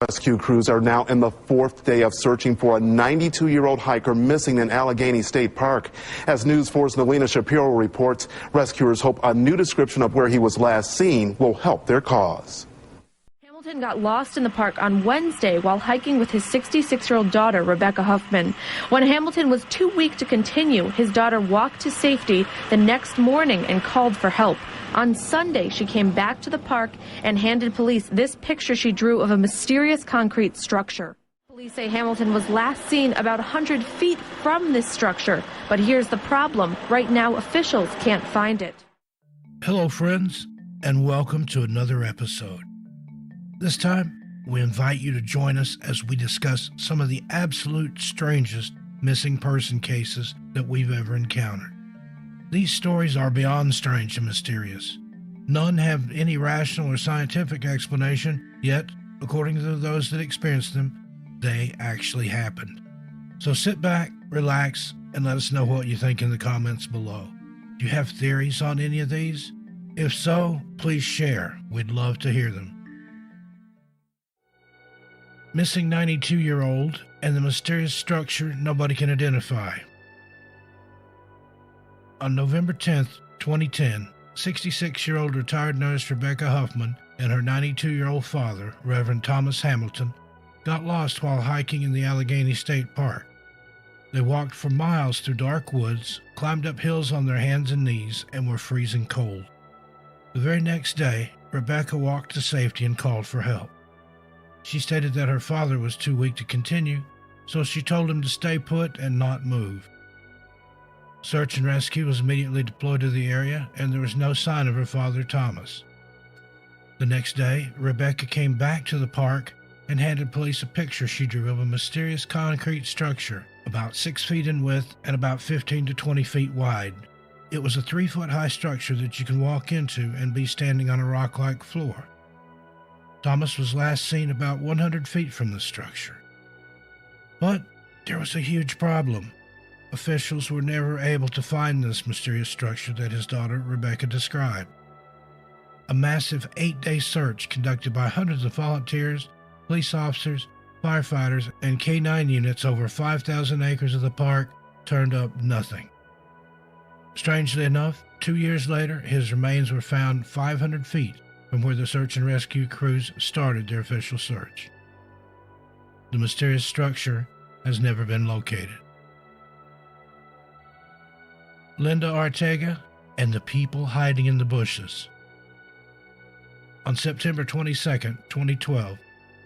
Rescue crews are now in the fourth day of searching for a 92-year-old hiker missing in Allegheny State Park. As News 4's Nelina Shapiro reports, rescuers hope a new description of where he was last seen will help their cause. Hamilton got lost in the park on Wednesday while hiking with his 66-year-old daughter, Rebecca Huffman. When Hamilton was too weak to continue, his daughter walked to safety the next morning and called for help. On Sunday, she came back to the park and handed police this picture she drew of a mysterious concrete structure. Police say Hamilton was last seen about 100 feet from this structure, but here's the problem. Right now, officials can't find it. Hello, friends, and welcome to another episode. This time, we invite you to join us as we discuss some of the absolute strangest missing person cases that we've ever encountered. These stories are beyond strange and mysterious. None have any rational or scientific explanation, yet, according to those that experienced them, they actually happened. So sit back, relax, and let us know what you think in the comments below. Do you have theories on any of these? If so, please share. We'd love to hear them. Missing 92-year-old and the mysterious structure nobody can identify. On November 10, 2010, 66-year-old retired nurse Rebecca Huffman and her 92-year-old father, Reverend Thomas Hamilton, got lost while hiking in the Allegheny State Park. They walked for miles through dark woods, climbed up hills on their hands and knees, and were freezing cold. The very next day, Rebecca walked to safety and called for help. She stated that her father was too weak to continue, so she told him to stay put and not move. Search and rescue was immediately deployed to the area, and there was no sign of her father, Thomas. The next day, Rebecca came back to the park and handed police a picture she drew of a mysterious concrete structure about 6 feet in width and about 15 to 20 feet wide. It was a 3-foot-high structure that you can walk into and be standing on a rock-like floor. Thomas was last seen about 100 feet from the structure. But there was a huge problem. Officials were never able to find this mysterious structure that his daughter Rebecca described. A massive 8-day search conducted by hundreds of volunteers, police officers, firefighters, and K-9 units over 5,000 acres of the park turned up nothing. Strangely enough, 2 years later, his remains were found 500 feet from where the search and rescue crews started their official search. The mysterious structure has never been located. Linda Ortega and the people hiding in the bushes. On September 22, 2012,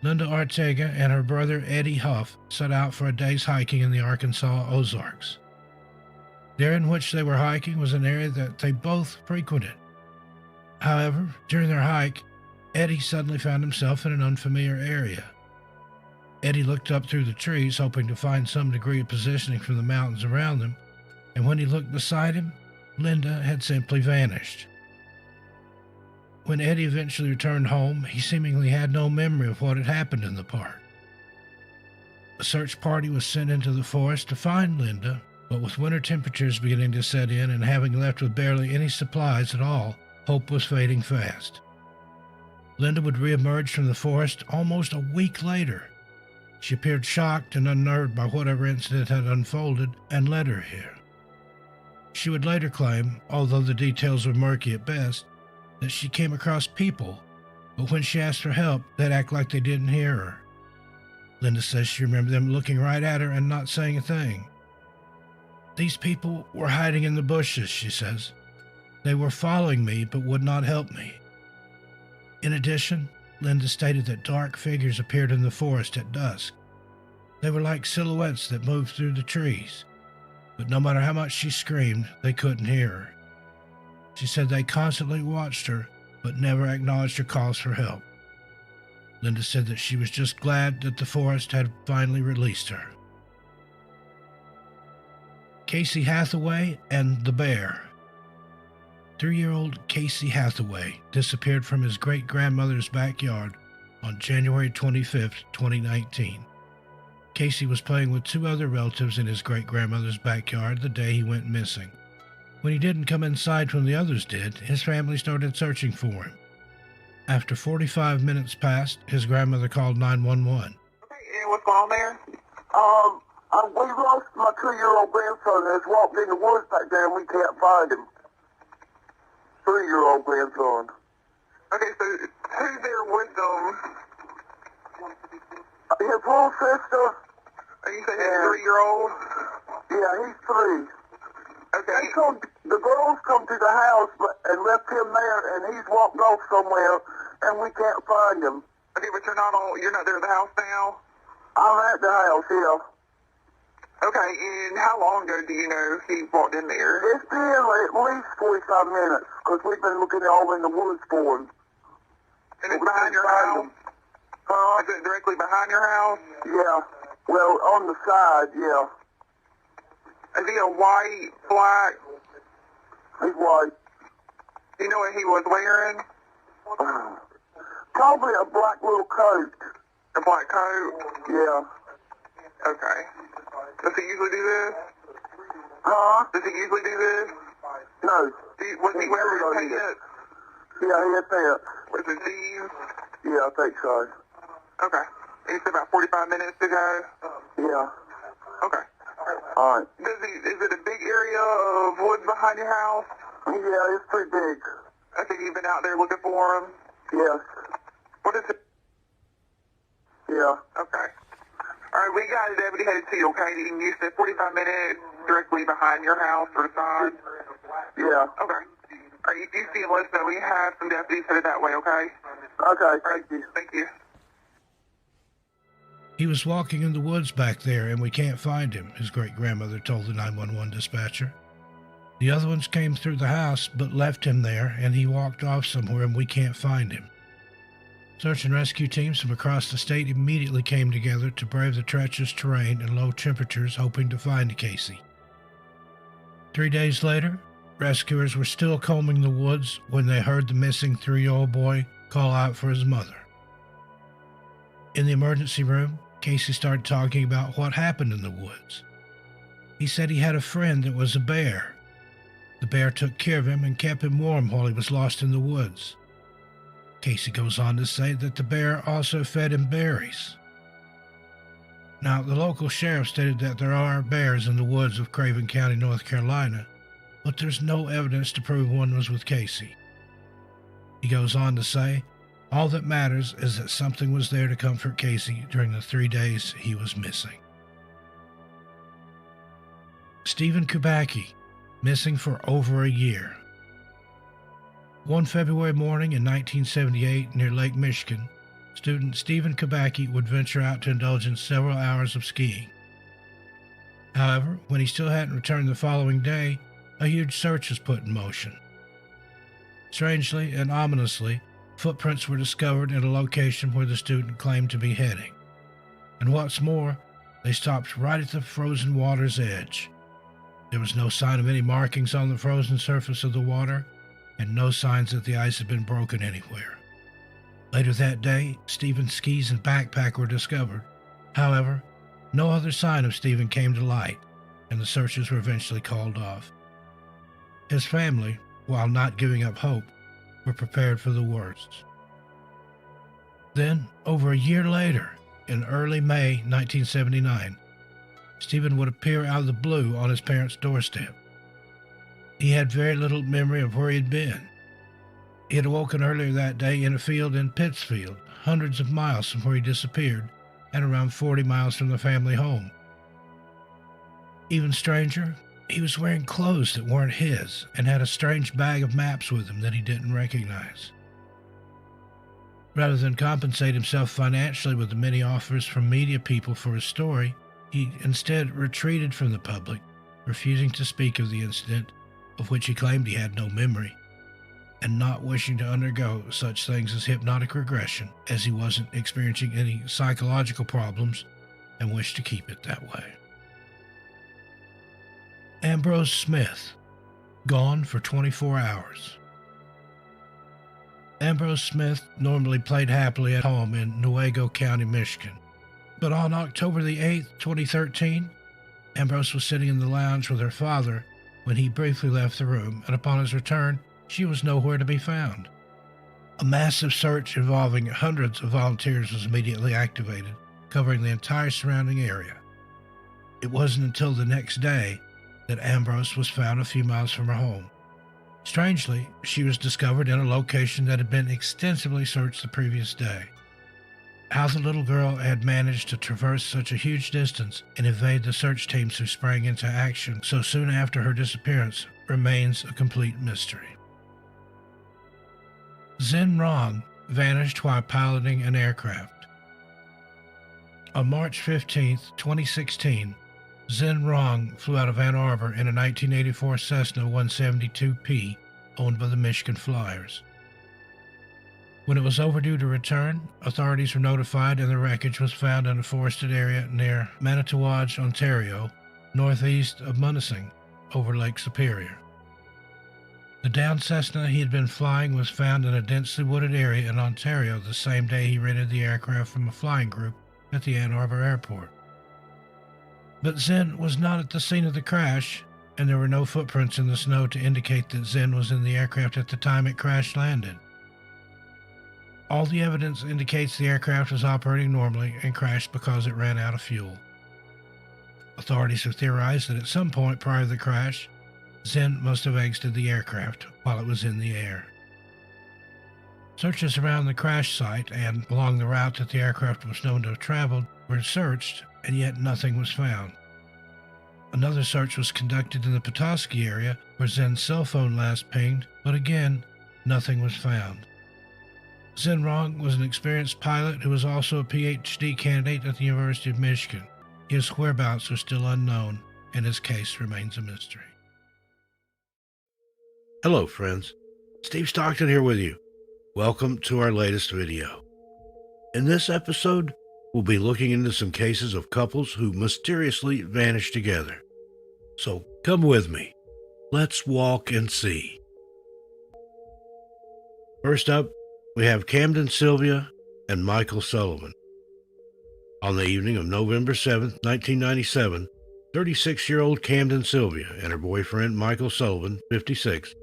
Linda Ortega and her brother Eddie Huff set out for a day's hiking in the Arkansas Ozarks. The area in which they were hiking was an area that they both frequented. However, during their hike, Eddie suddenly found himself in an unfamiliar area. Eddie looked up through the trees, hoping to find some degree of positioning from the mountains around them, and when he looked beside him, Linda had simply vanished. When Eddie eventually returned home, he seemingly had no memory of what had happened in the park. A search party was sent into the forest to find Linda, but with winter temperatures beginning to set in and having left with barely any supplies at all, hope was fading fast. Linda would reemerge from the forest almost a week later. She appeared shocked and unnerved by whatever incident had unfolded and led her here. She would later claim, although the details were murky at best, that she came across people, but when she asked for help, they'd act like they didn't hear her. Linda says she remembered them looking right at her and not saying a thing. These people were hiding in the bushes, she says. They were following me but would not help me. In addition, Linda stated that dark figures appeared in the forest at dusk. They were like silhouettes that moved through the trees, but no matter how much she screamed, they couldn't hear her. She said they constantly watched her, but never acknowledged her calls for help. Linda said that she was just glad that the forest had finally released her. Casey Hathaway and the Bear. 3-year-old Casey Hathaway disappeared from his great-grandmother's backyard on January 25, 2019. Casey was playing with 2 other relatives in his great-grandmother's backyard the day he went missing. When he didn't come inside when the others did, his family started searching for him. After 45 minutes passed, his grandmother called 911. Okay, and what's going on there? We lost my 2-year-old grandson that's walked in the woods back there and we can't find him. 3-year-old grandson. Okay, so who's there with them? His little sister. Are you saying he's 3-year-old? Yeah, he's 3. Okay. The girls come to the house and left him there and he's walked off somewhere and we can't find him. Okay, but you're not there at the house now? I'm at the house, yeah. Okay, and how long ago do you know he walked in there? It's been at least 45 minutes, because we've been looking all in the woods for him. And it's behind your house? Huh? Is it directly behind your house? Yeah. Well, on the side, yeah. Is he a white, black? He's white. Do you know what he was wearing? Probably a black little coat. A black coat? Yeah. Okay. Does he usually do this? Huh? Does he usually do this? No. Was he wearing his pants? Yeah, he had pants. Was it jeans? Yeah, I think so. Okay. And you said about 45 minutes to go? Yeah. Okay. All right. Is it a big area of woods behind your house? Yeah, it's pretty big. I think you've been out there looking for him? Yes. What is it? Yeah. Okay. All right, we got a deputy headed to you, okay? And you said 45 minutes directly behind your house or side? Yeah. Okay. All right, if you see him, let us know. We have some deputies headed that way, okay? Okay, thank you. Thank you. He was walking in the woods back there and we can't find him, his great-grandmother told the 911 dispatcher. The other ones came through the house but left him there and he walked off somewhere and we can't find him. Search and rescue teams from across the state immediately came together to brave the treacherous terrain and low temperatures, hoping to find Casey. 3 days later, rescuers were still combing the woods when they heard the missing 3-year-old boy call out for his mother. In the emergency room, Casey started talking about what happened in the woods. He said he had a friend that was a bear. The bear took care of him and kept him warm while he was lost in the woods. Casey goes on to say that the bear also fed him berries. Now, the local sheriff stated that there are bears in the woods of Craven County, North Carolina, but there's no evidence to prove one was with Casey. He goes on to say, all that matters is that something was there to comfort Casey during the 3 days he was missing. Stephen Kubacki, missing for over a year. One February morning in 1978 near Lake Michigan, student Stephen Kubacki would venture out to indulge in several hours of skiing. However, when he still hadn't returned the following day, a huge search was put in motion. Strangely and ominously, footprints were discovered in a location where the student claimed to be heading. And what's more, they stopped right at the frozen water's edge. There was no sign of any markings on the frozen surface of the water, and no signs that the ice had been broken anywhere. Later that day, Stephen's skis and backpack were discovered. However, no other sign of Stephen came to light, and the searches were eventually called off. His family, while not giving up hope, were prepared for the worst. Then, over a year later, in early May 1979, Stephen would appear out of the blue on his parents' doorstep. He had very little memory of where he had been. He had awoken earlier that day in a field in Pittsfield, hundreds of miles from where he disappeared, and around 40 miles from the family home. Even stranger, he was wearing clothes that weren't his and had a strange bag of maps with him that he didn't recognize. Rather than compensate himself financially with the many offers from media people for his story, he instead retreated from the public, refusing to speak of the incident, of which he claimed he had no memory, and not wishing to undergo such things as hypnotic regression, as he wasn't experiencing any psychological problems and wished to keep it that way. Ambrose Smith, gone for 24 hours. Ambrose Smith normally played happily at home in Newaygo County, Michigan. But on October the 8th, 2013, Ambrose was sitting in the lounge with her father when he briefly left the room, and upon his return, she was nowhere to be found. A massive search involving hundreds of volunteers was immediately activated, covering the entire surrounding area. It wasn't until the next day that Ambrose was found a few miles from her home. Strangely, she was discovered in a location that had been extensively searched the previous day. How the little girl had managed to traverse such a huge distance and evade the search teams who sprang into action so soon after her disappearance remains a complete mystery. Zen Rong vanished while piloting an aircraft. On March 15, 2016, Zen Rong flew out of Ann Arbor in a 1984 Cessna 172P owned by the Michigan Flyers. When it was overdue to return, authorities were notified and the wreckage was found in a forested area near Manitowage, Ontario, northeast of Munising, over Lake Superior. The downed Cessna he had been flying was found in a densely wooded area in Ontario the same day he rented the aircraft from a flying group at the Ann Arbor airport. But Zen was not at the scene of the crash, and there were no footprints in the snow to indicate that Zen was in the aircraft at the time it crash-landed. All the evidence indicates the aircraft was operating normally and crashed because it ran out of fuel. Authorities have theorized that at some point prior to the crash, Zen must have exited the aircraft while it was in the air. Searches around the crash site and along the route that the aircraft was known to have traveled were searched, and yet nothing was found. Another search was conducted in the Petoskey area where Zen's cell phone last pinged, but again, nothing was found. Zen Rong was an experienced pilot who was also a PhD candidate at the University of Michigan. His whereabouts are still unknown, and his case remains a mystery. Hello, friends. Steve Stockton here with you. Welcome to our latest video. In this episode, we'll be looking into some cases of couples who mysteriously vanished together. So come with me. Let's walk and see. First up, we have Camden Sylvia and Michael Sullivan. On the evening of November 7, 1997, 36-year-old Camden Sylvia and her boyfriend Michael Sullivan, 56,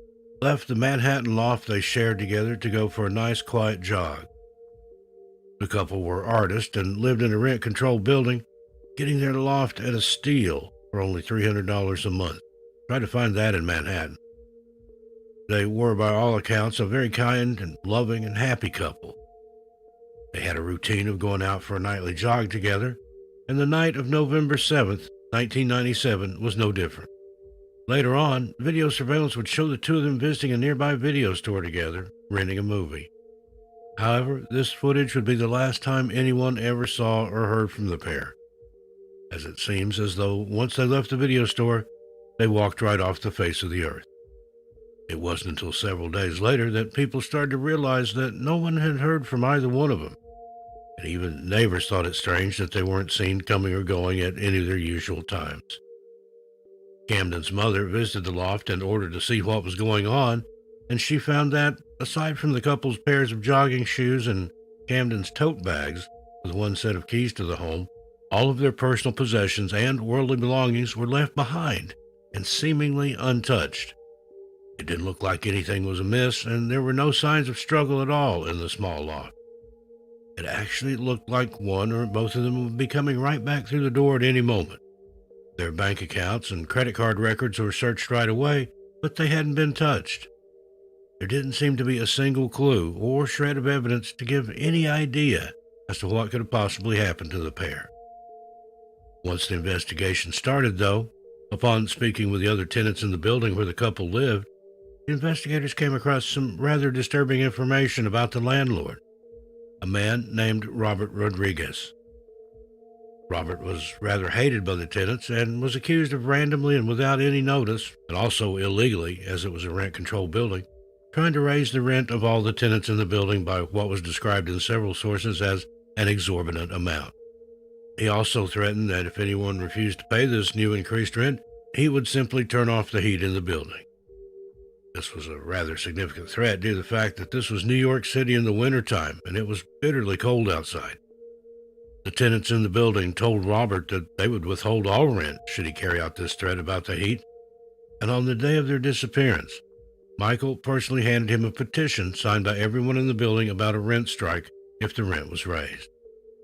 left the Manhattan loft they shared together to go for a nice quiet jog. The couple were artists and lived in a rent-controlled building, getting their loft at a steal for only $300 a month. Try to find that in Manhattan. They were, by all accounts, a very kind and loving and happy couple. They had a routine of going out for a nightly jog together, and the night of November 7th, 1997 was no different. Later on, video surveillance would show the two of them visiting a nearby video store together, renting a movie. However, this footage would be the last time anyone ever saw or heard from the pair, as it seems as though once they left the video store, they walked right off the face of the earth. It wasn't until several days later that people started to realize that no one had heard from either one of them, and even neighbors thought it strange that they weren't seen coming or going at any of their usual times. Camden's mother visited the loft in order to see what was going on, and she found that, aside from the couple's pairs of jogging shoes and Camden's tote bags, with one set of keys to the home, all of their personal possessions and worldly belongings were left behind and seemingly untouched. It didn't look like anything was amiss, and there were no signs of struggle at all in the small loft. It actually looked like one or both of them would be coming right back through the door at any moment. Their bank accounts and credit card records were searched right away, but they hadn't been touched. There didn't seem to be a single clue or shred of evidence to give any idea as to what could have possibly happened to the pair. Once the investigation started, though, upon speaking with the other tenants in the building where the couple lived, the investigators came across some rather disturbing information about the landlord, a man named Robert Rodriguez. Robert was rather hated by the tenants and was accused of randomly and without any notice, and also illegally, as it was a rent-controlled building, trying to raise the rent of all the tenants in the building by what was described in several sources as an exorbitant amount. He also threatened that if anyone refused to pay this new increased rent, he would simply turn off the heat in the building. This was a rather significant threat due to the fact that this was New York City in the wintertime, and it was bitterly cold outside. The tenants in the building told Robert that they would withhold all rent should he carry out this threat about the heat, and on the day of their disappearance, Michael personally handed him a petition signed by everyone in the building about a rent strike if the rent was raised.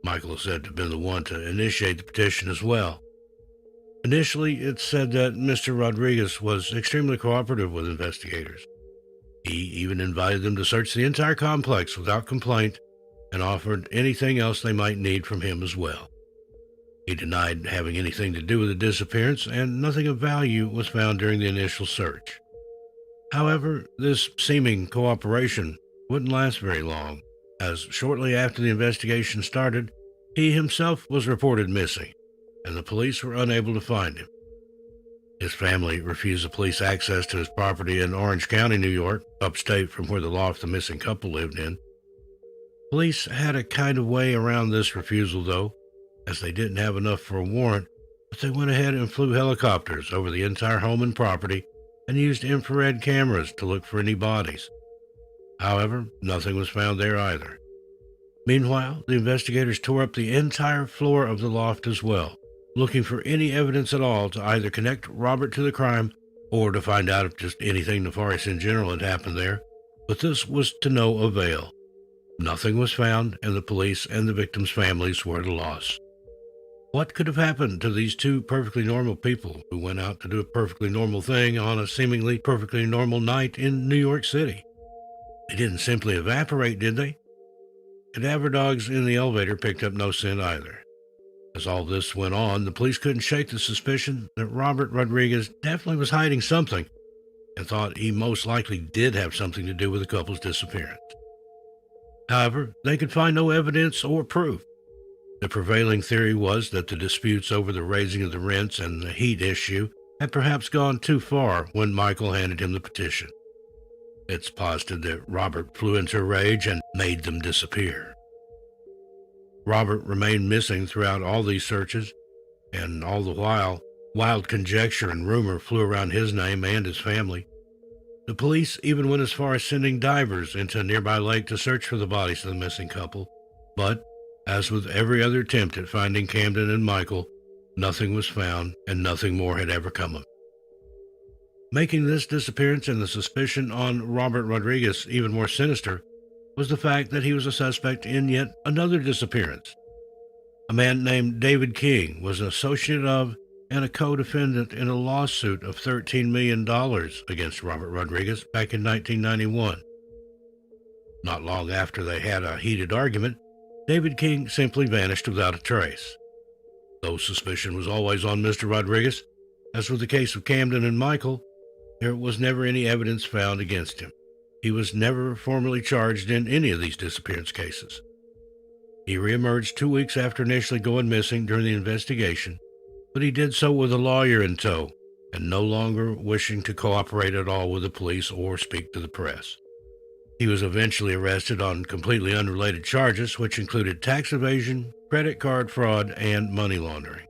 Michael is said to have been the one to initiate the petition as well. Initially, it's said that Mr. Rodriguez was extremely cooperative with investigators. He even invited them to search the entire complex without complaint and offered anything else they might need from him as well. He denied having anything to do with the disappearance, and nothing of value was found during the initial search. However, this seeming cooperation wouldn't last very long, as shortly after the investigation started, he himself was reported missing, and the police were unable to find him. His family refused the police access to his property in Orange County, New York, upstate from where the loft the missing couple lived in. Police had a kind of way around this refusal, though, as they didn't have enough for a warrant, but they went ahead and flew helicopters over the entire home and property and used infrared cameras to look for any bodies. However, nothing was found there either. Meanwhile, the investigators tore up the entire floor of the loft as well, looking for any evidence at all to either connect Robert to the crime or to find out if just anything nefarious in general had happened there, but this was to no avail. Nothing was found, and the police and the victims' families were at a loss. What could have happened to these two perfectly normal people who went out to do a perfectly normal thing on a seemingly perfectly normal night in New York City? They didn't simply evaporate, did they? Cadaver dogs in the elevator picked up no scent either. As all this went on, the police couldn't shake the suspicion that Robert Rodriguez definitely was hiding something and thought he most likely did have something to do with the couple's disappearance. However, they could find no evidence or proof. The prevailing theory was that the disputes over the raising of the rents and the heat issue had perhaps gone too far when Michael handed him the petition. It's posited that Robert flew into a rage and made them disappear. Robert remained missing throughout all these searches, and all the while, wild conjecture and rumor flew around his name and his family. The police even went as far as sending divers into a nearby lake to search for the bodies of the missing couple, but as with every other attempt at finding Camden and Michael, nothing was found and nothing more had ever come of it. Making this disappearance and the suspicion on Robert Rodriguez even more sinister was the fact that he was a suspect in yet another disappearance. A man named David King was an associate of and a co-defendant in a lawsuit of $13 million against Robert Rodriguez back in 1991. Not long after they had a heated argument, David King simply vanished without a trace. Though suspicion was always on Mr. Rodriguez, as with the case of Camden and Michael, there was never any evidence found against him. He was never formally charged in any of these disappearance cases. He reemerged 2 weeks after initially going missing during the investigation, but he did so with a lawyer in tow and no longer wishing to cooperate at all with the police or speak to the press. He was eventually arrested on completely unrelated charges, which included tax evasion, credit card fraud, and money laundering.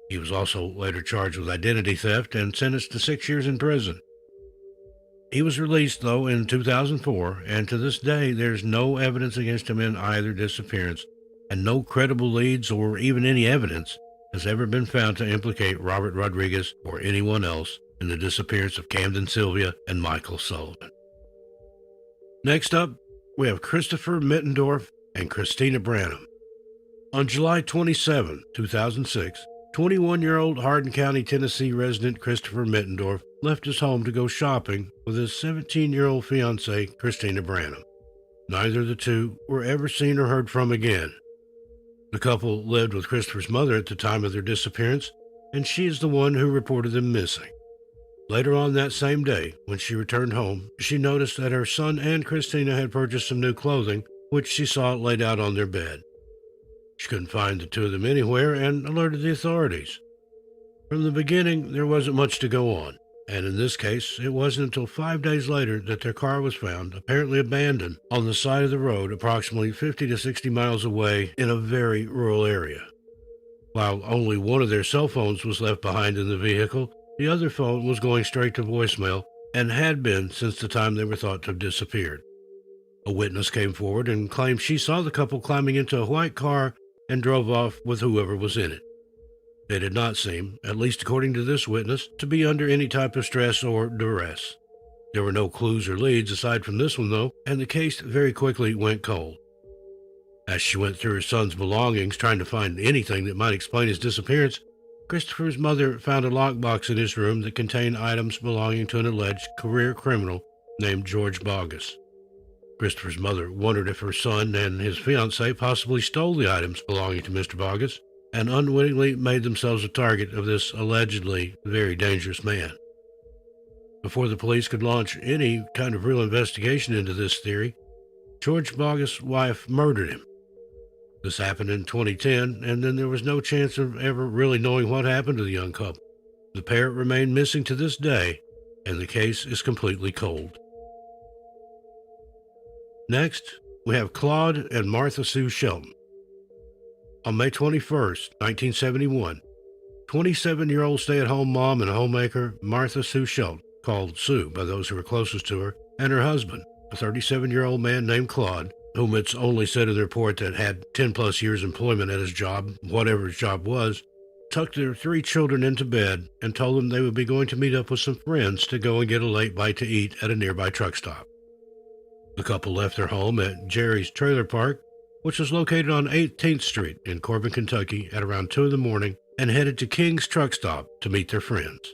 He was also later charged with identity theft and sentenced to 6 years in prison. He was released, though, in 2004, and to this day there's no evidence against him in either disappearance, and no credible leads or even any evidence has ever been found to implicate Robert Rodriguez or anyone else in the disappearance of Camden Sylvia and Michael Sullivan. Next up, we have Christopher Mittendorf and Christina Branham. On July 27, 2006, 21-year-old Hardin County, Tennessee resident Christopher Mittendorf left his home to go shopping with his 17-year-old fiancée, Christina Branham. Neither of the two were ever seen or heard from again. The couple lived with Christopher's mother at the time of their disappearance, and she is the one who reported them missing. Later on that same day, when she returned home, she noticed that her son and Christina had purchased some new clothing, which she saw laid out on their bed. She couldn't find the two of them anywhere and alerted the authorities. From the beginning, there wasn't much to go on, and in this case, it wasn't until 5 days later that their car was found, apparently abandoned, on the side of the road approximately 50 to 60 miles away in a very rural area. While only one of their cell phones was left behind in the vehicle, the other phone was going straight to voicemail and had been since the time they were thought to have disappeared. A witness came forward and claimed she saw the couple climbing into a white car and drove off with whoever was in it. They did not seem, at least according to this witness, to be under any type of stress or duress. There were no clues or leads aside from this one, though, and the case very quickly went cold. As she went through her son's belongings trying to find anything that might explain his disappearance, Christopher's mother found a lockbox in his room that contained items belonging to an alleged career criminal named George Bogus. Christopher's mother wondered if her son and his fiancée possibly stole the items belonging to Mr. Bogus and unwittingly made themselves a target of this allegedly very dangerous man. Before the police could launch any kind of real investigation into this theory, George Bogus' wife murdered him. This happened in 2010, and then there was no chance of ever really knowing what happened to the young couple. The pair remain missing to this day, and the case is completely cold. Next, we have Claude and Martha Sue Shelton. On May 21st, 1971, 27-year-old stay-at-home mom and homemaker Martha Sue Shelton, called Sue by those who were closest to her, and her husband, a 37-year-old man named Claude, whom it's only said in the report that had 10-plus years employment at his job, whatever his job was, tucked their 3 children into bed and told them they would be going to meet up with some friends to go and get a late bite to eat at a nearby truck stop. The couple left their home at Jerry's Trailer Park, which was located on 18th Street in Corbin, Kentucky, at around 2 in the morning, and headed to King's Truck Stop to meet their friends.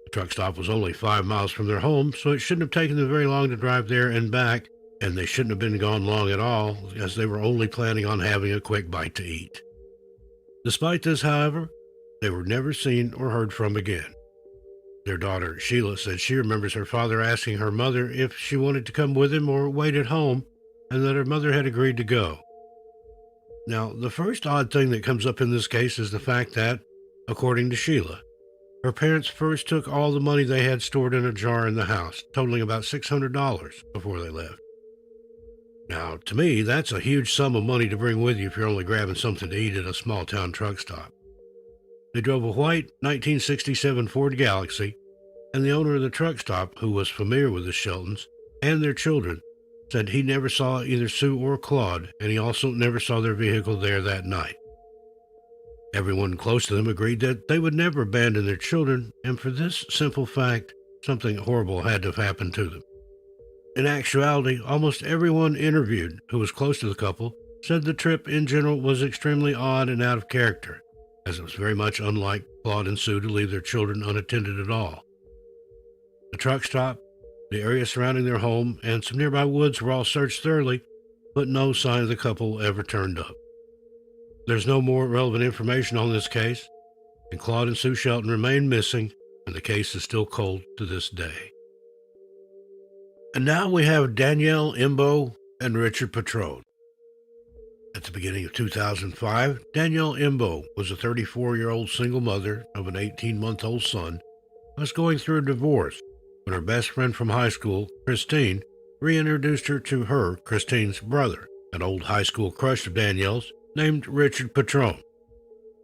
The truck stop was only 5 miles from their home, so it shouldn't have taken them very long to drive there and back, and they shouldn't have been gone long at all, as they were only planning on having a quick bite to eat. Despite this, however, they were never seen or heard from again. Their daughter, Sheila, said she remembers her father asking her mother if she wanted to come with him or wait at home, and that her mother had agreed to go. Now, the first odd thing that comes up in this case is the fact that, according to Sheila, her parents first took all the money they had stored in a jar in the house, totaling about $600 before they left. Now, to me, that's a huge sum of money to bring with you if you're only grabbing something to eat at a small-town truck stop. They drove a white 1967 Ford Galaxy, and the owner of the truck stop, who was familiar with the Sheltons and their children, said he never saw either Sue or Claude, and he also never saw their vehicle there that night. Everyone close to them agreed that they would never abandon their children, and for this simple fact, something horrible had to have happened to them. In actuality, almost everyone interviewed who was close to the couple said the trip in general was extremely odd and out of character, as it was very much unlike Claude and Sue to leave their children unattended at all. The truck stop, the area surrounding their home, and some nearby woods were all searched thoroughly, but no sign of the couple ever turned up. There's no more relevant information on this case, and Claude and Sue Shelton remain missing, and the case is still cold to this day. And now we have Danielle Imbo and Richard Patrone. At the beginning of 2005, Danielle Imbo was a 34-year-old single mother of an 18-month-old son who was going through a divorce when her best friend from high school, Christine, reintroduced her to Christine's brother, an old high school crush of Danielle's named Richard Patrone.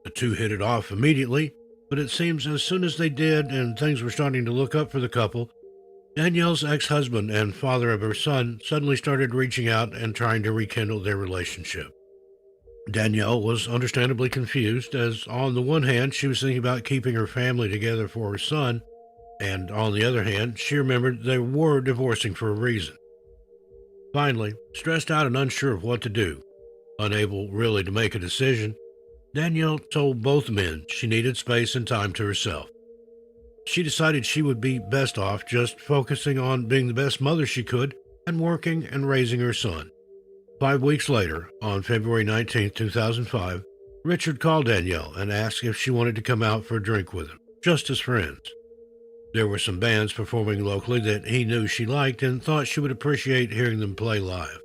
The two hit it off immediately, but it seems as soon as they did and things were starting to look up for the couple, Danielle's ex-husband and father of her son suddenly started reaching out and trying to rekindle their relationship. Danielle was understandably confused, as on the one hand, she was thinking about keeping her family together for her son, and on the other hand, she remembered they were divorcing for a reason. Finally, stressed out and unsure of what to do, unable really to make a decision, Danielle told both men she needed space and time to herself. She decided she would be best off just focusing on being the best mother she could and working and raising her son. 5 weeks later, on February 19, 2005, Richard called Danielle and asked if she wanted to come out for a drink with him, just as friends. There were some bands performing locally that he knew she liked and thought she would appreciate hearing them play live.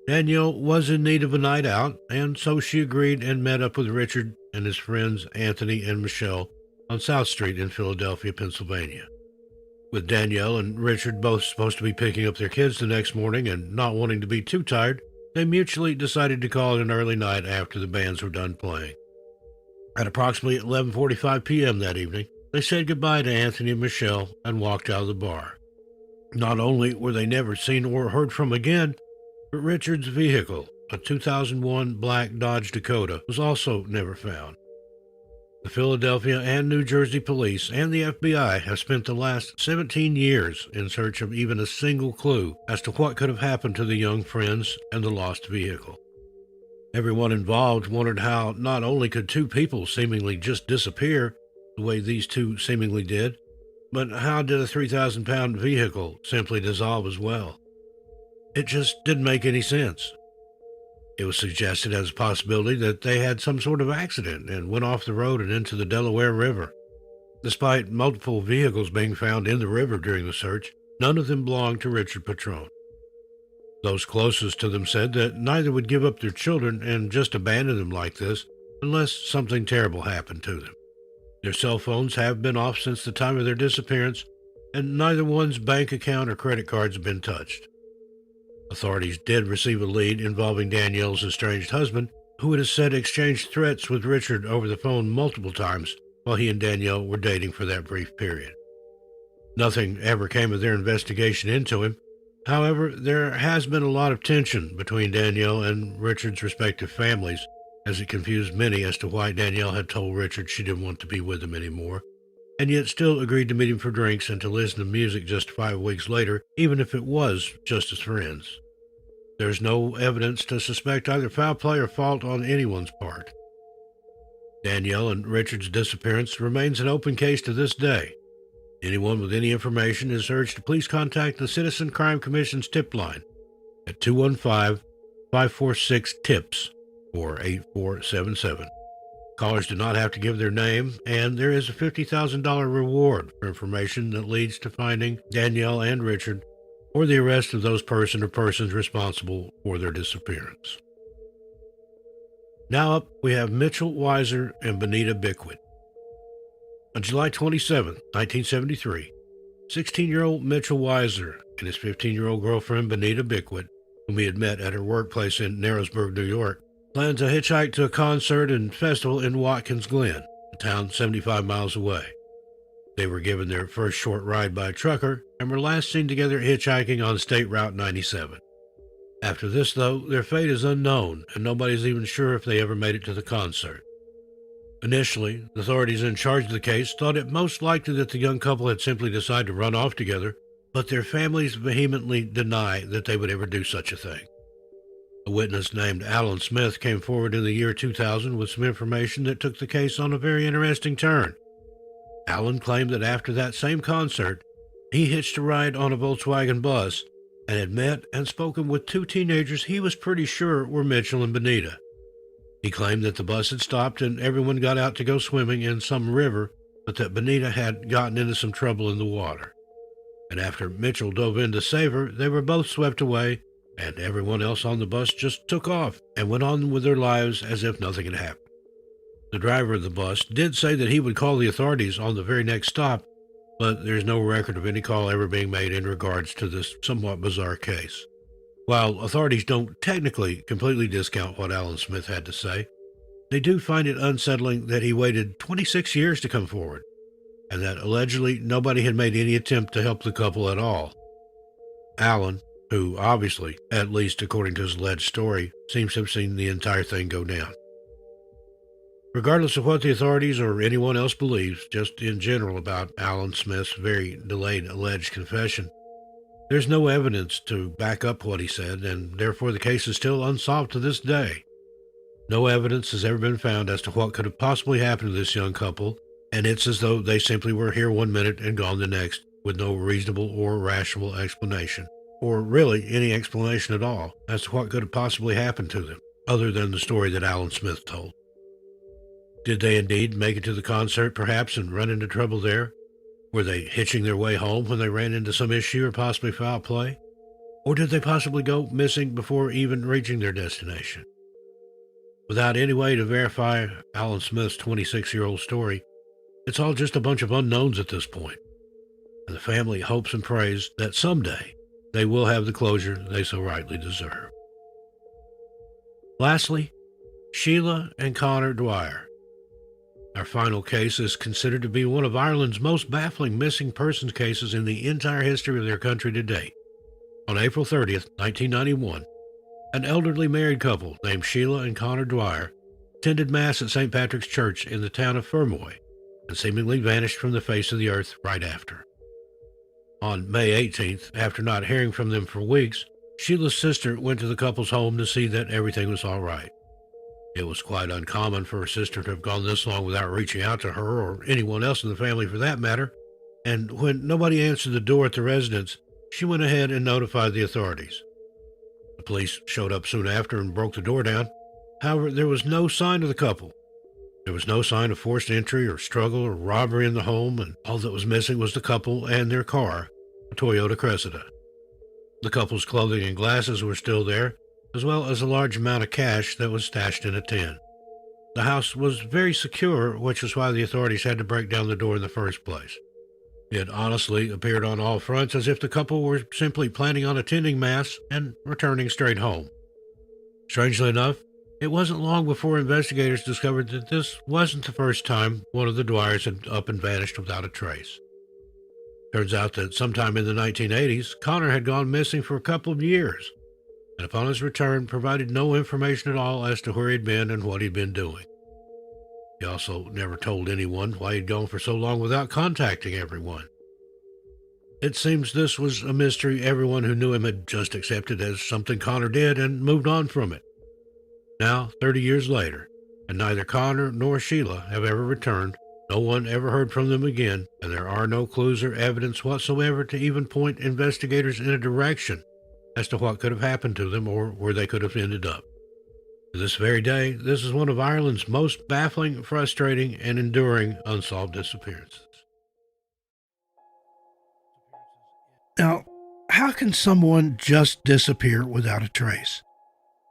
Danielle was in need of a night out, and so she agreed and met up with Richard and his friends Anthony and Michelle on South Street in Philadelphia, Pennsylvania. With Danielle and Richard both supposed to be picking up their kids the next morning and not wanting to be too tired, they mutually decided to call it an early night after the bands were done playing. At approximately 11:45 p.m. that evening, they said goodbye to Anthony and Michelle and walked out of the bar. Not only were they never seen or heard from again, but Richard's vehicle, a 2001 black Dodge Dakota, was also never found. The Philadelphia and New Jersey police and the FBI have spent the last 17 years in search of even a single clue as to what could have happened to the young friends and the lost vehicle. Everyone involved wondered how not only could two people seemingly just disappear the way these two seemingly did, but how did a 3,000-pound vehicle simply dissolve as well? It just didn't make any sense. It was suggested as a possibility that they had some sort of accident and went off the road and into the Delaware River. Despite multiple vehicles being found in the river during the search, none of them belonged to Richard Patrone. Those closest to them said that neither would give up their children and just abandon them like this unless something terrible happened to them. Their cell phones have been off since the time of their disappearance, and neither one's bank account or credit cards have been touched. Authorities did receive a lead involving Danielle's estranged husband, who it is said exchanged threats with Richard over the phone multiple times while he and Danielle were dating for that brief period. Nothing ever came of their investigation into him. However, there has been a lot of tension between Danielle and Richard's respective families, as it confused many as to why Danielle had told Richard she didn't want to be with him anymore, and yet still agreed to meet him for drinks and to listen to music just 5 weeks later, even if it was just as friends. There's no evidence to suspect either foul play or fault on anyone's part. Danielle and Richard's disappearance remains an open case to this day. Anyone with any information is urged to please contact the Citizen Crime Commission's tip line at 215-546-TIPS or 8477. Callers do not have to give their name, and there is a $50,000 reward for information that leads to finding Danielle and Richard or the arrest of those person or persons responsible for their disappearance. Now up, we have Mitchell Weiser and Benita Bickwood. On July 27, 1973, 16-year-old Mitchell Weiser and his 15-year-old girlfriend Benita Bickwood, whom he had met at her workplace in Narrowsburg, New York, planned to hitchhike to a concert and festival in Watkins Glen, a town 75 miles away. They were given their first short ride by a trucker and were last seen together hitchhiking on State Route 97. After this, though, their fate is unknown, and nobody's even sure if they ever made it to the concert. Initially, the authorities in charge of the case thought it most likely that the young couple had simply decided to run off together, but their families vehemently deny that they would ever do such a thing. A witness named Alan Smith came forward in the year 2000 with some information that took the case on a very interesting turn. Alan claimed that after that same concert, he hitched a ride on a Volkswagen bus and had met and spoken with two teenagers he was pretty sure were Mitchell and Benita. He claimed that the bus had stopped and everyone got out to go swimming in some river, but that Benita had gotten into some trouble in the water. And after Mitchell dove in to save her, they were both swept away, and everyone else on the bus just took off and went on with their lives as if nothing had happened. The driver of the bus did say that he would call the authorities on the very next stop, but there's no record of any call ever being made in regards to this somewhat bizarre case. While authorities don't technically completely discount what Alan Smith had to say, they do find it unsettling that he waited 26 years to come forward, and that allegedly nobody had made any attempt to help the couple at all. Alan, who obviously, at least according to his alleged story, seems to have seen the entire thing go down. Regardless of what the authorities or anyone else believes, just in general about Alan Smith's very delayed alleged confession, there's no evidence to back up what he said, and therefore the case is still unsolved to this day. No evidence has ever been found as to what could have possibly happened to this young couple, and it's as though they simply were here one minute and gone the next, with no reasonable or rational explanation, or really any explanation at all as to what could have possibly happened to them, other than the story that Alan Smith told. Did they indeed make it to the concert, perhaps, and run into trouble there? Were they hitching their way home when they ran into some issue or possibly foul play? Or did they possibly go missing before even reaching their destination? Without any way to verify Alan Smith's 26-year-old story, it's all just a bunch of unknowns at this point, and the family hopes and prays that someday they will have the closure they so rightly deserve. Lastly, Sheila and Connor Dwyer. Our final case is considered to be one of Ireland's most baffling missing persons cases in the entire history of their country to date. On April 30th, 1991, an elderly married couple named Sheila and Connor Dwyer attended Mass at St. Patrick's Church in the town of Fermoy, and seemingly vanished from the face of the earth right after. On May 18th, after not hearing from them for weeks, Sheila's sister went to the couple's home to see that everything was all right. It was quite uncommon for her sister to have gone this long without reaching out to her or anyone else in the family for that matter, and when nobody answered the door at the residence, she went ahead and notified the authorities. The police showed up soon after and broke the door down. However, there was no sign of the couple. There was no sign of forced entry or struggle or robbery in the home, and all that was missing was the couple and their car, a Toyota Cressida. The couple's clothing and glasses were still there, as well as a large amount of cash that was stashed in a tin. The house was very secure, which is why the authorities had to break down the door in the first place. It honestly appeared on all fronts as if the couple were simply planning on attending Mass and returning straight home. Strangely enough, it wasn't long before investigators discovered that this wasn't the first time one of the Dwyers had up and vanished without a trace. Turns out that sometime in the 1980s, Connor had gone missing for a couple of years, and upon his return provided no information at all as to where he'd been and what he'd been doing. He also never told anyone why he'd gone for so long without contacting everyone. It seems this was a mystery everyone who knew him had just accepted as something Connor did and moved on from it. Now, 30 years later, and neither Connor nor Sheila have ever returned, no one ever heard from them again, and there are no clues or evidence whatsoever to even point investigators in a direction as to what could have happened to them or where they could have ended up. To this very day, this is one of Ireland's most baffling, frustrating, and enduring unsolved disappearances. Now, how can someone just disappear without a trace?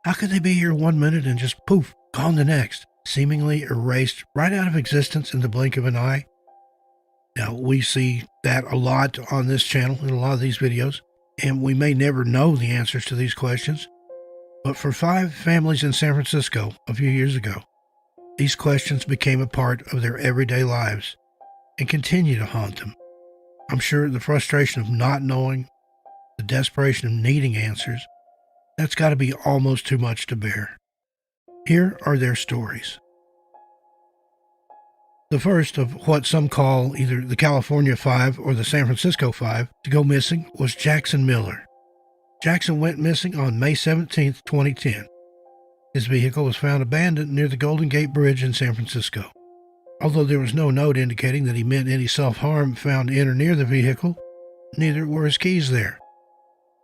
How could they be here 1 minute and just poof, gone the next, seemingly erased right out of existence in the blink of an eye? Now, we see that a lot on this channel in a lot of these videos, and we may never know the answers to these questions. But for 5 families in San Francisco a few years ago, these questions became a part of their everyday lives and continue to haunt them. I'm sure the frustration of not knowing, the desperation of needing answers, that's got to be almost too much to bear. Here are their stories. The first of what some call either the California Five or the San Francisco Five to go missing was Jackson Miller. Jackson went missing on May 17, 2010. His vehicle was found abandoned near the Golden Gate Bridge in San Francisco. Although there was no note indicating that he meant any self-harm found in or near the vehicle, neither were his keys there.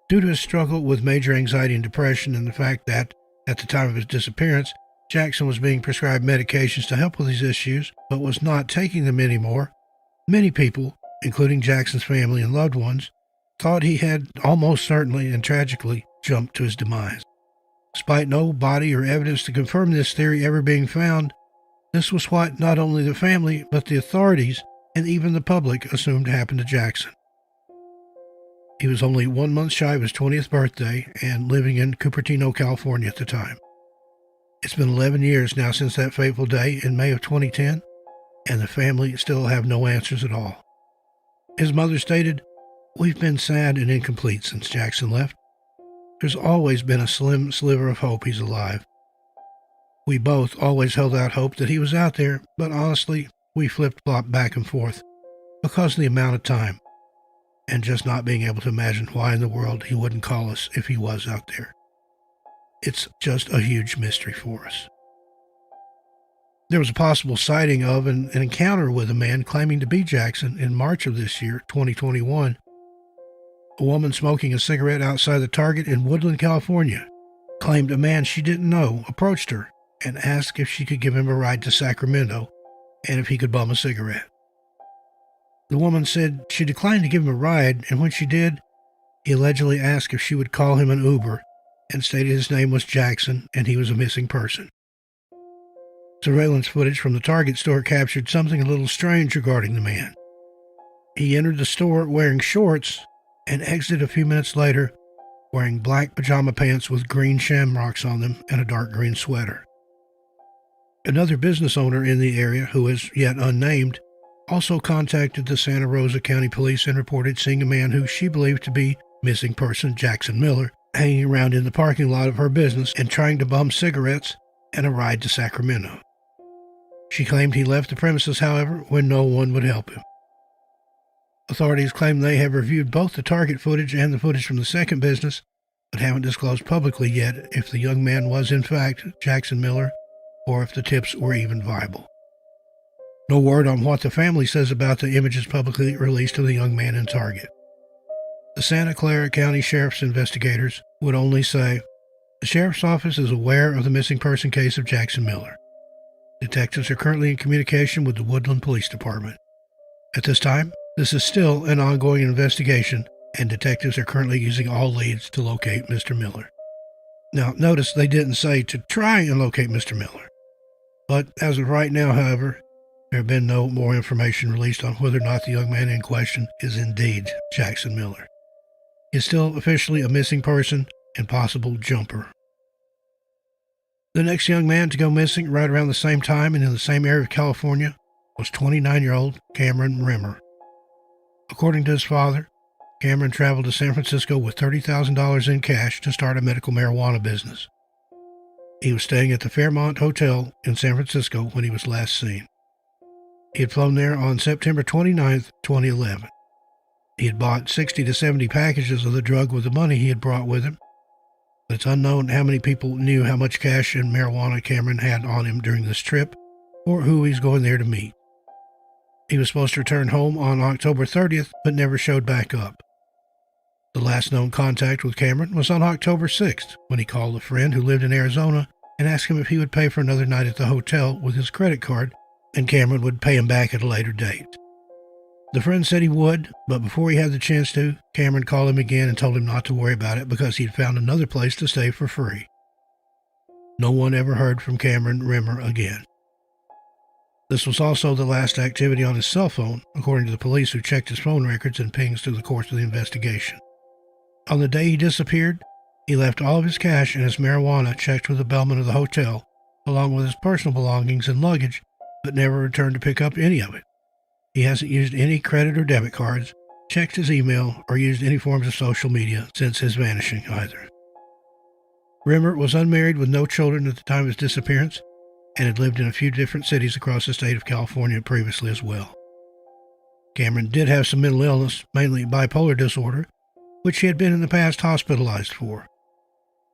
Due to his struggle with major anxiety and depression and the fact that, at the time of his disappearance, Jackson was being prescribed medications to help with these issues, but was not taking them anymore, many people, including Jackson's family and loved ones, thought he had almost certainly and tragically jumped to his demise. Despite no body or evidence to confirm this theory ever being found, this was what not only the family, but the authorities and even the public assumed happened to Jackson. He was only 1 month shy of his 20th birthday and living in Cupertino, California at the time. It's been 11 years now since that fateful day in May of 2010, and the family still have no answers at all. His mother stated, "We've been sad and incomplete since Jackson left. There's always been a slim sliver of hope he's alive. We both always held out hope that he was out there, but honestly, we flip-flopped back and forth because of the amount of time and just not being able to imagine why in the world he wouldn't call us if he was out there. It's just a huge mystery for us." There was a possible sighting of an encounter with a man claiming to be Jackson in March of this year, 2021. A woman smoking a cigarette outside the Target in Woodland, California, claimed a man she didn't know approached her and asked if she could give him a ride to Sacramento and if he could bum a cigarette. The woman said she declined to give him a ride, and when she did, he allegedly asked if she would call him an Uber and stated his name was Jackson and he was a missing person. Surveillance footage from the Target store captured something a little strange regarding the man. He entered the store wearing shorts and exited a few minutes later wearing black pajama pants with green shamrocks on them and a dark green sweater. Another business owner in the area, who is yet unnamed, also contacted the Santa Rosa County Police and reported seeing a man who she believed to be missing person Jackson Miller hanging around in the parking lot of her business and trying to bum cigarettes and a ride to Sacramento. She claimed he left the premises, however, when no one would help him. Authorities claim they have reviewed both the target footage and the footage from the second business, but haven't disclosed publicly yet if the young man was in fact Jackson Miller or if the tips were even viable. No word on what the family says about the images publicly released of the young man in Target. The Santa Clara County Sheriff's investigators would only say, "The Sheriff's Office is aware of the missing person case of Jackson Miller. Detectives are currently in communication with the Woodland Police Department. At this time, this is still an ongoing investigation, and detectives are currently using all leads to locate Mr. Miller." Now, notice they didn't say to try and locate Mr. Miller. But as of right now, however, there have been no more information released on whether or not the young man in question is indeed Jackson Miller. He is still officially a missing person and possible jumper. The next young man to go missing right around the same time and in the same area of California was 29-year-old Cameron Rimmer. According to his father, Cameron traveled to San Francisco with $30,000 in cash to start a medical marijuana business. He was staying at the Fairmont Hotel in San Francisco when he was last seen. He had flown there on September 29, 2011. He had bought 60 to 70 packages of the drug with the money he had brought with him. But it's unknown how many people knew how much cash and marijuana Cameron had on him during this trip, or who he's going there to meet. He was supposed to return home on October 30th, but never showed back up. The last known contact with Cameron was on October 6th, when he called a friend who lived in Arizona and asked him if he would pay for another night at the hotel with his credit card, and Cameron would pay him back at a later date. The friend said he would, but before he had the chance to, Cameron called him again and told him not to worry about it because he'd found another place to stay for free. No one ever heard from Cameron Rimmer again. This was also the last activity on his cell phone, according to the police who checked his phone records and pings through the course of the investigation. On the day he disappeared, he left all of his cash and his marijuana checked with the bellman of the hotel, along with his personal belongings and luggage, but never returned to pick up any of it. He hasn't used any credit or debit cards, checked his email, or used any forms of social media since his vanishing either. Rimmer was unmarried with no children at the time of his disappearance and had lived in a few different cities across the state of California previously as well. Cameron did have some mental illness, mainly bipolar disorder, which he had been in the past hospitalized for.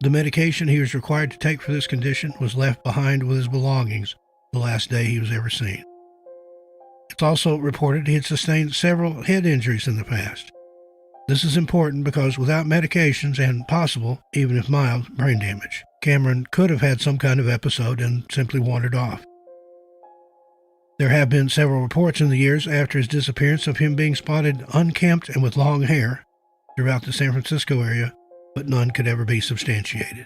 The medication he was required to take for this condition was left behind with his belongings the last day he was ever seen. It's also reported he had sustained several head injuries in the past. This is important because without medications and possible, even if mild, brain damage, Cameron could have had some kind of episode and simply wandered off. There have been several reports in the years after his disappearance of him being spotted unkempt and with long hair throughout the San Francisco area, but none could ever be substantiated.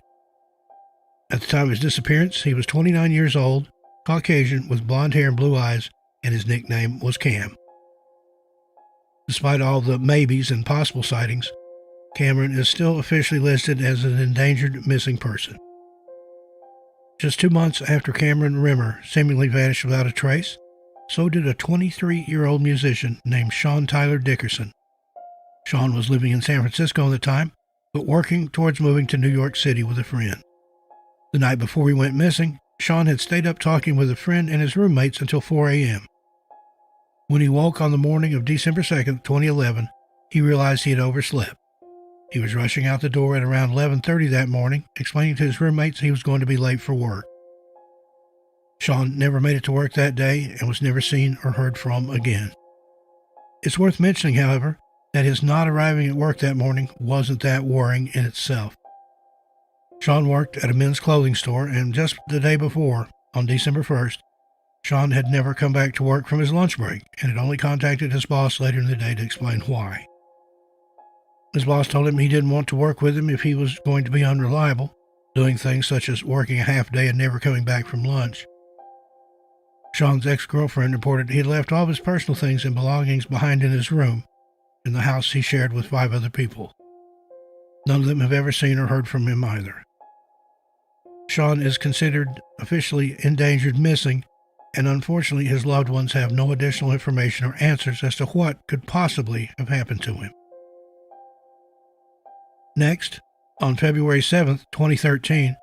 At the time of his disappearance, he was 29 years old, Caucasian with blonde hair and blue eyes, and his nickname was Cam. Despite all the maybes and possible sightings, Cameron is still officially listed as an endangered missing person. Just 2 months after Cameron Rimmer seemingly vanished without a trace, so did a 23-year-old musician named Sean Tyler Dickerson. Sean was living in San Francisco at the time, but working towards moving to New York City with a friend. The night before he went missing, Sean had stayed up talking with a friend and his roommates until 4 a.m. When he woke on the morning of December 2nd, 2011, he realized he had overslept. He was rushing out the door at around 11:30 that morning, explaining to his roommates he was going to be late for work. Sean never made it to work that day and was never seen or heard from again. It's worth mentioning, however, that his not arriving at work that morning wasn't that worrying in itself. Sean worked at a men's clothing store, and just the day before, on December 1st, Sean had never come back to work from his lunch break and had only contacted his boss later in the day to explain why. His boss told him he didn't want to work with him if he was going to be unreliable, doing things such as working a half day and never coming back from lunch. Sean's ex-girlfriend reported he had left all of his personal things and belongings behind in his room, in the house he shared with 5 other people. None of them have ever seen or heard from him either. Sean is considered officially endangered missing, and unfortunately his loved ones have no additional information or answers as to what could possibly have happened to him. Next, on February 7th, 2013,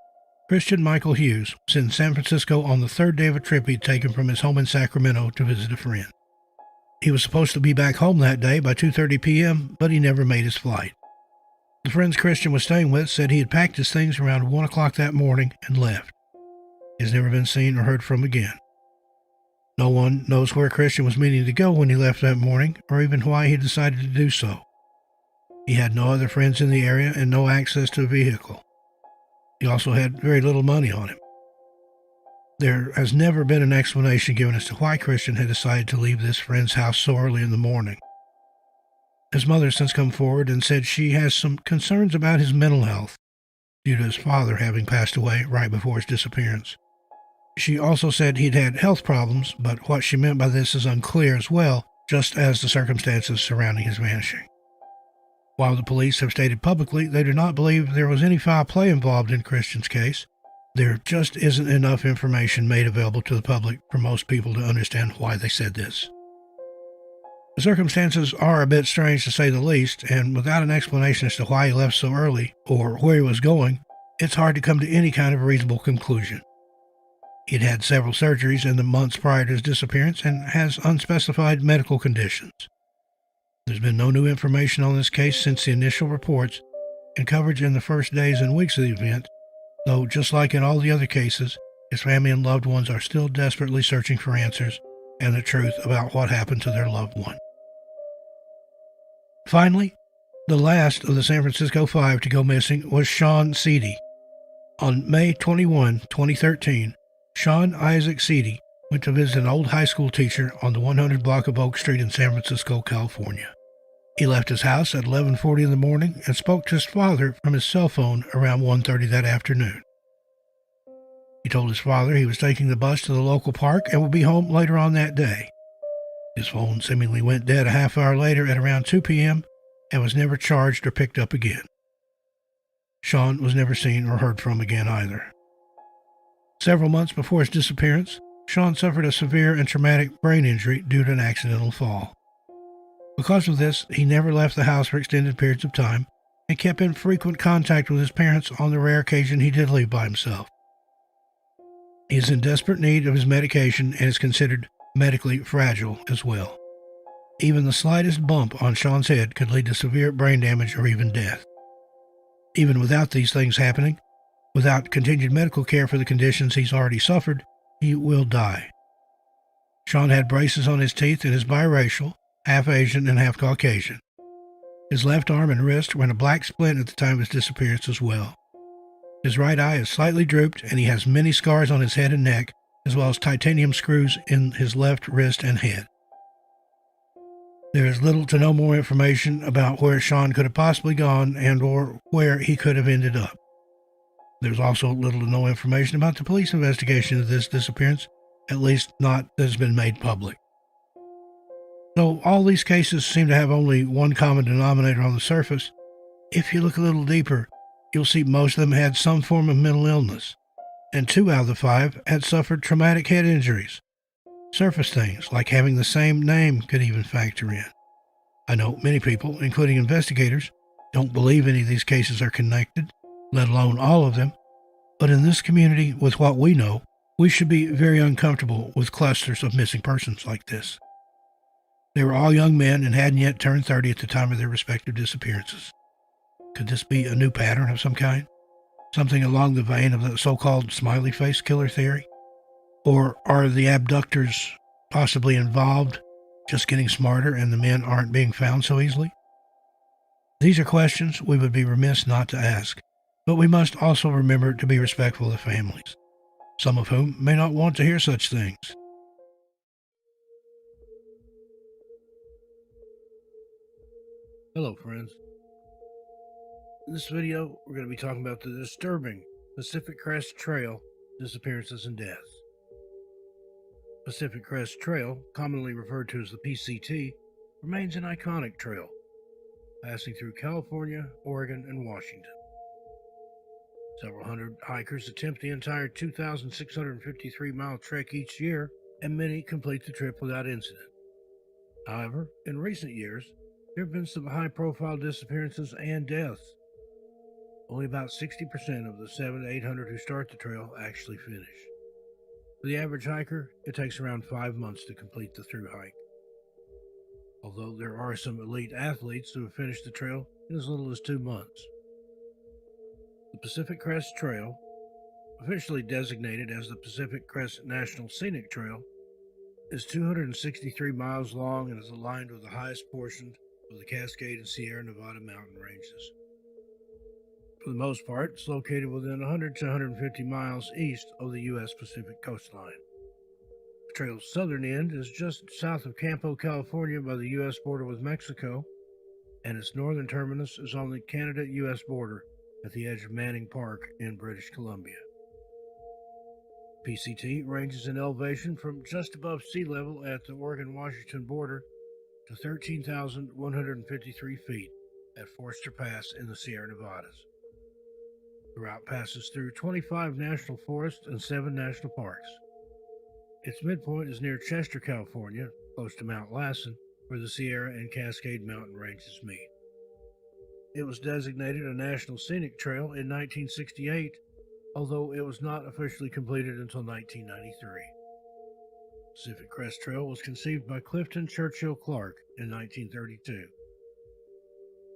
Christian Michael Hughes was in San Francisco on the third day of a trip he'd taken from his home in Sacramento to visit a friend. He was supposed to be back home that day by 2:30 p.m., but he never made his flight. The friends Christian was staying with said he had packed his things around 1 o'clock that morning and left. He has never been seen or heard from again. No one knows where Christian was meaning to go when he left that morning, or even why he decided to do so. He had no other friends in the area and no access to a vehicle. He also had very little money on him. There has never been an explanation given as to why Christian had decided to leave this friend's house so early in the morning. His mother has since come forward and said she has some concerns about his mental health due to his father having passed away right before his disappearance. She also said he'd had health problems, but what she meant by this is unclear as well, just as the circumstances surrounding his vanishing. While the police have stated publicly they do not believe there was any foul play involved in Christian's case, there just isn't enough information made available to the public for most people to understand why they said this. The circumstances are a bit strange to say the least, and without an explanation as to why he left so early or where he was going, it's hard to come to any kind of reasonable conclusion. He'd had several surgeries in the months prior to his disappearance and has unspecified medical conditions. There's been no new information on this case since the initial reports and coverage in the first days and weeks of the event, though just like in all the other cases, his family and loved ones are still desperately searching for answers and the truth about what happened to their loved one. Finally, the last of the San Francisco Five to go missing was Sean Seedy. On May 21, 2013, Sean Isaac Seedy went to visit an old high school teacher on the 100 block of Oak Street in San Francisco, California. He left his house at 11:40 in the morning and spoke to his father from his cell phone around 1:30 that afternoon. He told his father he was taking the bus to the local park and would be home later on that day. His phone seemingly went dead a half hour later at around 2 p.m. and was never charged or picked up again. Sean was never seen or heard from again either. Several months before his disappearance, Sean suffered a severe and traumatic brain injury due to an accidental fall. Because of this, he never left the house for extended periods of time and kept in frequent contact with his parents on the rare occasion he did leave by himself. He is in desperate need of his medication and is considered medically fragile as well. Even the slightest bump on Sean's head could lead to severe brain damage or even death. Even without these things happening, without continued medical care for the conditions he's already suffered, he will die. Sean had braces on his teeth and is biracial, half Asian and half Caucasian. His left arm and wrist were in a black splint at the time of his disappearance as well. His right eye is slightly drooped and he has many scars on his head and neck, as well as titanium screws in his left wrist and head. There is little to no more information about where Sean could have possibly gone and or where he could have ended up. There's also little to no information about the police investigation of this disappearance, at least not that has been made public. Though all these cases seem to have only one common denominator on the surface, if you look a little deeper, you'll see most of them had some form of mental illness, and 2 out of the 5 had suffered traumatic head injuries. Surface things like having the same name could even factor in. I know many people, including investigators, don't believe any of these cases are connected, let alone all of them, but in this community, with what we know, we should be very uncomfortable with clusters of missing persons like this. They were all young men and hadn't yet turned 30 at the time of their respective disappearances. Could this be a new pattern of some kind? Something along the vein of the so-called smiley face killer theory? Or are the abductors possibly involved, just getting smarter and the men aren't being found so easily? These are questions we would be remiss not to ask, but we must also remember to be respectful of families, some of whom may not want to hear such things. Hello, friends. In this video, we're going to be talking about the disturbing Pacific Crest Trail disappearances and deaths. Pacific Crest Trail, commonly referred to as the PCT, remains an iconic trail, passing through California, Oregon, and Washington. Several hundred hikers attempt the entire 2,653-mile trek each year, and many complete the trip without incident. However, in recent years, there have been some high-profile disappearances and deaths. Only about 60% of the 700 to 800 who start the trail actually finish. For the average hiker, it takes around 5 months to complete the thru hike. Although there are some elite athletes who have finished the trail in as little as 2 months. The Pacific Crest Trail, officially designated as the Pacific Crest National Scenic Trail, is 263 miles long and is aligned with the highest portions of the Cascade and Sierra Nevada mountain ranges. For the most part, it's located within 100 to 150 miles east of the U.S. Pacific coastline. The trail's southern end is just south of Campo, California by the U.S. border with Mexico, and its northern terminus is on the Canada-U.S. border at the edge of Manning Park in British Columbia. PCT ranges in elevation from just above sea level at the Oregon-Washington border to 13,153 feet at Forster Pass in the Sierra Nevadas. The route passes through 25 national forests and 7 national parks. Its midpoint is near Chester, California, close to Mount Lassen, where the Sierra and Cascade mountain ranges meet. It was designated a National Scenic Trail in 1968, although it was not officially completed until 1993. Pacific Crest Trail was conceived by Clifton Churchill Clark in 1932.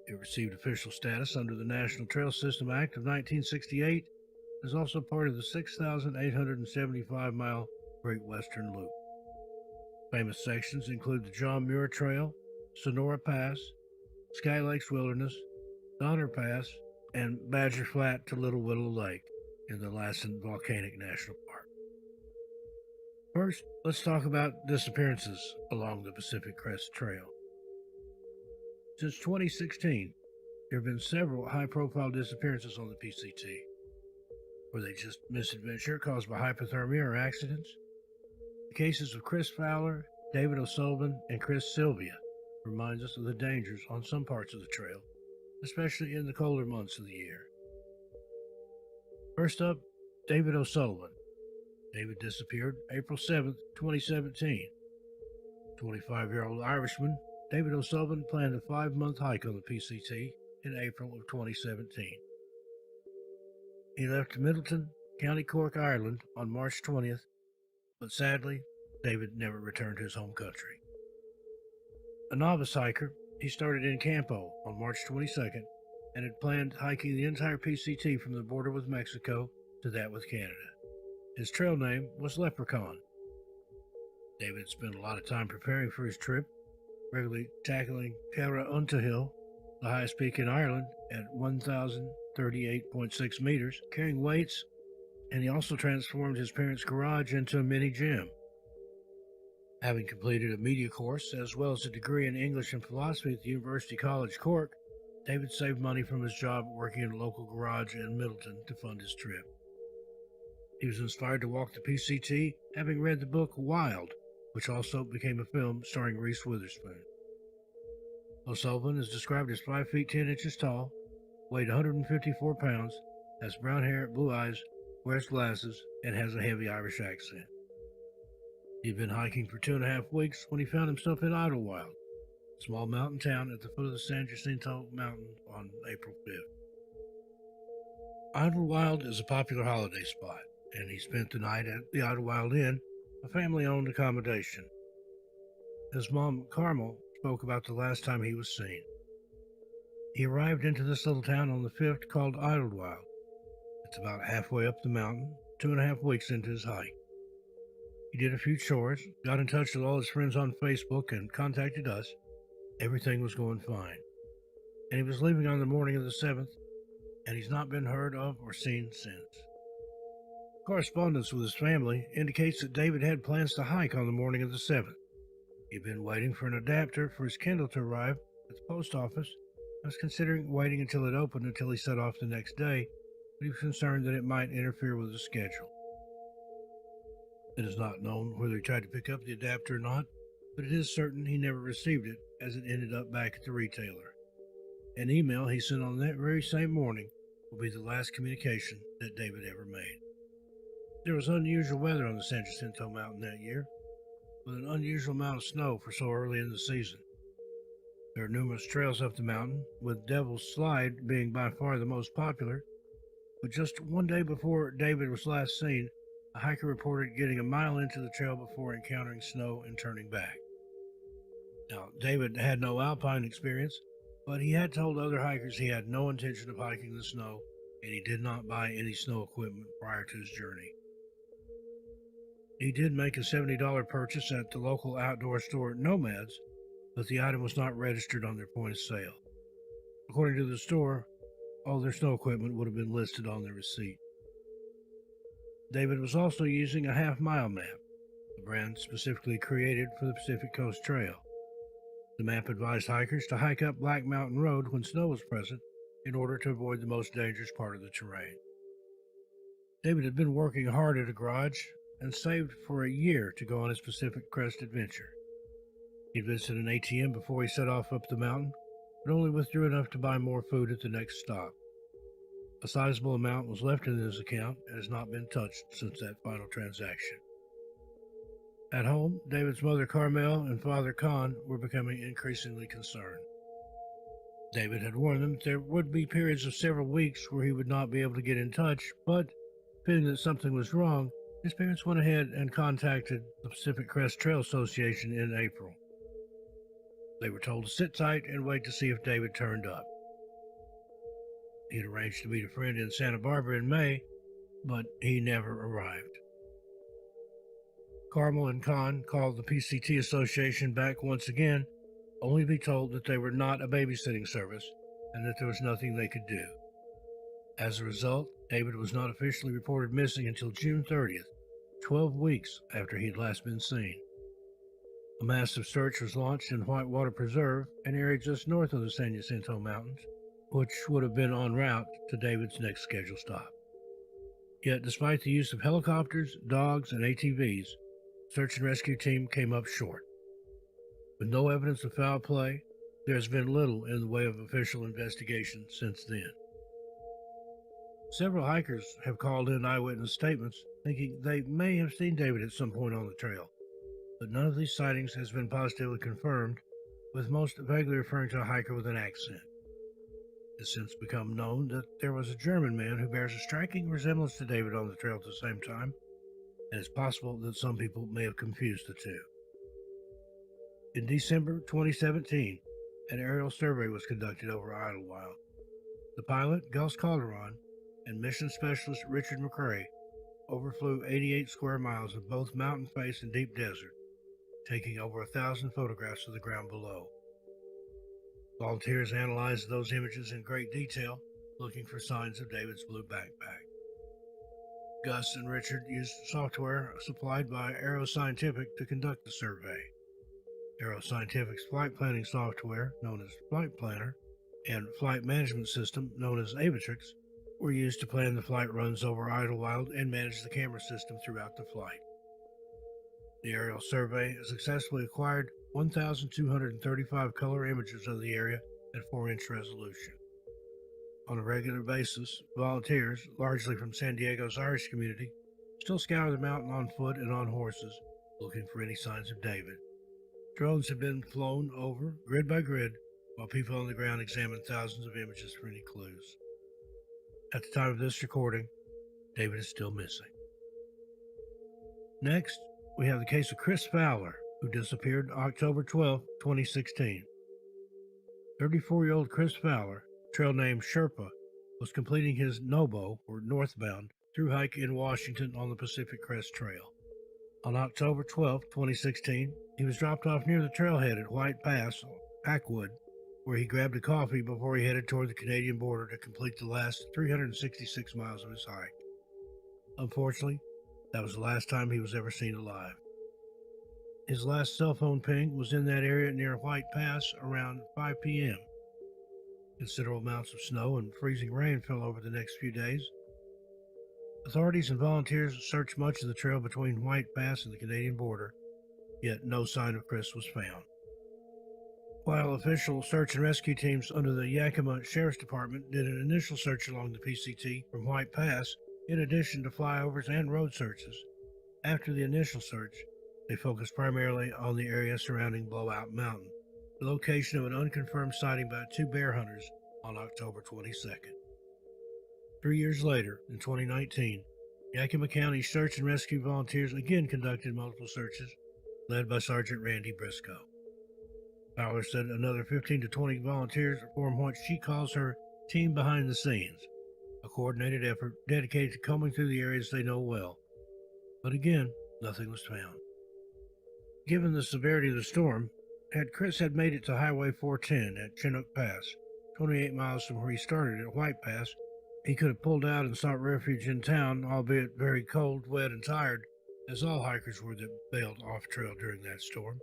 It received official status under the National Trail System Act of 1968 and is also part of the 6,875-mile Great Western Loop. Famous sections include the John Muir Trail, Sonora Pass, Sky Lakes Wilderness, Donner Pass, and Badger Flat to Little Willow Lake in the Lassen Volcanic National Park. First, let's talk about disappearances along the Pacific Crest Trail. Since 2016, there have been several high-profile disappearances on the PCT. Were they just misadventure caused by hypothermia or accidents? The cases of Chris Fowler, David O'Sullivan, and Chris Sylvia reminds us of the dangers on some parts of the trail, especially in the colder months of the year. First up, David O'Sullivan. David disappeared April 7, 2017. 25-year-old Irishman, David O'Sullivan planned a 5-month hike on the PCT in April of 2017. He left Middleton, County Cork, Ireland on March 20th, but sadly, David never returned to his home country. A novice hiker, he started in Campo on March 22nd and had planned hiking the entire PCT from the border with Mexico to that with Canada. His trail name was Leprechaun. David spent a lot of time preparing for his trip, regularly tackling Cara Untahill, the highest peak in Ireland, at 1,038.6 meters, carrying weights, and he also transformed his parents' garage into a mini gym. Having completed a media course as well as a degree in English and philosophy at the University College Cork, David saved money from his job working in a local garage in Middleton to fund his trip. He was inspired to walk the PCT, having read the book Wild, which also became a film starring Reese Witherspoon. O'Sullivan is described as 5 feet 10 inches tall, weighed 154 pounds, has brown hair, blue eyes, wears glasses, and has a heavy Irish accent. He'd been hiking for 2.5 weeks when he found himself in Idlewild, a small mountain town at the foot of the San Jacinto Mountain on April 5th. Idlewild is a popular holiday spot, and he spent the night at the Idlewild Inn, a family-owned accommodation. His mom, Carmel, spoke about the last time he was seen. He arrived into this little town on the 5th called Idlewild. It's about halfway up the mountain, 2.5 weeks into his hike. He did a few chores, got in touch with all his friends on Facebook, and contacted us. Everything was going fine. And he was leaving on the morning of the 7th, and he's not been heard of or seen since. Correspondence with his family indicates that David had plans to hike on the morning of the 7th. He'd been waiting for an adapter for his Kindle to arrive at the post office and was considering waiting until it opened until he set off the next day, but he was concerned that it might interfere with his schedule. It is not known whether he tried to pick up the adapter or not, but it is certain he never received it as it ended up back at the retailer. An email he sent on that very same morning will be the last communication that David ever made. There was unusual weather on the San Jacinto Mountain that year, with an unusual amount of snow for so early in the season. There are numerous trails up the mountain, with Devil's Slide being by far the most popular. But just one day before David was last seen, a hiker reported getting a mile into the trail before encountering snow and turning back. Now, David had no alpine experience, but he had told other hikers he had no intention of hiking the snow, and he did not buy any snow equipment prior to his journey. He did make a $70 purchase at the local outdoor store Nomads, but the item was not registered on their point of sale. According to the store, all their snow equipment would have been listed on their receipt. David was also using a half-mile map, a brand specifically created for the Pacific Coast Trail. The map advised hikers to hike up Black Mountain Road when snow was present in order to avoid the most dangerous part of the terrain. David had been working hard at a garage and saved for a year to go on his Pacific Crest adventure. He visited an ATM before he set off up the mountain, but only withdrew enough to buy more food at the next stop. A sizable amount was left in his account and has not been touched since that final transaction. At home, David's mother Carmel and father Con were becoming increasingly concerned. David had warned them that there would be periods of several weeks where he would not be able to get in touch, but feeling that something was wrong, his parents went ahead and contacted the Pacific Crest Trail Association in April. They were told to sit tight and wait to see if David turned up. He had arranged to meet a friend in Santa Barbara in May, but he never arrived. Carmel and Con called the PCT Association back once again, only to be told that they were not a babysitting service and that there was nothing they could do. As a result, David was not officially reported missing until June 30th, 12 weeks after he had last been seen. A massive search was launched in Whitewater Preserve, an area just north of the San Jacinto Mountains, which would have been en route to David's next scheduled stop. Yet, despite the use of helicopters, dogs, and ATVs, the search and rescue team came up short. With no evidence of foul play, there has been little in the way of official investigation since then. Several hikers have called in eyewitness statements thinking they may have seen David at some point on the trail, but none of these sightings has been positively confirmed, with most vaguely referring to a hiker with an accent. It has since become known that there was a German man who bears a striking resemblance to David on the trail at the same time, and it's possible that some people may have confused the two. In December 2017, an aerial survey was conducted over Idlewild. The pilot, Gus Calderon, and mission specialist Richard McCrae overflew 88 square miles of both mountain face and deep desert, taking over 1,000 photographs of the ground below. Volunteers analyzed those images in great detail, looking for signs of David's blue backpack. Gus and Richard used software supplied by Aero Scientific to conduct the survey. Aero Scientific's flight planning software, known as Flight Planner, and flight management system, known as Avitrix, were used to plan the flight runs over Idlewild and manage the camera system throughout the flight. The aerial survey successfully acquired 1,235 color images of the area at 4-inch resolution. On a regular basis, volunteers, largely from San Diego's Irish community, still scour the mountain on foot and on horses, looking for any signs of David. Drones have been flown over, grid by grid, while people on the ground examine thousands of images for any clues. At the time of this recording, David is still missing. Next, we have the case of Chris Fowler, who disappeared October 12, 2016. 34-year-old Chris Fowler, trail name Sherpa, was completing his NOBO, or northbound, through hike in Washington on the Pacific Crest Trail. On October 12, 2016, he was dropped off near the trailhead at White Pass, Packwood, where he grabbed a coffee before he headed toward the Canadian border to complete the last 366 miles of his hike. Unfortunately, that was the last time he was ever seen alive. His last cell phone ping was in that area near White Pass around 5 p.m. Considerable amounts of snow and freezing rain fell over the next few days. Authorities and volunteers searched much of the trail between White Pass and the Canadian border, yet no sign of Chris was found. While official search and rescue teams under the Yakima Sheriff's Department did an initial search along the PCT from White Pass, in addition to flyovers and road searches, after the initial search, they focused primarily on the area surrounding Blowout Mountain, the location of an unconfirmed sighting by two bear hunters on October 22nd. 3 years later, in 2019, Yakima County Search and Rescue volunteers again conducted multiple searches, led by Sergeant Randy Briscoe. Fowler said another 15 to 20 volunteers form what she calls her team behind the scenes, a coordinated effort dedicated to combing through the areas they know well. But again, nothing was found. Given the severity of the storm, had Chris had made it to Highway 410 at Chinook Pass, 28 miles from where he started at White Pass, he could have pulled out and sought refuge in town, albeit very cold, wet, and tired, as all hikers were that bailed off-trail during that storm.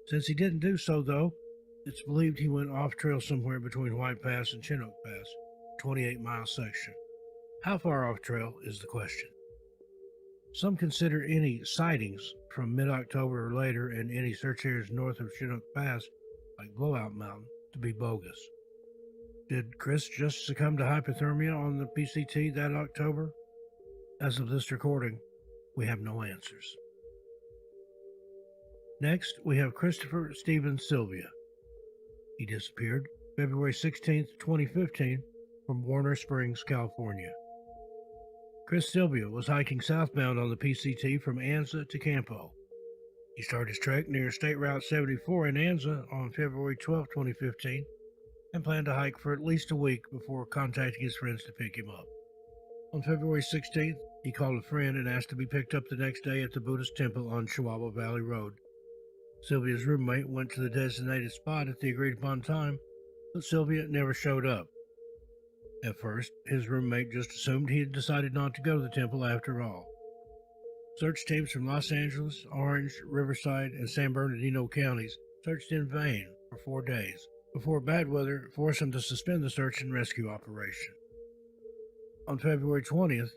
Since he didn't do so, though, it's believed he went off-trail somewhere between White Pass and Chinook Pass, a 28-mile section. How far off-trail is the question. Some consider any sightings from mid-October or later and any search areas north of Chinook Pass, like Blowout Mountain, to be bogus. Did Chris just succumb to hypothermia on the PCT that October? As of this recording, we have no answers. Next, we have Christopher Stephen Sylvia. He disappeared February 16, 2015, from Warner Springs, California. Chris Sylvia was hiking southbound on the PCT from Anza to Campo. He started his trek near State Route 74 in Anza on February 12, 2015, and planned to hike for at least a week before contacting his friends to pick him up. On February 16th, he called a friend and asked to be picked up the next day at the Buddhist temple on Chihuahua Valley Road. Sylvia's roommate went to the designated spot at the agreed-upon time, but Sylvia never showed up. At first, his roommate just assumed he had decided not to go to the temple after all. Search teams from Los Angeles, Orange, Riverside, and San Bernardino counties searched in vain for 4 days, before bad weather forced them to suspend the search and rescue operation. On February 20th,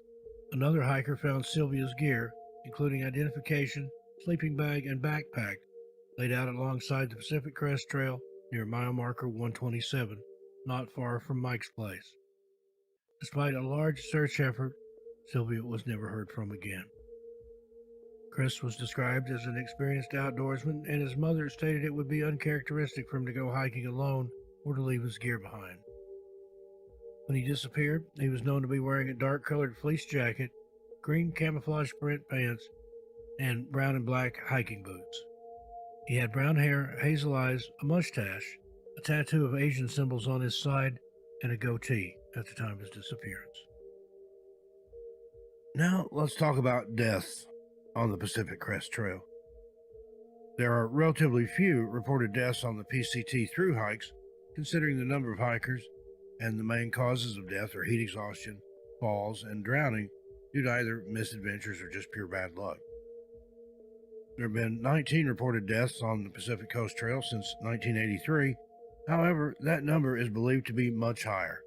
another hiker found Sylvia's gear, including identification, sleeping bag, and backpack, laid out alongside the Pacific Crest Trail near mile marker 127, not far from Mike's place. Despite a large search effort, Sylvia was never heard from again. Chris was described as an experienced outdoorsman, and his mother stated it would be uncharacteristic for him to go hiking alone or to leave his gear behind. When he disappeared, he was known to be wearing a dark-colored fleece jacket, green camouflage print pants, and brown and black hiking boots. He had brown hair, hazel eyes, a mustache, a tattoo of Asian symbols on his side, and a goatee at the time of his disappearance. Now, let's talk about deaths on the Pacific Crest Trail. There are relatively few reported deaths on the PCT through hikes, considering the number of hikers, and the main causes of death are heat exhaustion, falls, and drowning due to either misadventures or just pure bad luck. There have been 19 reported deaths on the Pacific Coast Trail since 1983. However, that number is believed to be much higher.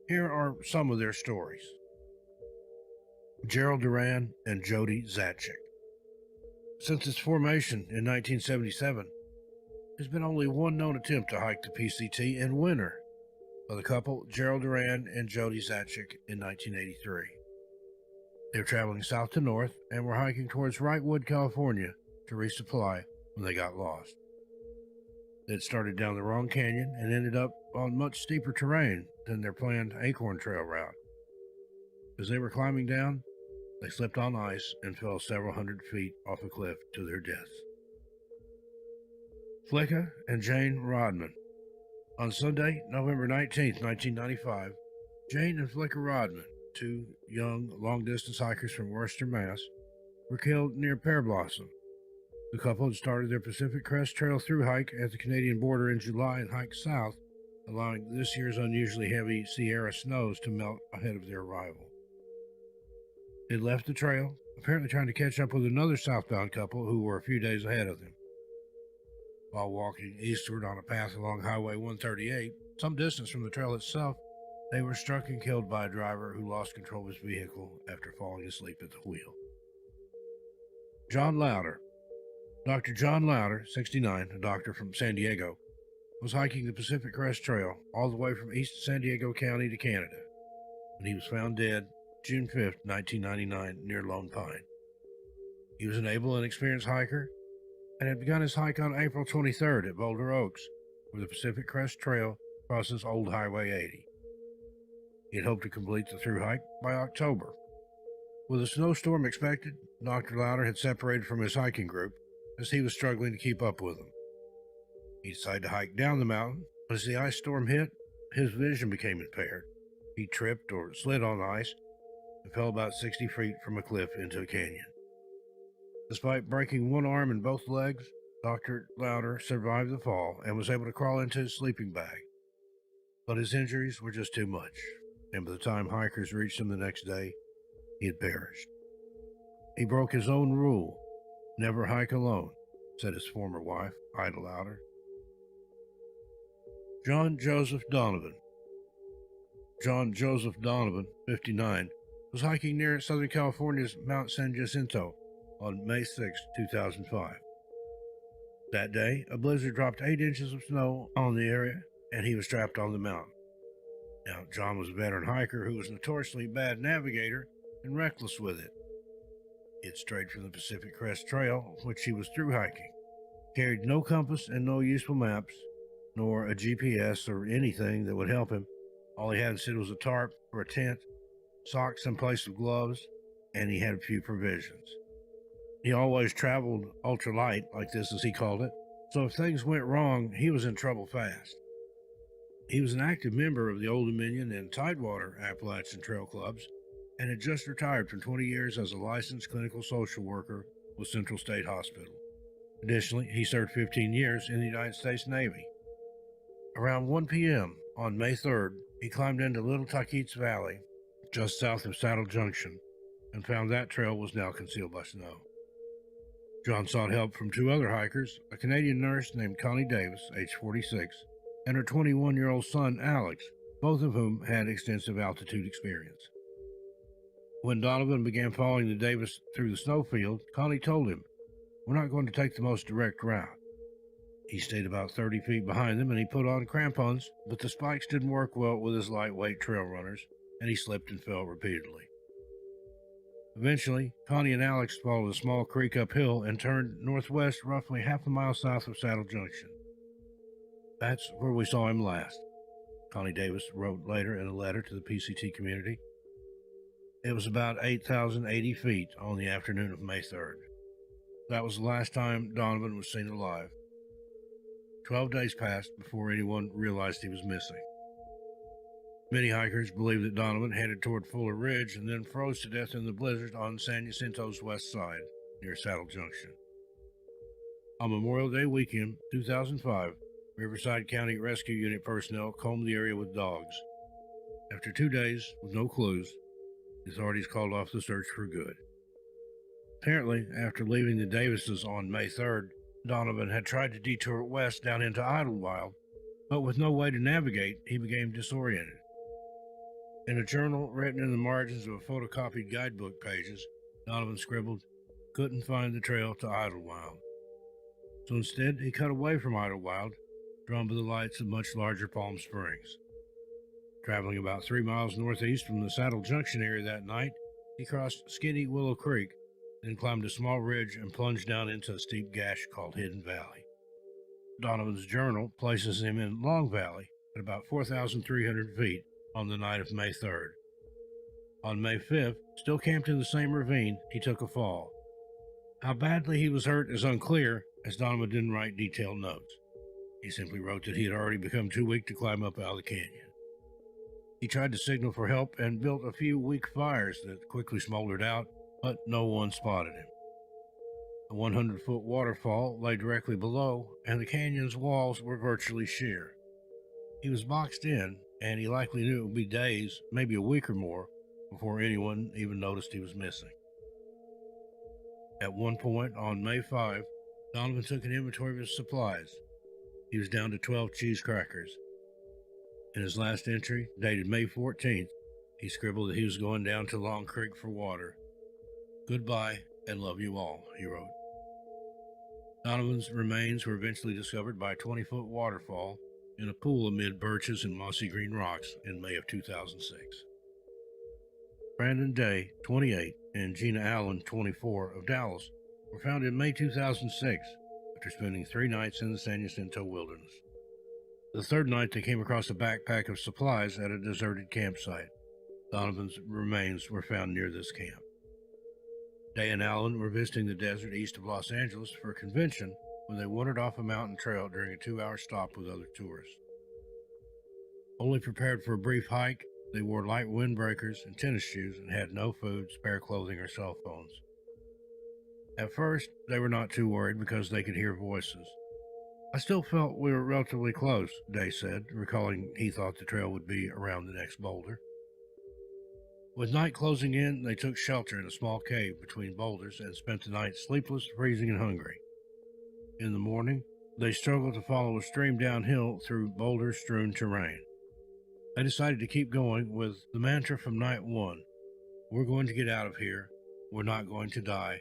Here are some of their stories. Gerald Duran and Jody Zatchik. Since its formation in 1977, there's been only one known attempt to hike the PCT in winter by the couple Gerald Duran and Jody Zatchik in 1983. They were traveling south to north and were hiking towards Wrightwood, California to resupply when they got lost. They had started down the wrong canyon and ended up on much steeper terrain than their planned Acorn Trail route. As they were climbing down, they slipped on ice and fell several hundred feet off a cliff to their deaths. Flicka and Jane Rodman. On Sunday, November 19, 1995, Jane and Flicka Rodman, two young, long-distance hikers from Worcester, Mass., were killed near Pear Blossom. The couple had started their Pacific Crest Trail through hike at the Canadian border in July and hiked south, allowing this year's unusually heavy Sierra snows to melt ahead of their arrival. They left the trail, apparently trying to catch up with another southbound couple who were a few days ahead of them. While walking eastward on a path along Highway 138, some distance from the trail itself, they were struck and killed by a driver who lost control of his vehicle after falling asleep at the wheel. John Lauder. Dr. John Lauder, 69, a doctor from San Diego, was hiking the Pacific Crest Trail all the way from East San Diego County to Canada, when he was found dead June 5, 1999, near Lone Pine. He was an able and experienced hiker, and had begun his hike on April 23rd at Boulder Oaks, where the Pacific Crest Trail crosses Old Highway 80. He had hoped to complete the through hike by October. With a snowstorm expected, Dr. Lauder had separated from his hiking group as he was struggling to keep up with them. He decided to hike down the mountain, but as the ice storm hit, his vision became impaired. He tripped or slid on ice and fell about 60 feet from a cliff into a canyon. Despite breaking one arm and both legs, Dr. Lauder survived the fall and was able to crawl into his sleeping bag. But his injuries were just too much, and by the time hikers reached him the next day, he had perished. He broke his own rule, never hike alone, said his former wife, Ida Lauder. John Joseph Donovan. John Joseph Donovan, 59, was hiking near Southern California's Mount San Jacinto on May 6, 2005. That day, a blizzard dropped 8 inches of snow on the area, and he was trapped on the mountain. Now, John was a veteran hiker who was notoriously bad navigator and reckless with it. He had strayed from the Pacific Crest Trail, which he was through hiking, carried no compass and no useful maps, nor a GPS or anything that would help him. All he had instead was a tarp or a tent, socks in place of gloves, and he had a few provisions. He always traveled ultralight, like this as he called it, so if things went wrong, he was in trouble fast. He was an active member of the Old Dominion and Tidewater Appalachian Trail Clubs, and had just retired from 20 years as a licensed clinical social worker with Central State Hospital. Additionally, he served 15 years in the United States Navy. Around 1 p.m. on May 3rd, he climbed into Little Taquitos Valley, just south of Saddle Junction, and found that trail was now concealed by snow. John sought help from 2 other hikers, a Canadian nurse named Connie Davis, age 46, and her 21-year-old son, Alex, both of whom had extensive altitude experience. When Donovan began following the Davis through the snowfield, Connie told him, "We're not going to take the most direct route." He stayed about 30 feet behind them, and he put on crampons, but the spikes didn't work well with his lightweight trail runners, and he slipped and fell repeatedly. Eventually, Connie and Alex followed a small creek uphill and turned northwest roughly half a mile south of Saddle Junction. "That's where we saw him last," Connie Davis wrote later in a letter to the PCT community. It was about 8,080 feet on the afternoon of May 3rd. That was the last time Donovan was seen alive. 12 days passed before anyone realized he was missing. Many hikers believe that Donovan headed toward Fuller Ridge and then froze to death in the blizzard on San Jacinto's west side, near Saddle Junction. On Memorial Day weekend, 2005, Riverside County Rescue Unit personnel combed the area with dogs. After 2 days with no clues, the authorities called off the search for good. Apparently, after leaving the Davises on May 3rd, Donovan had tried to detour west down into Idlewild, but with no way to navigate, he became disoriented. In a journal written in the margins of photocopied guidebook pages, Donovan scribbled, "Couldn't find the trail to Idlewild." So instead, he cut away from Idlewild, drawn by the lights of much larger Palm Springs. Traveling about 3 miles northeast from the Saddle Junction area that night, he crossed Skinny Willow Creek, then climbed a small ridge and plunged down into a steep gash called Hidden Valley. Donovan's journal places him in Long Valley at about 4,300 feet on the night of May 3rd. On May 5th, still camped in the same ravine, he took a fall. How badly he was hurt is unclear, as Donovan didn't write detailed notes. He simply wrote that he had already become too weak to climb up out of the canyon. He tried to signal for help and built a few weak fires that quickly smoldered out, but no one spotted him. A 100-foot waterfall lay directly below, and the canyon's walls were virtually sheer. He was boxed in, and he likely knew it would be days, maybe a week or more, before anyone even noticed he was missing. At one point on May 5, Donovan took an inventory of his supplies. He was down to 12 cheese crackers. In his last entry, dated May 14th, he scribbled that he was going down to Long Creek for water. "Goodbye, and love you all," he wrote. Donovan's remains were eventually discovered by a 20-foot waterfall in a pool amid birches and mossy green rocks in May of 2006. Brandon Day, 28, and Gina Allen, 24, of Dallas, were found in May 2006, after spending 3 nights in the San Jacinto wilderness. The third night, they came across a backpack of supplies at a deserted campsite. Donovan's remains were found near this camp. Day and Alan were visiting the desert east of Los Angeles for a convention when they wandered off a mountain trail during a 2-hour stop with other tourists. Only prepared for a brief hike, they wore light windbreakers and tennis shoes and had no food, spare clothing, or cell phones. At first, they were not too worried because they could hear voices. I still felt we were relatively close, Day said, recalling he thought the trail would be around the next boulder. With night closing in, they took shelter in a small cave between boulders and spent the night sleepless, freezing, and hungry. In the morning, they struggled to follow a stream downhill through boulder-strewn terrain. They decided to keep going with the mantra from night one: "We're going to get out of here. We're not going to die.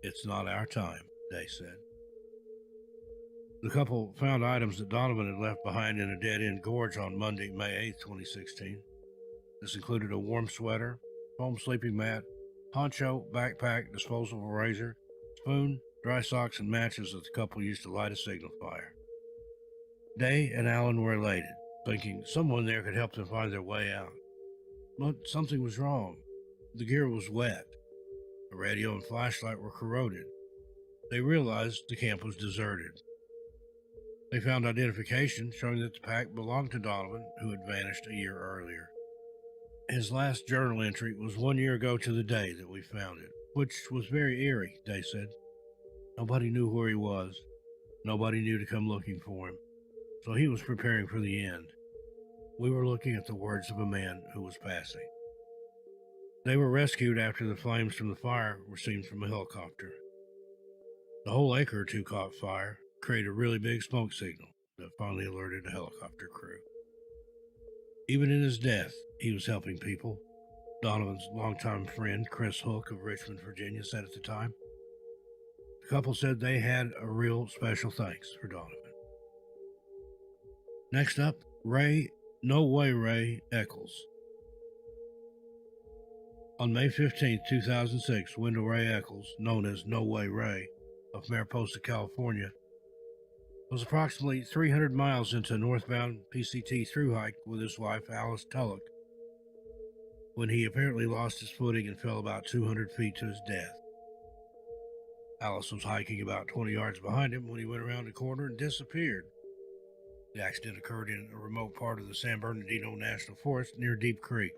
It's not our time," Day said. The couple found items that Donovan had left behind in a dead-end gorge on Monday, May 8, 2016. This included a warm sweater, foam sleeping mat, poncho, backpack, disposable razor, spoon, dry socks, and matches that the couple used to light a signal fire. Day and Alan were elated, thinking someone there could help them find their way out. But something was wrong. The gear was wet. The radio and flashlight were corroded. They realized the camp was deserted. They found identification showing that the pack belonged to Donovan, who had vanished a year earlier. His last journal entry was 1 year ago to the day that we found it, which was very eerie, Day said. Nobody knew where he was. Nobody knew to come looking for him. So he was preparing for the end. We were looking at the words of a man who was passing. They were rescued after the flames from the fire were seen from a helicopter. The whole acre or two caught fire, created a really big smoke signal that finally alerted a helicopter crew. Even in his death, he was helping people, Donovan's longtime friend Chris Hook of Richmond, Virginia, said at the time. The couple said they had a real special thanks for Donovan. Next up, No Way Ray Eccles. On May 15, 2006, Wendell Ray Eccles, known as No Way Ray, of Mariposa, California, was approximately 300 miles into a northbound PCT thru hike with his wife Alice Tulloch when he apparently lost his footing and fell about 200 feet to his death. Alice was hiking about 20 yards behind him when he went around a corner and disappeared. The accident occurred in a remote part of the San Bernardino National Forest near Deep Creek.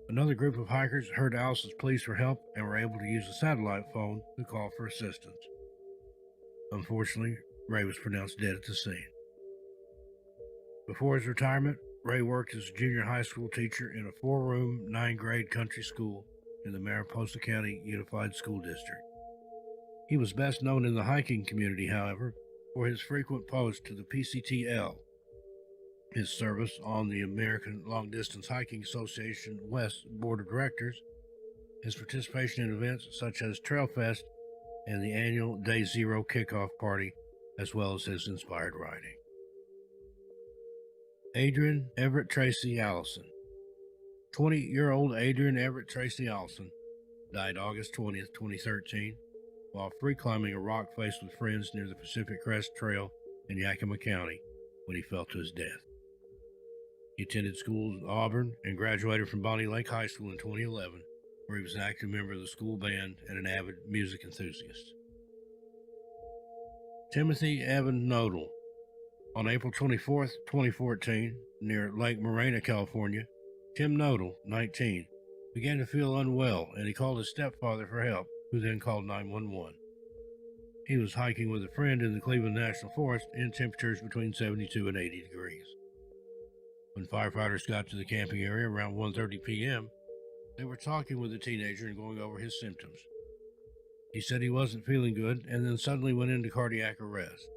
Another group of hikers heard Alice's pleas for help and were able to use a satellite phone to call for assistance. Unfortunately, Ray was pronounced dead at the scene. Before his retirement, Ray worked as a junior high school teacher in a 4-room, 9-grade country school in the Mariposa County Unified School District. He was best known in the hiking community, however, for his frequent posts to the PCTL, his service on the American Long Distance Hiking Association West Board of Directors, his participation in events such as Trail Fest and the annual Day Zero kickoff party, as well as his inspired writing. Adrian Everett Tracy Allison. 20-year-old Adrian Everett Tracy Allison died August 20th, 2013, while free climbing a rock face with friends near the Pacific Crest Trail in Yakima County when he fell to his death. He attended school at Auburn and graduated from Bonnie Lake High School in 2011, where he was an active member of the school band and an avid music enthusiast. Timothy Evan Nodal. On April 24, 2014, near Lake Morena, California, Tim Nodal, 19, began to feel unwell and he called his stepfather for help, who then called 911. He was hiking with a friend in the Cleveland National Forest in temperatures between 72 and 80 degrees. When firefighters got to the camping area around 1:30 p.m., they were talking with the teenager and going over his symptoms. He said he wasn't feeling good and then suddenly went into cardiac arrest.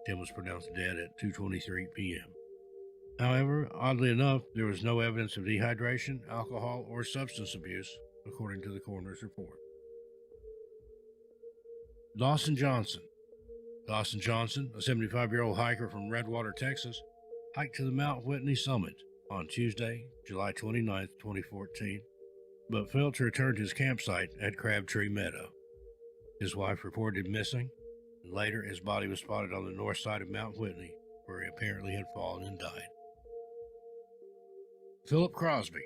Tim was pronounced dead at 2:23 p.m. However, oddly enough, there was no evidence of dehydration, alcohol, or substance abuse, according to the coroner's report. Dawson Johnson. Dawson Johnson, a 75-year-old hiker from Redwater, Texas, hiked to the Mount Whitney summit on Tuesday, July 29, 2014, but failed to return to his campsite at Crabtree Meadow. His wife reported missing, and later his body was spotted on the north side of Mount Whitney, where he apparently had fallen and died. Philip Crosby.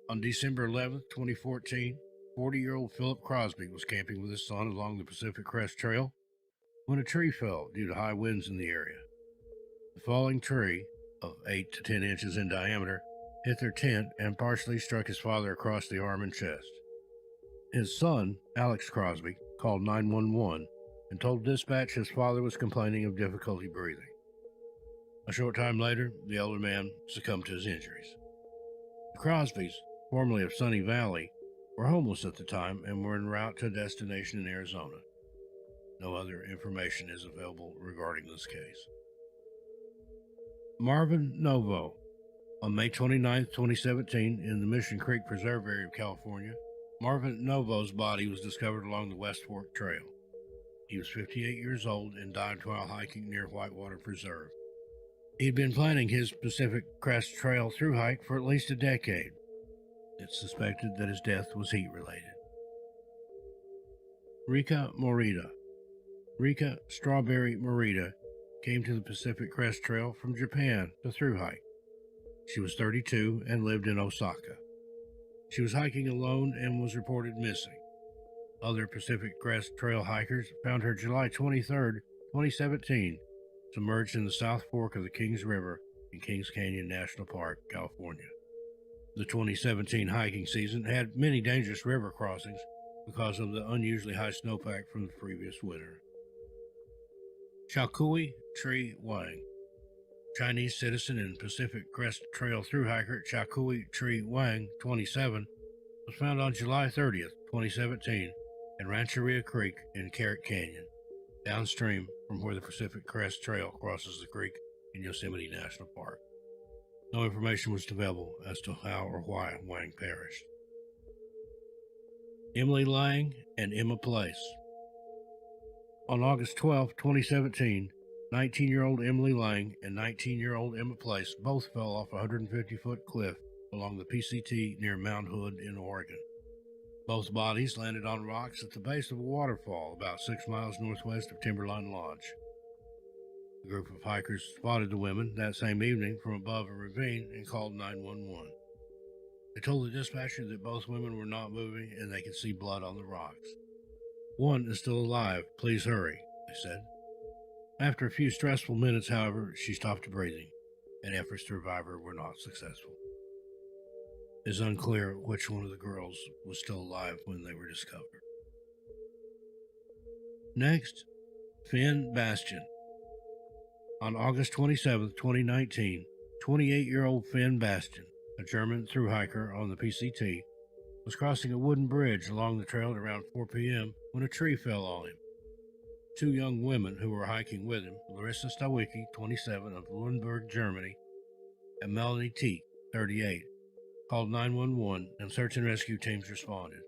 On December 11, 2014, 40-year-old Philip Crosby was camping with his son along the Pacific Crest Trail when a tree fell due to high winds in the area. The falling tree, of 8 to 10 inches in diameter, hit their tent and partially struck his father across the arm and chest. His son, Alex Crosby, called 911 and told dispatch his father was complaining of difficulty breathing. A short time later, the elder man succumbed to his injuries. The Crosbys, formerly of Sunny Valley, were homeless at the time and were en route to a destination in Arizona. No other information is available regarding this case. Marvin Novo. On May 29, 2017, in the Mission Creek Preserve area of California, Marvin Novo's body was discovered along the West Fork Trail. He was 58 years old and died while hiking near Whitewater Preserve. He had been planning his Pacific Crest Trail through hike for at least a decade. It's suspected that his death was heat-related. Rika Morita. Rika Strawberry Morita came to the Pacific Crest Trail from Japan to through hike. She was 32 and lived in Osaka. She was hiking alone and was reported missing. Other Pacific Crest Trail hikers found her July 23, 2017, submerged in the South Fork of the Kings River in Kings Canyon National Park, California. The 2017 hiking season had many dangerous river crossings because of the unusually high snowpack from the previous winter. Xiaokui Tri Wang. Chinese citizen and Pacific Crest Trail through hiker Xiaokui Tri Wang, 27, was found on July 30, 2017, in Rancheria Creek in Carrot Canyon, downstream from where the Pacific Crest Trail crosses the creek in Yosemite National Park. No information was available as to how or why Wang perished. Emily Lang and Emma Place. On August 12, 2017, 19-year-old Emily Lang and 19-year-old Emma Place both fell off a 150-foot cliff along the PCT near Mount Hood in Oregon. Both bodies landed on rocks at the base of a waterfall about 6 miles northwest of Timberline Lodge. A group of hikers spotted the women that same evening from above a ravine and called 911. They told the dispatcher that both women were not moving and they could see blood on the rocks. "One is still alive. Please hurry," they said. After a few stressful minutes, however, she stopped breathing, and efforts to revive her were not successful. It's unclear which one of the girls was still alive when they were discovered. Next, Finn Bastian. On August 27, 2019, 28-year-old Finn Bastian, a German thru hiker on the PCT, was crossing a wooden bridge along the trail at around 4 p.m. when a tree fell on him. Two young women who were hiking with him, Larissa Stawicki, 27, of Lüneburg, Germany, and Melanie Teek, 38, called 911 and search and rescue teams responded.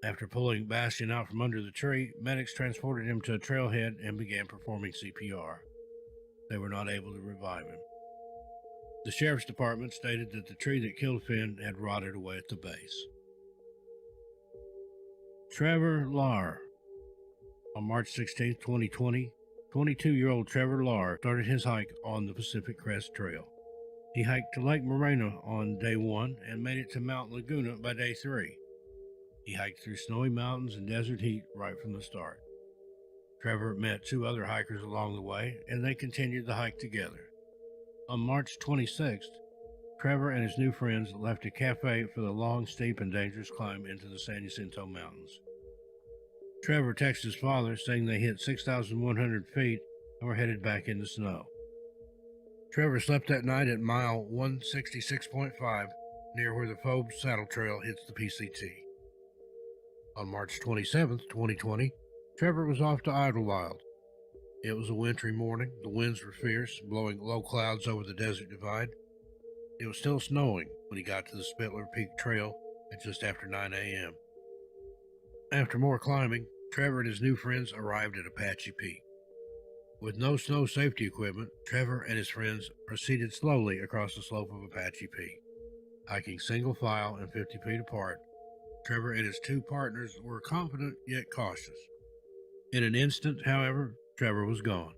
After pulling Bastian out from under the tree, medics transported him to a trailhead and began performing CPR. They were not able to revive him. The sheriff's department stated that the tree that killed Finn had rotted away at the base. Trevor Lahr. On March 16, 2020, 22-year-old Trevor Lahr started his hike on the Pacific Crest Trail. He hiked to Lake Moreno on day 1 and made it to Mount Laguna by day 3. He hiked through snowy mountains and desert heat right from the start. Trevor met 2 other hikers along the way, and they continued the hike together. On March 26th, Trevor and his new friends left a cafe for the long, steep, and dangerous climb into the San Jacinto Mountains. Trevor texted his father saying they hit 6,100 feet and were headed back in the snow. Trevor slept that night at mile 166.5 near where the Forbes Saddle Trail hits the PCT. On March 27, 2020, Trevor was off to Idlewild. It was a wintry morning. The winds were fierce, blowing low clouds over the desert divide. It was still snowing when he got to the Spittler Peak Trail at just after 9 a.m. After more climbing, Trevor and his new friends arrived at Apache Peak. With no snow safety equipment, Trevor and his friends proceeded slowly across the slope of Apache Peak. Hiking single file and 50 feet apart, Trevor and his 2 partners were confident yet cautious. In an instant, however, Trevor was gone.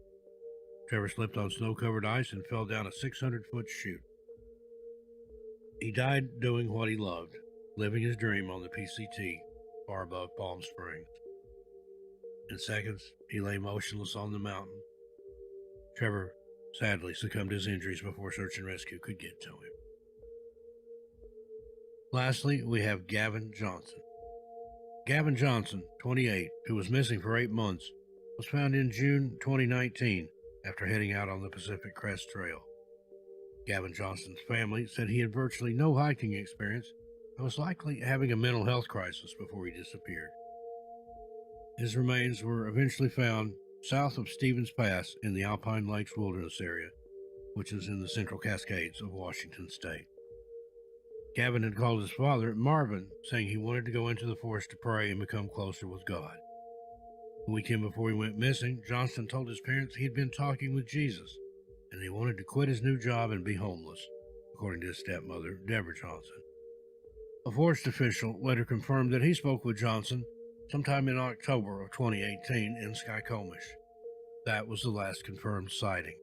Trevor slipped on snow-covered ice and fell down a 600-foot chute. He died doing what he loved, living his dream on the PCT, far above Palm Springs. In seconds, he lay motionless on the mountain. Trevor sadly succumbed to his injuries before search and rescue could get to him. Lastly, we have Gavin Johnson. Gavin Johnson, 28, who was missing for 8 months, was found in June 2019 after heading out on the Pacific Crest Trail. Gavin Johnson's family said he had virtually no hiking experience and was likely having a mental health crisis before he disappeared. His remains were eventually found south of Stevens Pass in the Alpine Lakes Wilderness area, which is in the Central Cascades of Washington state. Gavin had called his father, Marvin, saying he wanted to go into the forest to pray and become closer with God. The weekend before he went missing, Johnson told his parents he had been talking with Jesus, and he wanted to quit his new job and be homeless, according to his stepmother, Deborah Johnson. A forest official later confirmed that he spoke with Johnson sometime in October of 2018 in Skykomish. That was the last confirmed sighting.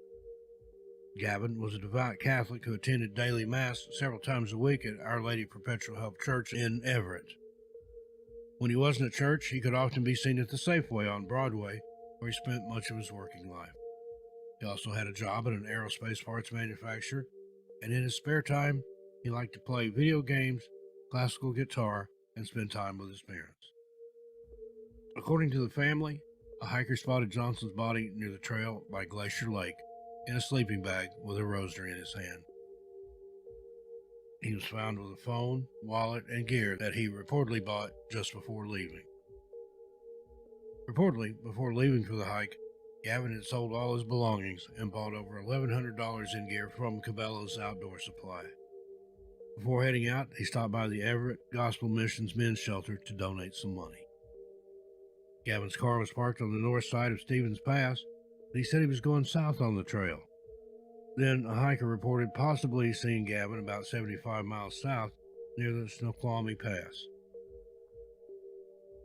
Gavin was a devout Catholic who attended daily Mass several times a week at Our Lady Perpetual Help Church in Everett. When he wasn't at church, he could often be seen at the Safeway on Broadway, where he spent much of his working life. He also had a job at an aerospace parts manufacturer, and in his spare time, he liked to play video games, classical guitar, and spend time with his parents. According to the family, a hiker spotted Johnson's body near the trail by Glacier Lake in a sleeping bag with a rosary in his hand. He was found with a phone, wallet, and gear that he reportedly bought just before leaving. Reportedly, before leaving for the hike, Gavin had sold all his belongings and bought over $1,100 in gear from Cabela's Outdoor Supply. Before heading out, he stopped by the Everett Gospel Missions Men's Shelter to donate some money. Gavin's car was parked on the north side of Stevens Pass, but he said he was going south on the trail. Then a hiker reported possibly seeing Gavin about 75 miles south near the Snoqualmie Pass.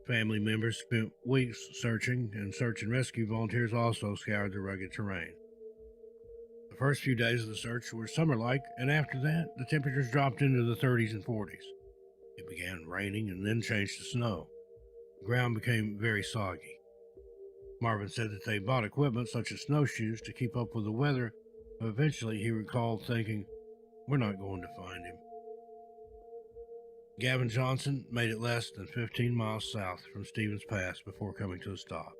Family members spent weeks searching, and search and rescue volunteers also scoured the rugged terrain. The first few days of the search were summer-like, and after that, the temperatures dropped into the 30s and 40s. It began raining and then changed to snow. The ground became very soggy. Marvin said that they bought equipment such as snowshoes to keep up with the weather, but eventually he recalled thinking, "We're not going to find him." Gavin Johnson made it less than 15 miles south from Stevens Pass before coming to a stop.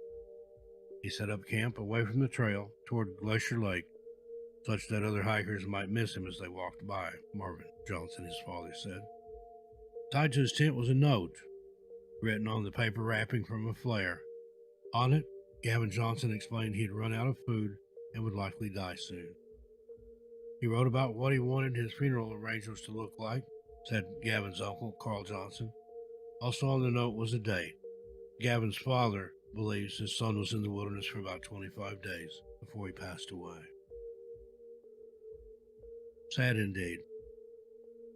He set up camp away from the trail toward Glacier Lake, such that other hikers might miss him as they walked by, Marvin Johnson, his father, said. Tied to his tent was a note, written on the paper wrapping from a flare. On it, Gavin Johnson explained he had run out of food and would likely die soon. He wrote about what he wanted his funeral arrangements to look like, said Gavin's uncle, Carl Johnson. Also on the note was a date. Gavin's father believes his son was in the wilderness for about 25 days before he passed away. Sad indeed.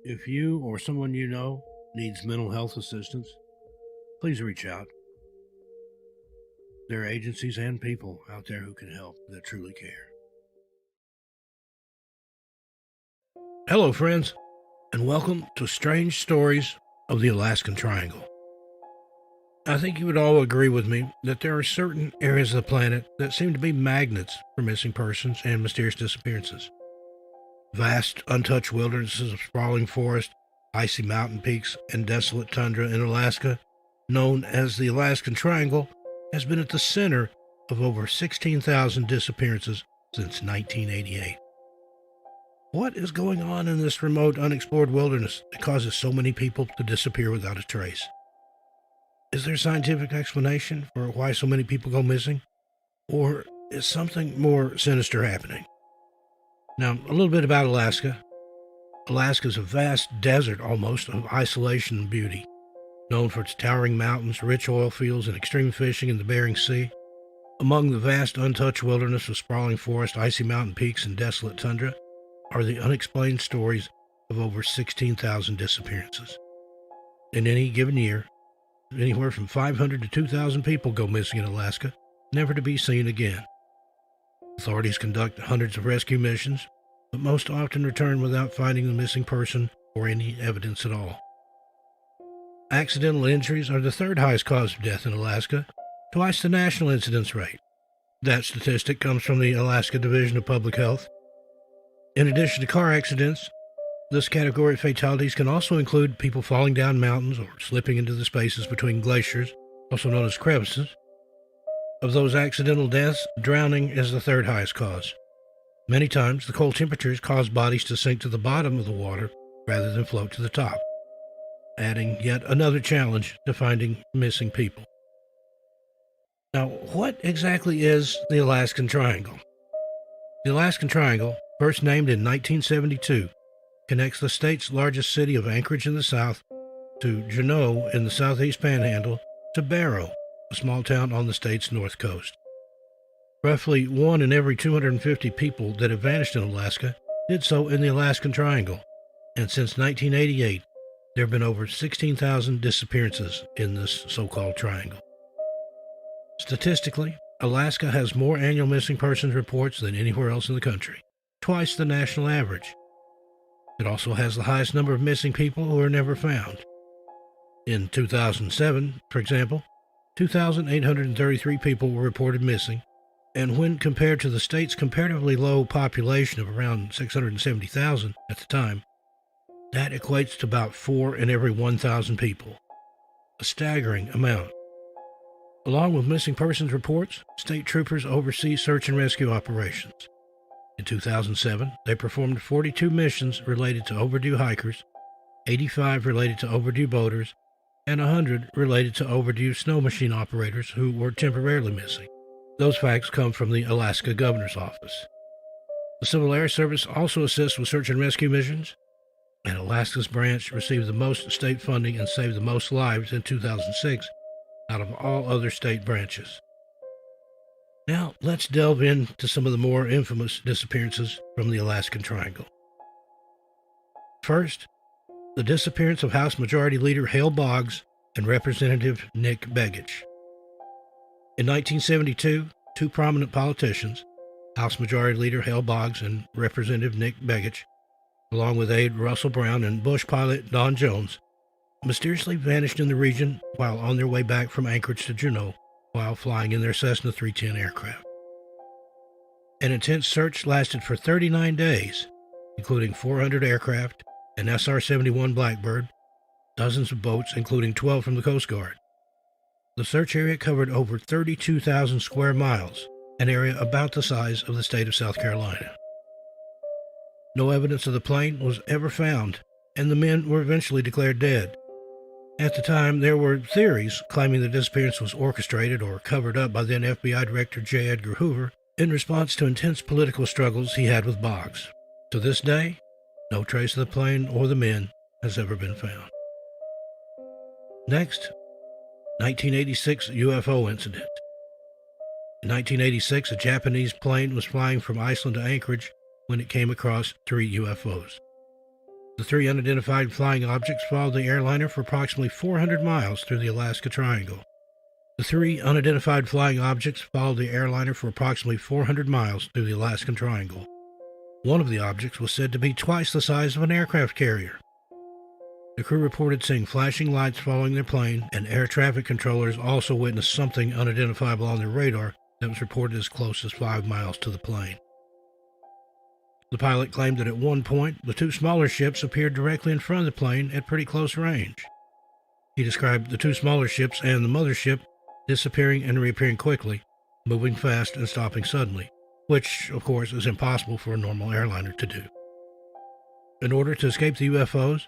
If you or someone you know needs mental health assistance, please reach out. There are agencies and people out there who can help that truly care. Hello, friends, and welcome to Strange Stories of the Alaskan Triangle. I think you would all agree with me that there are certain areas of the planet that seem to be magnets for missing persons and mysterious disappearances. Vast, untouched wildernesses of sprawling forest, icy mountain peaks, and desolate tundra in Alaska, known as the Alaskan Triangle, has been at the center of over 16,000 disappearances since 1988. What is going on in this remote, unexplored wilderness that causes so many people to disappear without a trace? Is there a scientific explanation for why so many people go missing? Or is something more sinister happening? Now, a little bit about Alaska. Alaska is a vast desert almost of isolation and beauty, known for its towering mountains, rich oil fields, and extreme fishing in the Bering Sea. Among the vast untouched wilderness of sprawling forest, icy mountain peaks, and desolate tundra are the unexplained stories of over 16,000 disappearances. In any given year, Anywhere from 500 to 2,000 people go missing in Alaska, never to be seen again. Authorities conduct hundreds of rescue missions, but most often return without finding the missing person or any evidence at all. Accidental injuries are the third highest cause of death in Alaska, twice the national incidence rate. That statistic comes from the Alaska Division of Public Health. In addition to car accidents, this category of fatalities can also include people falling down mountains or slipping into the spaces between glaciers, also known as crevices. Of those accidental deaths, drowning is the third highest cause. Many times, the cold temperatures cause bodies to sink to the bottom of the water rather than float to the top, adding yet another challenge to finding missing people. Now, what exactly is the Alaskan Triangle? The Alaskan Triangle, first named in 1972, connects the state's largest city of Anchorage in the south to Juneau in the southeast panhandle to Barrow, a small town on the state's north coast. Roughly 1 in every 250 people that have vanished in Alaska did so in the Alaskan Triangle, and since 1988, there have been over 16,000 disappearances in this so-called triangle. Statistically, Alaska has more annual missing persons reports than anywhere else in the country, twice the national average. It also has the highest number of missing people who are never found. In 2007, for example, 2,833 people were reported missing, and when compared to the state's comparatively low population of around 670,000 at the time, that equates to about 4 in every 1,000 people, a staggering amount. Along with missing persons reports, state troopers oversee search and rescue operations. In 2007, they performed 42 missions related to overdue hikers, 85 related to overdue boaters, and 100 related to overdue snow machine operators who were temporarily missing. Those facts come from the Alaska Governor's Office. The Civil Air Service also assists with search and rescue missions, and Alaska's branch received the most state funding and saved the most lives in 2006 out of all other state branches. Now, let's delve into some of the more infamous disappearances from the Alaskan Triangle. First, the disappearance of House Majority Leader Hale Boggs and Representative Nick Begich. In 1972, two prominent politicians, House Majority Leader Hale Boggs and Representative Nick Begich, along with aide Russell Brown and Bush pilot Don Jones, mysteriously vanished in the region while on their way back from Anchorage to Juneau while flying in their Cessna 310 aircraft. An intense search lasted for 39 days, including 400 aircraft, an SR-71 Blackbird, dozens of boats, including 12 from the Coast Guard. The search area covered over 32,000 square miles, an area about the size of the state of South Carolina. No evidence of the plane was ever found, and the men were eventually declared dead. At the time, there were theories claiming the disappearance was orchestrated or covered up by then FBI Director J. Edgar Hoover in response to intense political struggles he had with Boggs. To this day, no trace of the plane or the men has ever been found. Next, 1986 UFO incident. In 1986, a Japanese plane was flying from Iceland to Anchorage when it came across 3 UFOs. The 3 unidentified flying objects followed the airliner for approximately 400 miles through the Alaska Triangle. The 3 unidentified flying objects followed the airliner for approximately 400 miles through the Alaskan Triangle. One of the objects was said to be twice the size of an aircraft carrier. The crew reported seeing flashing lights following their plane, and air traffic controllers also witnessed something unidentifiable on their radar that was reported as close as 5 miles to the plane. The pilot claimed that at one point, the 2 smaller ships appeared directly in front of the plane at pretty close range. He described the 2 smaller ships and the mothership disappearing and reappearing quickly, moving fast and stopping suddenly, which, of course, is impossible for a normal airliner to do. In order to escape the UFOs,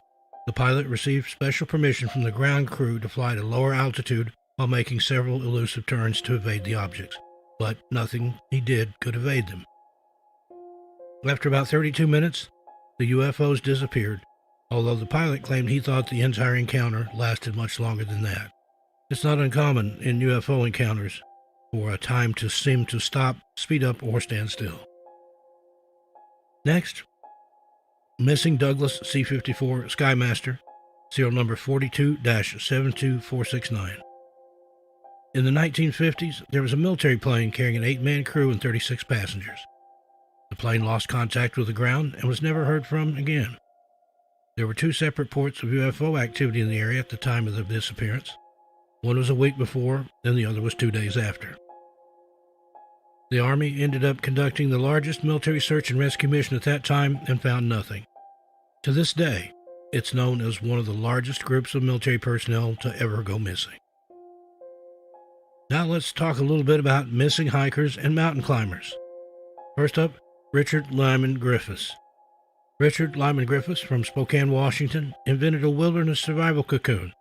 the pilot received special permission from the ground crew to fly at a lower altitude while making several elusive turns to evade the objects, but nothing he did could evade them. After about 32 minutes, the UFOs disappeared, although the pilot claimed he thought the entire encounter lasted much longer than that. It's not uncommon in UFO encounters for a time to seem to stop, speed up, or stand still. Next, missing Douglas C-54 Skymaster serial number 42-72469. In the 1950s, there was a military plane carrying an 8-man crew and 36 passengers. The plane lost contact with the ground and was never heard from again. There were 2 separate reports of UFO activity in the area at the time of the disappearance. One was a week before, and the other was 2 days after. The Army ended up conducting the largest military search and rescue mission at that time and found nothing. To this day, it's known as one of the largest groups of military personnel to ever go missing. Now let's talk a little bit about missing hikers and mountain climbers. First up, Richard Lyman Griffiths. Richard Lyman Griffiths from Spokane, Washington, invented a wilderness survival cocoon,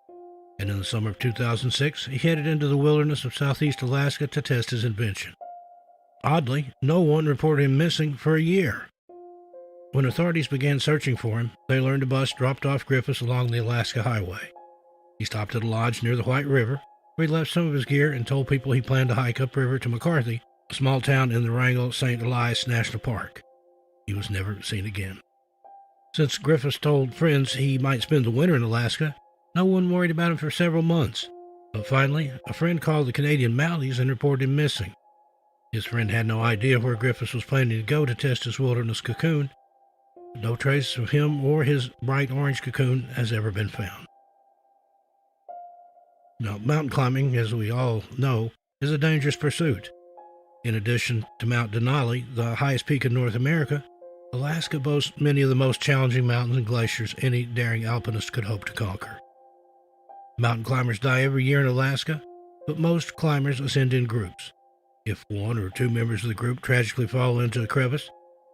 and in the summer of 2006, he headed into the wilderness of southeast Alaska to test his invention. Oddly, no one reported him missing for a year. When authorities began searching for him, they learned a bus dropped off Griffiths along the Alaska Highway. He stopped at a lodge near the White River, where he left some of his gear and told people he planned to hike upriver to McCarthy, a small town in the Wrangell St. Elias National Park. He was never seen again. Since Griffiths told friends he might spend the winter in Alaska, no one worried about him for several months. But finally, a friend called the Canadian Mounties and reported him missing. His friend had no idea where Griffiths was planning to go to test his wilderness cocoon. No trace of him or his bright orange cocoon has ever been found. Now, mountain climbing, as we all know, is a dangerous pursuit. In addition to Mount Denali, the highest peak in North America, Alaska boasts many of the most challenging mountains and glaciers any daring alpinist could hope to conquer. Mountain climbers die every year in Alaska, but most climbers ascend in groups. If 1 or 2 members of the group tragically fall into a crevice,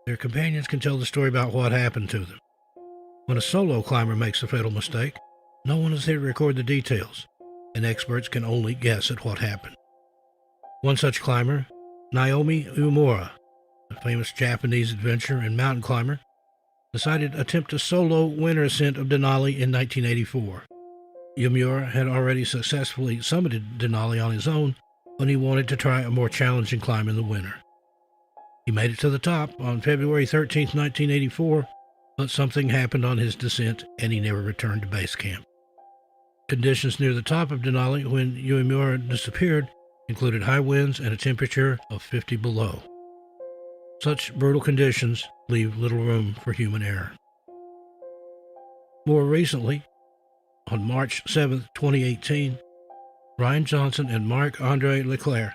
their companions can tell the story about what happened to them. When a solo climber makes a fatal mistake, no one is there to record the details, and experts can only guess at what happened. One such climber, Naomi Uemura, a famous Japanese adventurer and mountain climber, decided to attempt a solo winter ascent of Denali in 1984. Uemura had already successfully summited Denali on his own when he wanted to try a more challenging climb in the winter. He made it to the top on February 13, 1984, but something happened on his descent and he never returned to base camp. Conditions near the top of Denali when Uemura disappeared included high winds and a temperature of 50 below. Such brutal conditions leave little room for human error. More recently, on March 7, 2018, Ryan Johnson and Marc-Andre Leclerc,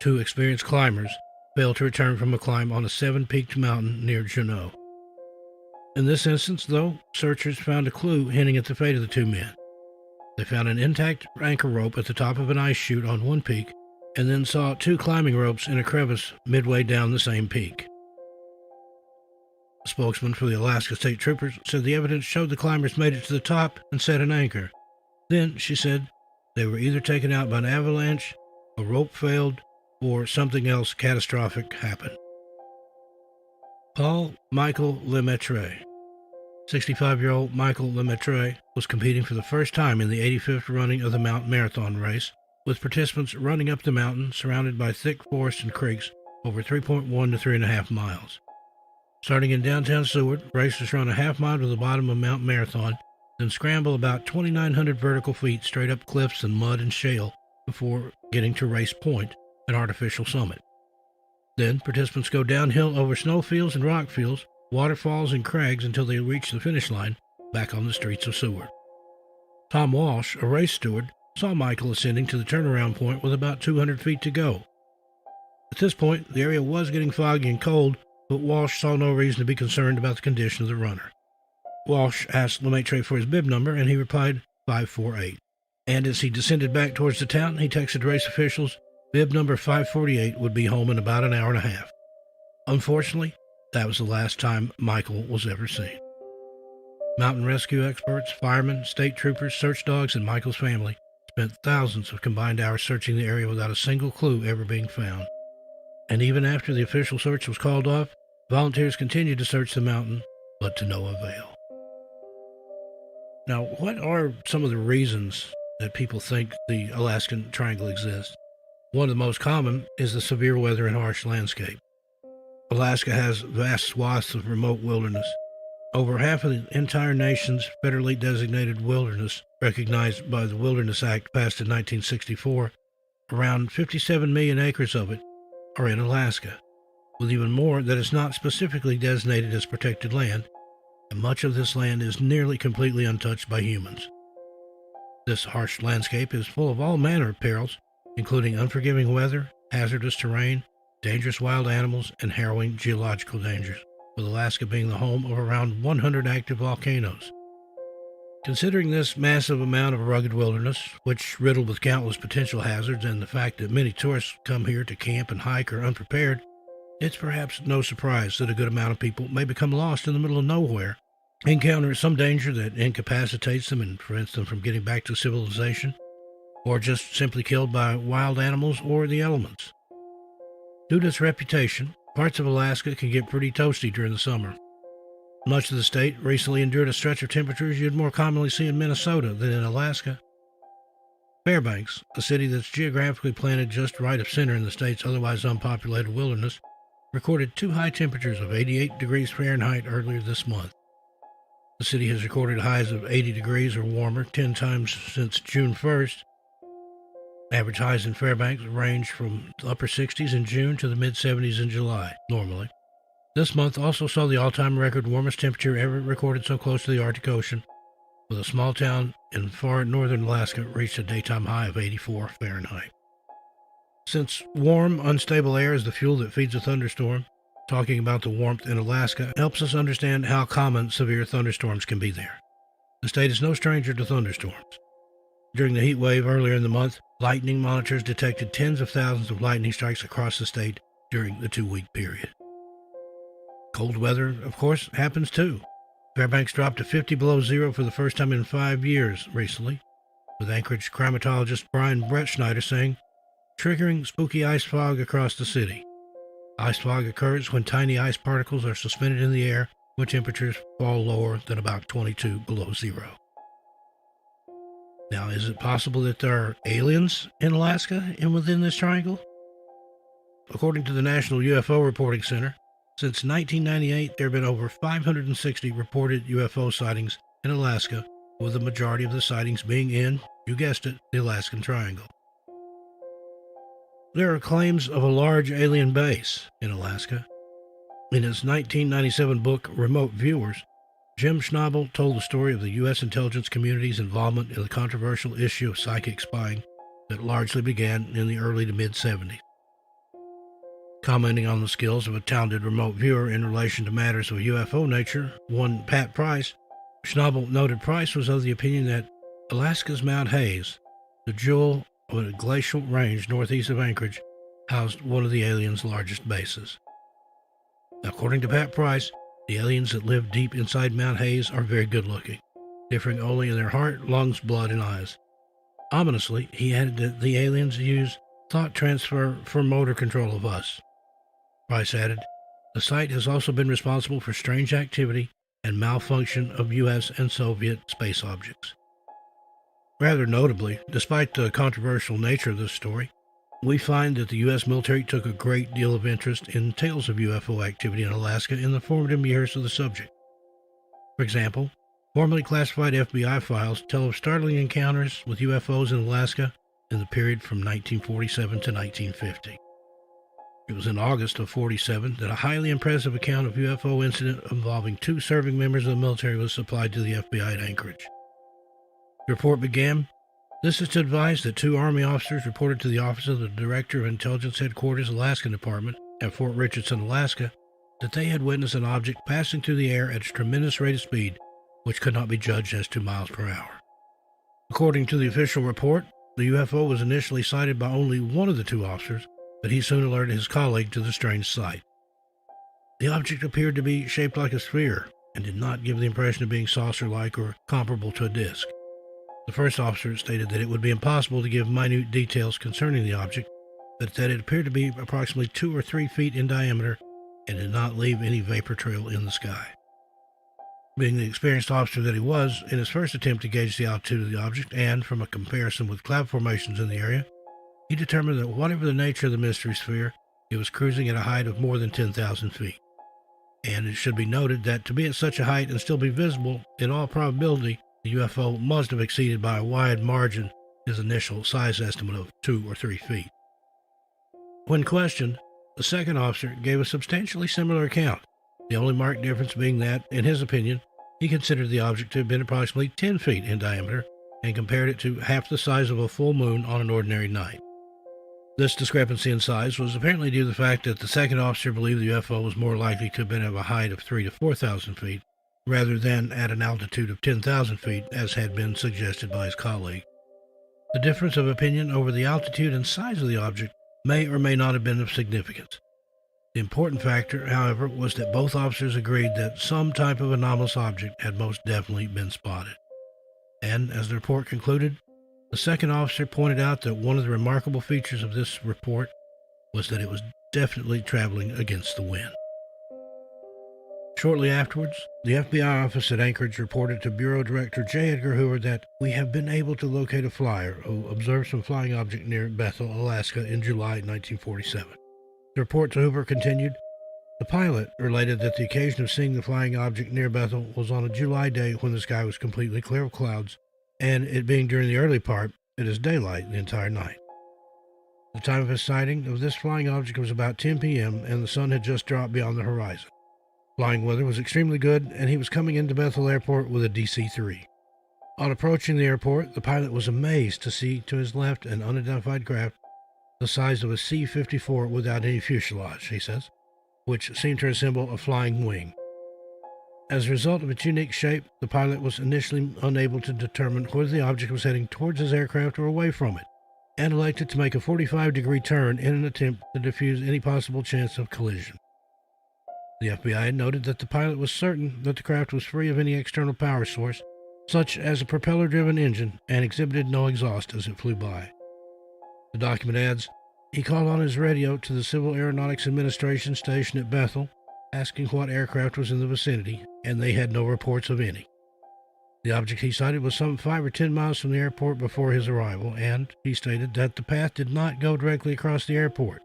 2 experienced climbers, failed to return from a climb on a 7-peaked mountain near Juneau. In this instance, though, searchers found a clue hinting at the fate of the 2 men. They found an intact anchor rope at the top of an ice chute on one peak, and then saw 2 climbing ropes in a crevice midway down the same peak. A spokesman for the Alaska State Troopers said the evidence showed the climbers made it to the top and set an anchor. Then, she said, they were either taken out by an avalanche, a rope failed, or something else catastrophic happened. Paul Michael Lemaitre. 65-year-old Michael Lemaitre was competing for the first time in the 85th running of the Mount Marathon race, with participants running up the mountain surrounded by thick forests and creeks over 3.1 to 3.5 miles. Starting in downtown Seward, racers run a half mile to the bottom of Mount Marathon, then scramble about 2,900 vertical feet straight up cliffs and mud and shale before getting to Race Point, an artificial summit. Then participants go downhill over snowfields and rock fields, waterfalls and crags until they reach the finish line back on the streets of Seward. Tom Walsh, a race steward, saw Michael ascending to the turnaround point with about 200 feet to go. At this point, the area was getting foggy and cold, but Walsh saw no reason to be concerned about the condition of the runner. Walsh asked Lemaitre for his bib number, and he replied 548. And as he descended back towards the town, he texted race officials bib number 548 would be home in about an hour and a half. Unfortunately, that was the last time Michael was ever seen. Mountain rescue experts, firemen, state troopers, search dogs, and Michael's family spent thousands of combined hours searching the area without a single clue ever being found. And even after the official search was called off, volunteers continued to search the mountain, but to no avail. Now, what are some of the reasons that people think the Alaskan Triangle exists? One of the most common is the severe weather and harsh landscape. Alaska has vast swaths of remote wilderness. Over half of the entire nation's federally designated wilderness, recognized by the Wilderness Act passed in 1964, around 57 million acres of it are in Alaska, with even more that is not specifically designated as protected land, and much of this land is nearly completely untouched by humans. This harsh landscape is full of all manner of perils, including unforgiving weather, hazardous terrain, dangerous wild animals, and harrowing geological dangers, with Alaska being the home of around 100 active volcanoes. Considering this massive amount of rugged wilderness, which riddled with countless potential hazards, and the fact that many tourists come here to camp and hike are unprepared, it's perhaps no surprise that a good amount of people may become lost in the middle of nowhere, encounter some danger that incapacitates them and prevents them from getting back to civilization, or just simply killed by wild animals or the elements. Due to its reputation, parts of Alaska can get pretty toasty during the summer. Much of the state recently endured a stretch of temperatures you'd more commonly see in Minnesota than in Alaska. Fairbanks, a city that's geographically planted just right of center in the state's otherwise unpopulated wilderness, recorded 2 high temperatures of 88 degrees Fahrenheit earlier this month. The city has recorded highs of 80 degrees or warmer 10 times since June 1st. Average highs in Fairbanks range from the upper 60s in June to the mid-70s in July, normally. This month also saw the all-time record warmest temperature ever recorded so close to the Arctic Ocean, with a small town in far northern Alaska reached a daytime high of 84 Fahrenheit. Since warm, unstable air is the fuel that feeds a thunderstorm, talking about the warmth in Alaska helps us understand how common severe thunderstorms can be there. The state is no stranger to thunderstorms. During the heat wave earlier in the month, lightning monitors detected tens of thousands of lightning strikes across the state during the 2-week period. Cold weather, of course, happens too. Fairbanks dropped to 50 below zero for the first time in 5 years recently, with Anchorage climatologist Brian Brettschneider saying, triggering spooky ice fog across the city. Ice fog occurs when tiny ice particles are suspended in the air when temperatures fall lower than about 22 below zero. Now, is it possible that there are aliens in Alaska and within this triangle? According to the National UFO Reporting Center, since 1998, there have been over 560 reported UFO sightings in Alaska, with the majority of the sightings being in, you guessed it, the Alaskan Triangle. There are claims of a large alien base in Alaska. In his 1997 book, Remote Viewers, Jim Schnabel told the story of the U.S. intelligence community's involvement in the controversial issue of psychic spying that largely began in the early to mid-70s. Commenting on the skills of a talented remote viewer in relation to matters of UFO nature, one Pat Price, Schnabel noted Price was of the opinion that Alaska's Mount Hayes, the jewel of a glacial range northeast of Anchorage, housed one of the aliens' largest bases. According to Pat Price, the aliens that live deep inside Mount Hayes are very good-looking, differing only in their heart, lungs, blood, and eyes. Ominously, he added that the aliens use thought transfer for motor control of us. Price added, the site has also been responsible for strange activity and malfunction of U.S. and Soviet space objects. Rather notably, despite the controversial nature of this story, we find that the U.S. military took a great deal of interest in tales of UFO activity in Alaska in the formative years of the subject. For example, formerly classified FBI files tell of startling encounters with UFOs in Alaska in the period from 1947 to 1950. It was in August of 47 that a highly impressive account of UFO incident involving 2 serving members of the military was supplied to the FBI at Anchorage. The report began, this is to advise that 2 Army officers reported to the Office of the Director of Intelligence Headquarters, Alaskan Department, at Fort Richardson, Alaska, that they had witnessed an object passing through the air at a tremendous rate of speed, which could not be judged as 2 miles per hour. According to the official report, the UFO was initially sighted by only one of the 2 officers, but he soon alerted his colleague to the strange sight. The object appeared to be shaped like a sphere and did not give the impression of being saucer-like or comparable to a disc. The first officer stated that it would be impossible to give minute details concerning the object, but that it appeared to be approximately 2 or 3 feet in diameter and did not leave any vapor trail in the sky. Being the experienced officer that he was, in his first attempt to gauge the altitude of the object and from a comparison with cloud formations in the area, he determined that whatever the nature of the mystery sphere, it was cruising at a height of more than 10,000 feet. And it should be noted that to be at such a height and still be visible, in all probability, the UFO must have exceeded by a wide margin his initial size estimate of 2 or 3 feet. When questioned, the second officer gave a substantially similar account, the only marked difference being that, in his opinion, he considered the object to have been approximately 10 feet in diameter and compared it to half the size of a full moon on an ordinary night. This discrepancy in size was apparently due to the fact that the second officer believed the UFO was more likely to have been at a height of 3,000 to 4,000 feet, rather than at an altitude of 10,000 feet, as had been suggested by his colleague. The difference of opinion over the altitude and size of the object may or may not have been of significance. The important factor, however, was that both officers agreed that some type of anomalous object had most definitely been spotted. And, as the report concluded, the second officer pointed out that one of the remarkable features of this report was that it was definitely traveling against the wind. Shortly afterwards, the FBI office at Anchorage reported to Bureau Director J. Edgar Hoover that we have been able to locate a flyer who observed some flying object near Bethel, Alaska in July 1947. The report to Hoover continued, the pilot related that the occasion of seeing the flying object near Bethel was on a July day when the sky was completely clear of clouds, and it being during the early part, it is daylight the entire night. The time of his sighting of this flying object was about 10 p.m., and the sun had just dropped beyond the horizon. Flying weather was extremely good, and he was coming into Bethel Airport with a DC-3. On approaching the airport, the pilot was amazed to see to his left an unidentified craft the size of a C-54 without any fuselage, he says, which seemed to resemble a flying wing. As a result of its unique shape, the pilot was initially unable to determine whether the object was heading towards his aircraft or away from it, and elected to make a 45-degree turn in an attempt to defuse any possible chance of collision. The FBI had noted that the pilot was certain that the craft was free of any external power source, such as a propeller-driven engine, and exhibited no exhaust as it flew by. The document adds, he called on his radio to the Civil Aeronautics Administration station at Bethel, asking what aircraft was in the vicinity, and they had no reports of any. The object he sighted was some 5 or 10 miles from the airport before his arrival, and he stated that the path did not go directly across the airport.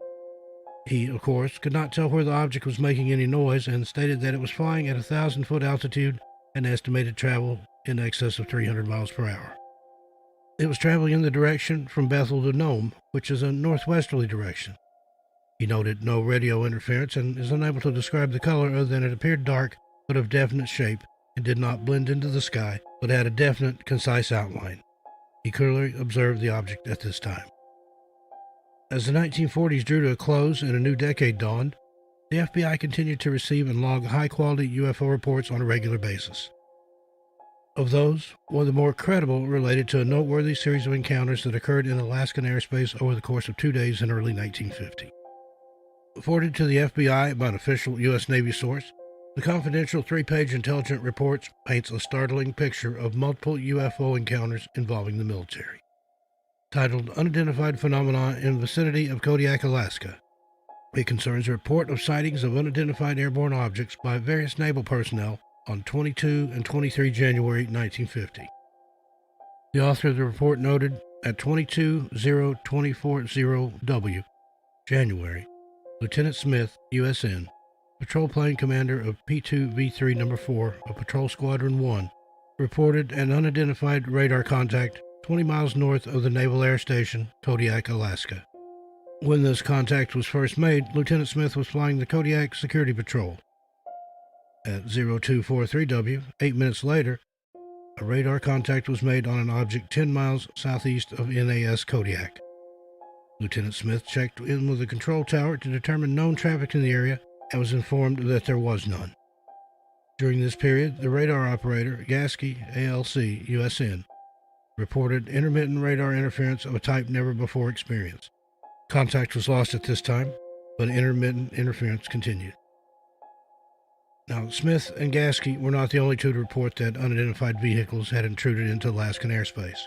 He, of course, could not tell where the object was making any noise, and stated that it was flying at 1,000-foot altitude and estimated travel in excess of 300 miles per hour. It was traveling in the direction from Bethel to Nome, which is a northwesterly direction. He noted no radio interference and is unable to describe the color other than it appeared dark but of definite shape and did not blend into the sky but had a definite, concise outline. He clearly observed the object at this time. As the 1940s drew to a close and a new decade dawned, the FBI continued to receive and log high-quality UFO reports on a regular basis. Of those, one of the more credible related to a noteworthy series of encounters that occurred in Alaskan airspace over the course of 2 days in early 1950. Forwarded to the FBI by an official U.S. Navy source, the confidential 3-page intelligence report paints a startling picture of multiple UFO encounters involving the military. Titled Unidentified Phenomena in Vicinity of Kodiak, Alaska, it concerns a report of sightings of unidentified airborne objects by various naval personnel on 22 and 23 January 1950. The author of the report noted at 22-0240W, January, Lieutenant Smith, USN, Patrol Plane Commander of P2V3 No. 4 of Patrol Squadron 1, reported an unidentified radar contact 20 miles north of the Naval Air Station, Kodiak, Alaska. When this contact was first made, Lieutenant Smith was flying the Kodiak Security Patrol. At 0243W, 8 minutes later, a radar contact was made on an object 10 miles southeast of NAS Kodiak. Lieutenant Smith checked in with the control tower to determine known traffic in the area and was informed that there was none. During this period, the radar operator, Gasky, ALC, USN, reported intermittent radar interference of a type never before experienced. Contact was lost at this time, but intermittent interference continued. Now, Smith and Gasky were not the only two to report that unidentified vehicles had intruded into Alaskan airspace.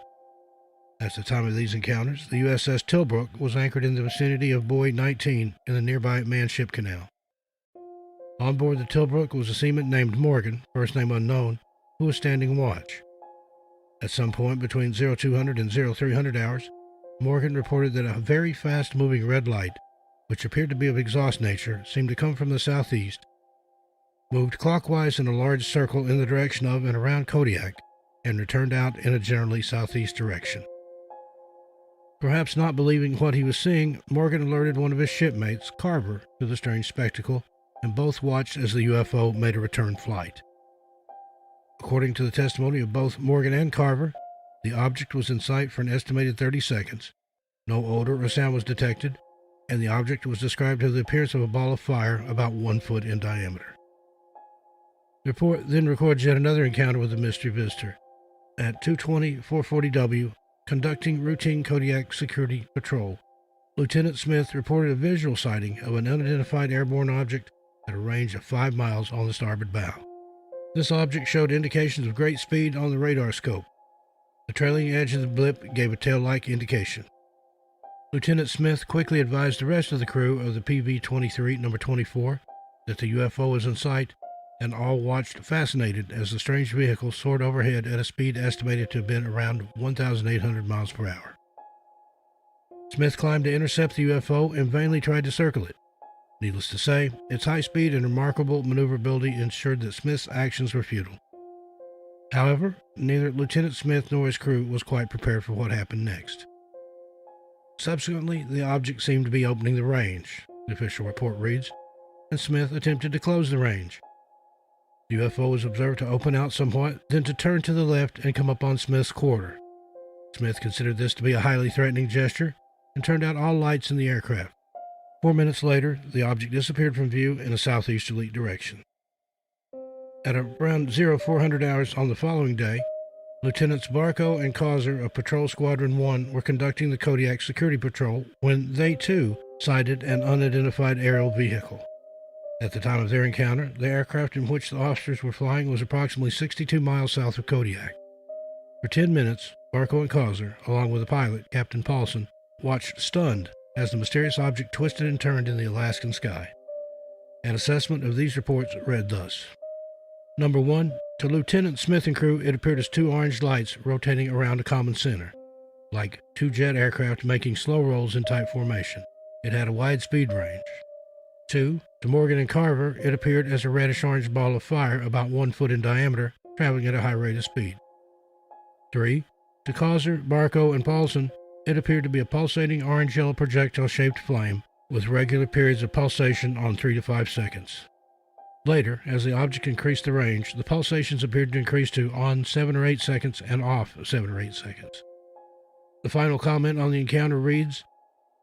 At the time of these encounters, the USS Tilbrook was anchored in the vicinity of Buoy 19 in the nearby Manship Canal. On board the Tilbrook was a seaman named Morgan, first name unknown, who was standing watch. At some point between 0200 and 0300 hours, Morgan reported that a very fast-moving red light, which appeared to be of exhaust nature, seemed to come from the southeast, moved clockwise in a large circle in the direction of and around Kodiak, and returned out in a generally southeast direction. Perhaps not believing what he was seeing, Morgan alerted one of his shipmates, Carver, to the strange spectacle, and both watched as the UFO made a return flight. According to the testimony of both Morgan and Carver, the object was in sight for an estimated 30 seconds. No odor or sound was detected, and the object was described as the appearance of a ball of fire about 1 foot in diameter. The report then records yet another encounter with the mystery visitor. At 2:20-440W, conducting routine Kodiak security patrol, Lieutenant Smith reported a visual sighting of an unidentified airborne object at a range of 5 miles on the starboard bow. This object showed indications of great speed on the radar scope. The trailing edge of the blip gave a tail-like indication. Lieutenant Smith quickly advised the rest of the crew of the PV-23 number 24 that the UFO was in sight, and all watched fascinated as the strange vehicle soared overhead at a speed estimated to have been around 1,800 miles per hour. Smith climbed to intercept the UFO and vainly tried to circle it. Needless to say, its high speed and remarkable maneuverability ensured that Smith's actions were futile. However, neither Lieutenant Smith nor his crew was quite prepared for what happened next. Subsequently, the object seemed to be opening the range, the official report reads, and Smith attempted to close the range. The UFO was observed to open out somewhat, then to turn to the left and come up on Smith's quarter. Smith considered this to be a highly threatening gesture and turned out all lights in the aircraft. 4 minutes later, the object disappeared from view in a southeasterly direction. At around 0400 hours on the following day, Lieutenants Barco and Causer of Patrol Squadron 1 were conducting the Kodiak security patrol when they, too, sighted an unidentified aerial vehicle. At the time of their encounter, the aircraft in which the officers were flying was approximately 62 miles south of Kodiak. For 10 minutes, Barco and Causer, along with the pilot, Captain Paulson, watched stunned as the mysterious object twisted and turned in the Alaskan sky. An assessment of these reports read thus. Number 1, to Lieutenant Smith and crew, it appeared as 2 orange lights rotating around a common center, like 2 jet aircraft making slow rolls in tight formation. It had a wide speed range. 2, to Morgan and Carver, it appeared as a reddish-orange ball of fire about 1 foot in diameter, traveling at a high rate of speed. 3, to Causer, Barco, and Paulson, it appeared to be a pulsating orange-yellow projectile-shaped flame with regular periods of pulsation on 3 to 5 seconds. Later, as the object increased the range, the pulsations appeared to increase to on 7 or 8 seconds and off 7 or 8 seconds. The final comment on the encounter reads,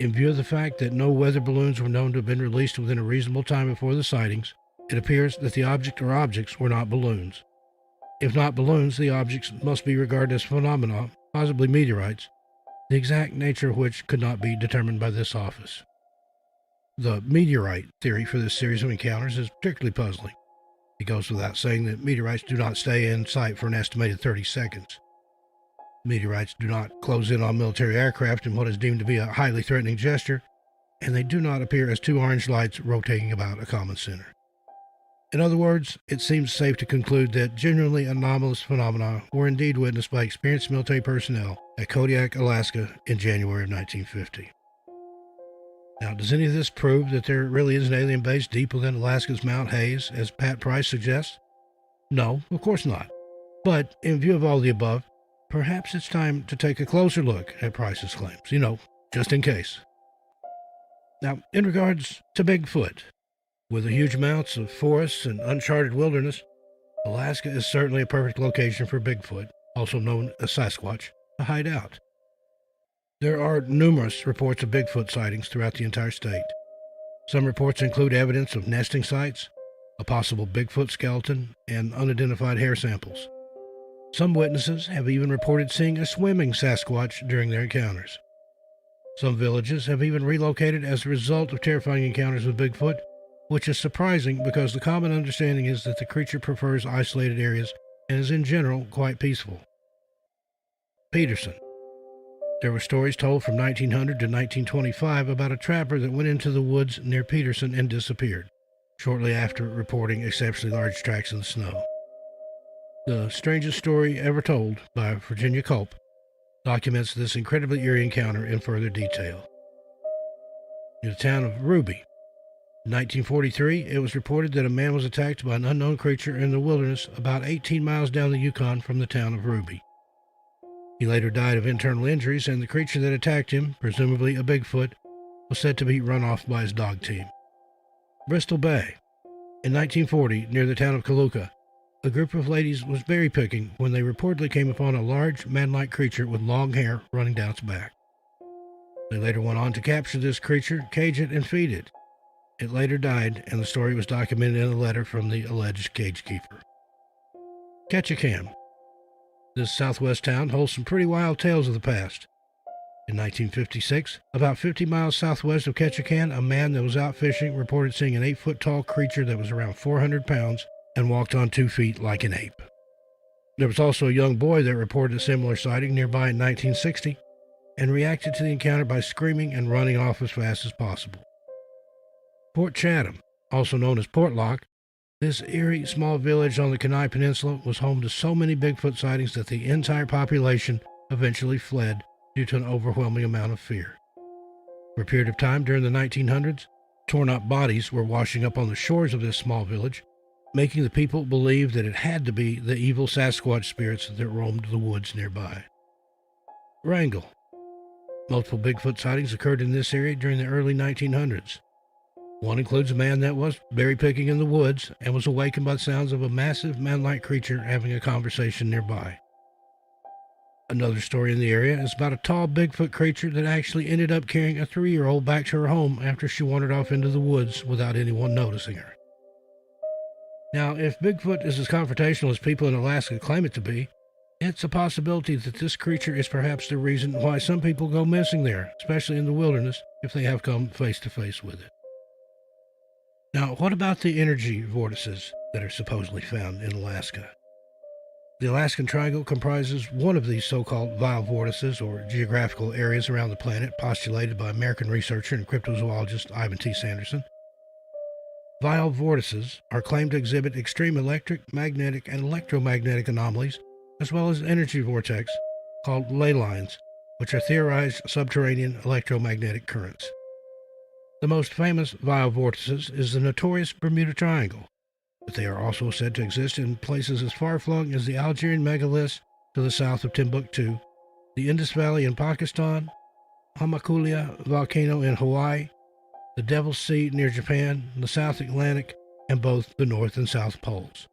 in view of the fact that no weather balloons were known to have been released within a reasonable time before the sightings, it appears that the object or objects were not balloons. If not balloons, the objects must be regarded as phenomena, possibly meteorites, the exact nature of which could not be determined by this office. The meteorite theory for this series of encounters is particularly puzzling. It goes without saying that meteorites do not stay in sight for an estimated 30 seconds. Meteorites do not close in on military aircraft in what is deemed to be a highly threatening gesture, and they do not appear as 2 orange lights rotating about a common center. In other words, it seems safe to conclude that genuinely anomalous phenomena were indeed witnessed by experienced military personnel at Kodiak, Alaska in January of 1950. Now, does any of this prove that there really is an alien base deep within Alaska's Mount Hayes, as Pat Price suggests? No, of course not. But in view of all the above, perhaps it's time to take a closer look at Price's claims, just in case. Now, in regards to Bigfoot, with the huge amounts of forests and uncharted wilderness, Alaska is certainly a perfect location for Bigfoot, also known as Sasquatch, to hide out. There are numerous reports of Bigfoot sightings throughout the entire state. Some reports include evidence of nesting sites, a possible Bigfoot skeleton, and unidentified hair samples. Some witnesses have even reported seeing a swimming Sasquatch during their encounters. Some villages have even relocated as a result of terrifying encounters with Bigfoot, which is surprising because the common understanding is that the creature prefers isolated areas and is in general quite peaceful. Peterson. There were stories told from 1900 to 1925 about a trapper that went into the woods near Peterson and disappeared, shortly after reporting exceptionally large tracks in the snow. The strangest story ever told, by Virginia Culp, documents this incredibly eerie encounter in further detail. In the town of Ruby, In 1943, it was reported that a man was attacked by an unknown creature in the wilderness about 18 miles down the Yukon from the town of Ruby. He later died of internal injuries, and the creature that attacked him, presumably a Bigfoot, was said to be run off by his dog team. Bristol Bay. In 1940, near the town of Kaluka, a group of ladies was berry picking when they reportedly came upon a large, man-like creature with long hair running down its back. They later went on to capture this creature, cage it, and feed it. It later died, and the story was documented in a letter from the alleged cage keeper. Ketchikan. This southwest town holds some pretty wild tales of the past. In 1956, about 50 miles southwest of Ketchikan, a man that was out fishing reported seeing an 8-foot-tall creature that was around 400 pounds and walked on 2 feet like an ape. There was also a young boy that reported a similar sighting nearby in 1960 and reacted to the encounter by screaming and running off as fast as possible. Port Chatham, also known as Portlock, this eerie small village on the Kenai Peninsula was home to so many Bigfoot sightings that the entire population eventually fled due to an overwhelming amount of fear. For a period of time during the 1900s, torn-up bodies were washing up on the shores of this small village, making the people believe that it had to be the evil Sasquatch spirits that roamed the woods nearby. Wrangell. Multiple Bigfoot sightings occurred in this area during the early 1900s. One includes a man that was berry picking in the woods and was awakened by the sounds of a massive man-like creature having a conversation nearby. Another story in the area is about a tall Bigfoot creature that actually ended up carrying a 3-year-old back to her home after she wandered off into the woods without anyone noticing her. Now, if Bigfoot is as confrontational as people in Alaska claim it to be, it's a possibility that this creature is perhaps the reason why some people go missing there, especially in the wilderness, if they have come face to face with it. Now, what about the energy vortices that are supposedly found in Alaska? The Alaskan Triangle comprises one of these so-called vile vortices, or geographical areas around the planet, postulated by American researcher and cryptozoologist Ivan T. Sanderson. Vile vortices are claimed to exhibit extreme electric, magnetic, and electromagnetic anomalies, as well as energy vortex called ley lines, which are theorized subterranean electromagnetic currents. The most famous vile vortices is the notorious Bermuda Triangle, but they are also said to exist in places as far-flung as the Algerian megaliths to the south of Timbuktu, the Indus Valley in Pakistan, Hamakulia volcano in Hawaii, the Devil's Sea near Japan, the South Atlantic, and both the North and South Poles.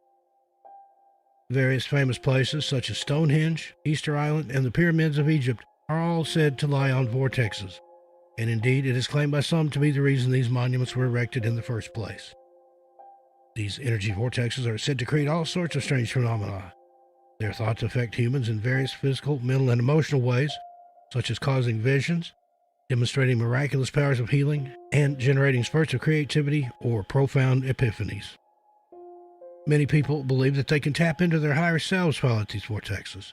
Various famous places such as Stonehenge, Easter Island, and the pyramids of Egypt are all said to lie on vortexes, and indeed it is claimed by some to be the reason these monuments were erected in the first place. These energy vortexes are said to create all sorts of strange phenomena. They are thought to affect humans in various physical, mental, and emotional ways, such as causing visions, demonstrating miraculous powers of healing, and generating spurts of creativity or profound epiphanies. Many people believe that they can tap into their higher selves while at these vortexes.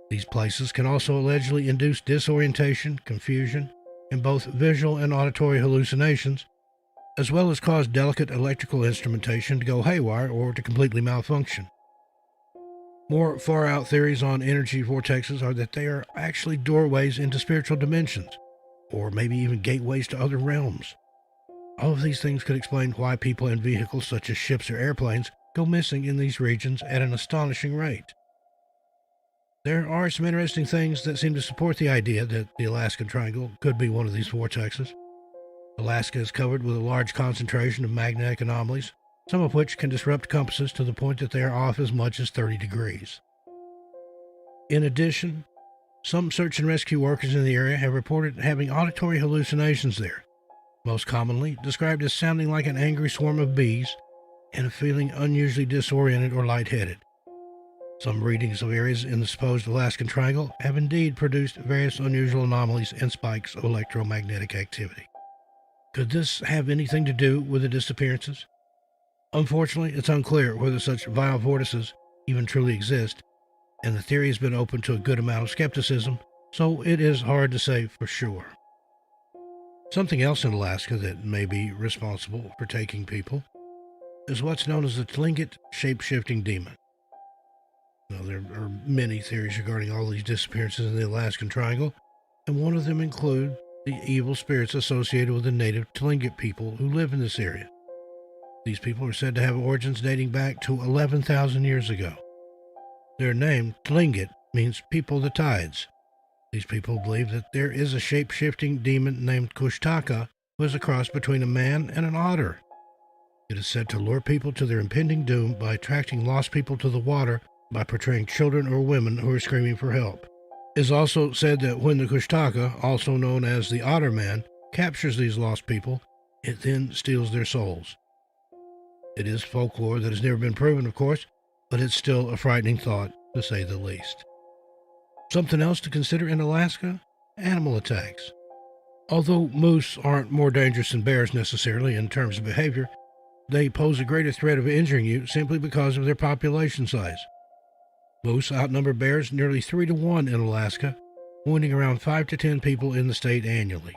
These places can also allegedly induce disorientation, confusion, and both visual and auditory hallucinations, as well as cause delicate electrical instrumentation to go haywire or to completely malfunction. More far-out theories on energy vortexes are that they are actually doorways into spiritual dimensions, or maybe even gateways to other realms. All of these things could explain why people in vehicles such as ships or airplanes go missing in these regions at an astonishing rate. There are some interesting things that seem to support the idea that the Alaskan Triangle could be one of these vortexes. Alaska is covered with a large concentration of magnetic anomalies, some of which can disrupt compasses to the point that they are off as much as 30 degrees. In addition, some search and rescue workers in the area have reported having auditory hallucinations there, most commonly described as sounding like an angry swarm of bees and feeling unusually disoriented or lightheaded. Some readings of areas in the supposed Alaskan Triangle have indeed produced various unusual anomalies and spikes of electromagnetic activity. Could this have anything to do with the disappearances? Unfortunately, it's unclear whether such vile vortices even truly exist, and the theory has been open to a good amount of skepticism, so it is hard to say for sure. Something else in Alaska that may be responsible for taking people is what's known as the Tlingit shape-shifting demon. Now, there are many theories regarding all these disappearances in the Alaskan Triangle, and one of them includes the evil spirits associated with the native Tlingit people who live in this area. These people are said to have origins dating back to 11,000 years ago. Their name, Tlingit, means people of the tides. These people believe that there is a shape-shifting demon named Kushtaka who is a cross between a man and an otter. It is said to lure people to their impending doom by attracting lost people to the water by portraying children or women who are screaming for help. It is also said that when the Kushtaka, also known as the Otter Man, captures these lost people, it then steals their souls. It is folklore that has never been proven, of course, but it's still a frightening thought, to say the least. Something else to consider in Alaska? Animal attacks. Although moose aren't more dangerous than bears necessarily in terms of behavior, they pose a greater threat of injuring you simply because of their population size. Moose outnumber bears nearly 3-to-1 in Alaska, wounding around 5 to 10 people in the state annually.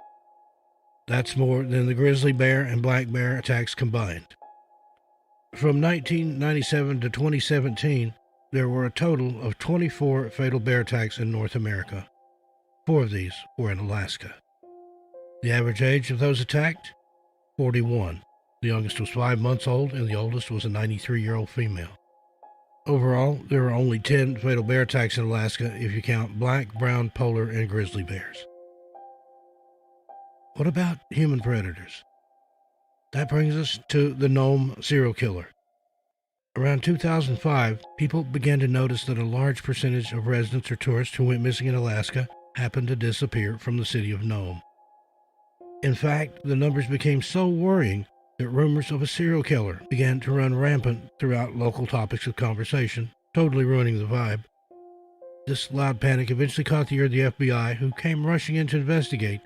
That's more than the grizzly bear and black bear attacks combined. From 1997 to 2017, there were a total of 24 fatal bear attacks in North America. 4 of these were in Alaska. The average age of those attacked? 41. The youngest was 5 months old, and the oldest was a 93-year-old female. Overall, there were only 10 fatal bear attacks in Alaska if you count black, brown, polar, and grizzly bears. What about human predators? That brings us to the Nome serial killer. Around 2005, people began to notice that a large percentage of residents or tourists who went missing in Alaska happened to disappear from the city of Nome. In fact, the numbers became so worrying that rumors of a serial killer began to run rampant throughout local topics of conversation, totally ruining the vibe. This loud panic eventually caught the ear of the FBI, who came rushing in to investigate,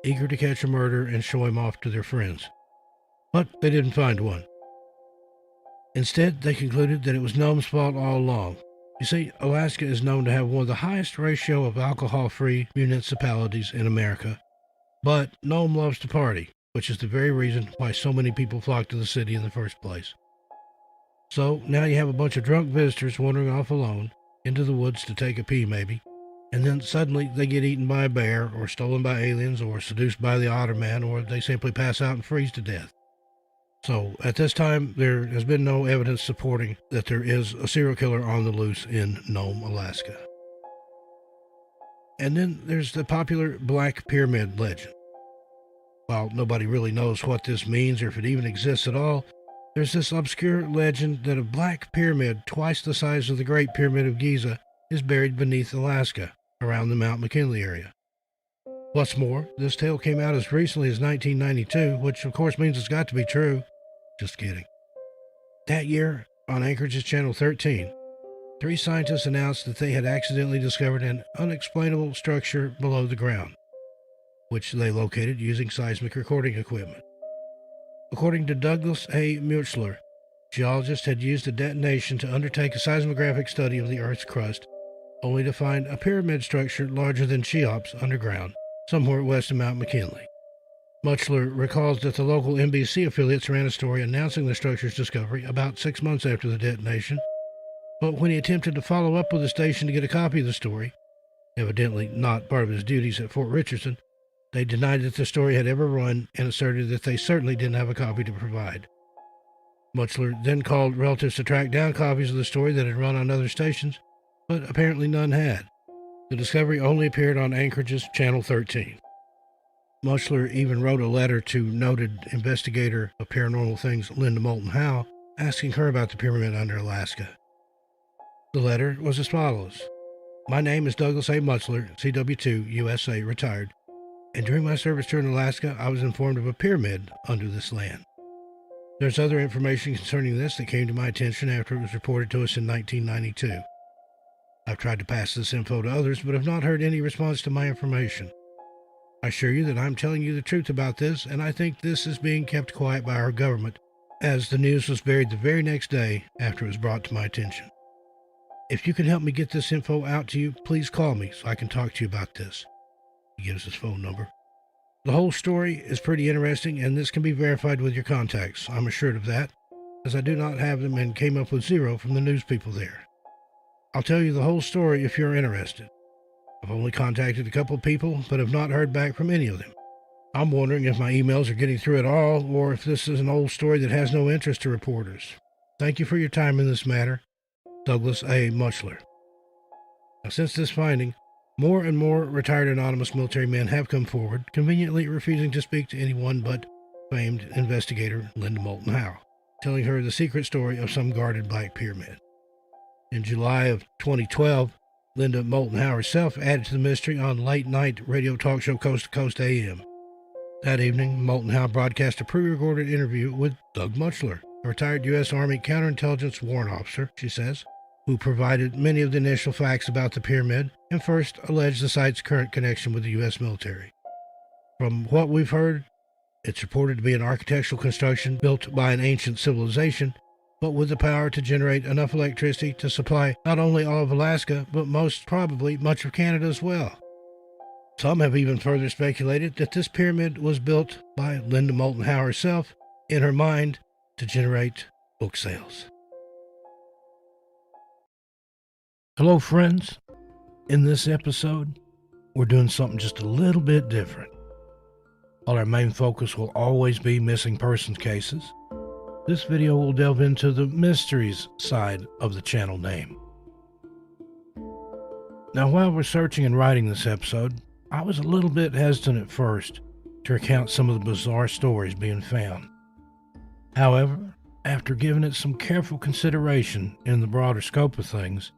eager to catch a murderer and show him off to their friends. But they didn't find one. Instead, they concluded that it was Nome's fault all along. You see, Alaska is known to have one of the highest ratio of alcohol-free municipalities in America. But Nome loves to party, which is the very reason why so many people flock to the city in the first place. So now you have a bunch of drunk visitors wandering off alone, into the woods to take a pee maybe, and then suddenly they get eaten by a bear, or stolen by aliens, or seduced by the Otter Man, or they simply pass out and freeze to death. So at this time, there has been no evidence supporting that there is a serial killer on the loose in Nome, Alaska. And then there's the popular Black Pyramid legend. While nobody really knows what this means or if it even exists at all, there's this obscure legend that a black pyramid twice the size of the Great Pyramid of Giza is buried beneath Alaska, around the Mount McKinley area. What's more, this tale came out as recently as 1992, which of course means it's got to be true. Just kidding. That year, on Anchorage's Channel 13, 3 scientists announced that they had accidentally discovered an unexplainable structure below the ground, which they located using seismic recording equipment. According to Douglas A. Muchler, geologists had used the detonation to undertake a seismographic study of the Earth's crust, only to find a pyramid structure larger than Cheops underground, somewhere west of Mount McKinley. Muchler recalls that the local NBC affiliates ran a story announcing the structure's discovery about 6 months after the detonation, but when he attempted to follow up with the station to get a copy of the story, evidently not part of his duties at Fort Richardson, they denied that the story had ever run and asserted that they certainly didn't have a copy to provide. Muchler then called relatives to track down copies of the story that had run on other stations, but apparently none had. The discovery only appeared on Anchorage's Channel 13. Muchler even wrote a letter to noted investigator of paranormal things Linda Moulton Howe, asking her about the pyramid under Alaska. The letter was as follows. My name is Douglas A. Muchler, CW2, USA, retired, and during my service tour in Alaska, I was informed of a pyramid under this land. There's other information concerning this that came to my attention after it was reported to us in 1992. I've tried to pass this info to others, but have not heard any response to my information. I assure you that I'm telling you the truth about this, and I think this is being kept quiet by our government, as the news was buried the very next day after it was brought to my attention. If you can help me get this info out to you, please call me so I can talk to you about this. He gives his phone number. The whole story is pretty interesting, and this can be verified with your contacts. I'm assured of that, as I do not have them and came up with 0 from the news people there. I'll tell you the whole story if you're interested. I've only contacted a couple of people, but have not heard back from any of them. I'm wondering if my emails are getting through at all, or if this is an old story that has no interest to reporters. Thank you for your time in this matter. Douglas A. Muchler. Now, since this finding, more and more retired anonymous military men have come forward, conveniently refusing to speak to anyone but famed investigator Linda Moulton Howe, telling her the secret story of some guarded black pyramid. In July of 2012, Linda Moulton Howe herself added to the mystery on late-night radio talk show Coast to Coast AM. That evening, Moulton Howe broadcast a pre-recorded interview with Doug Muchler, a retired U.S. Army counterintelligence warrant officer, she says, who provided many of the initial facts about the pyramid and first alleged the site's current connection with the U.S. military. From what we've heard, it's reported to be an architectural construction built by an ancient civilization, but with the power to generate enough electricity to supply not only all of Alaska, but most probably much of Canada as well. Some have even further speculated that this pyramid was built by Linda Moulton Howe herself in her mind to generate book sales. Hello, friends. In this episode, we're doing something just a little bit different. While our main focus will always be missing persons cases, this video will delve into the mysteries side of the channel name. Now, while researching and writing this episode, I was a little bit hesitant at first to recount some of the bizarre stories being found. However, after giving it some careful consideration in the broader scope of things,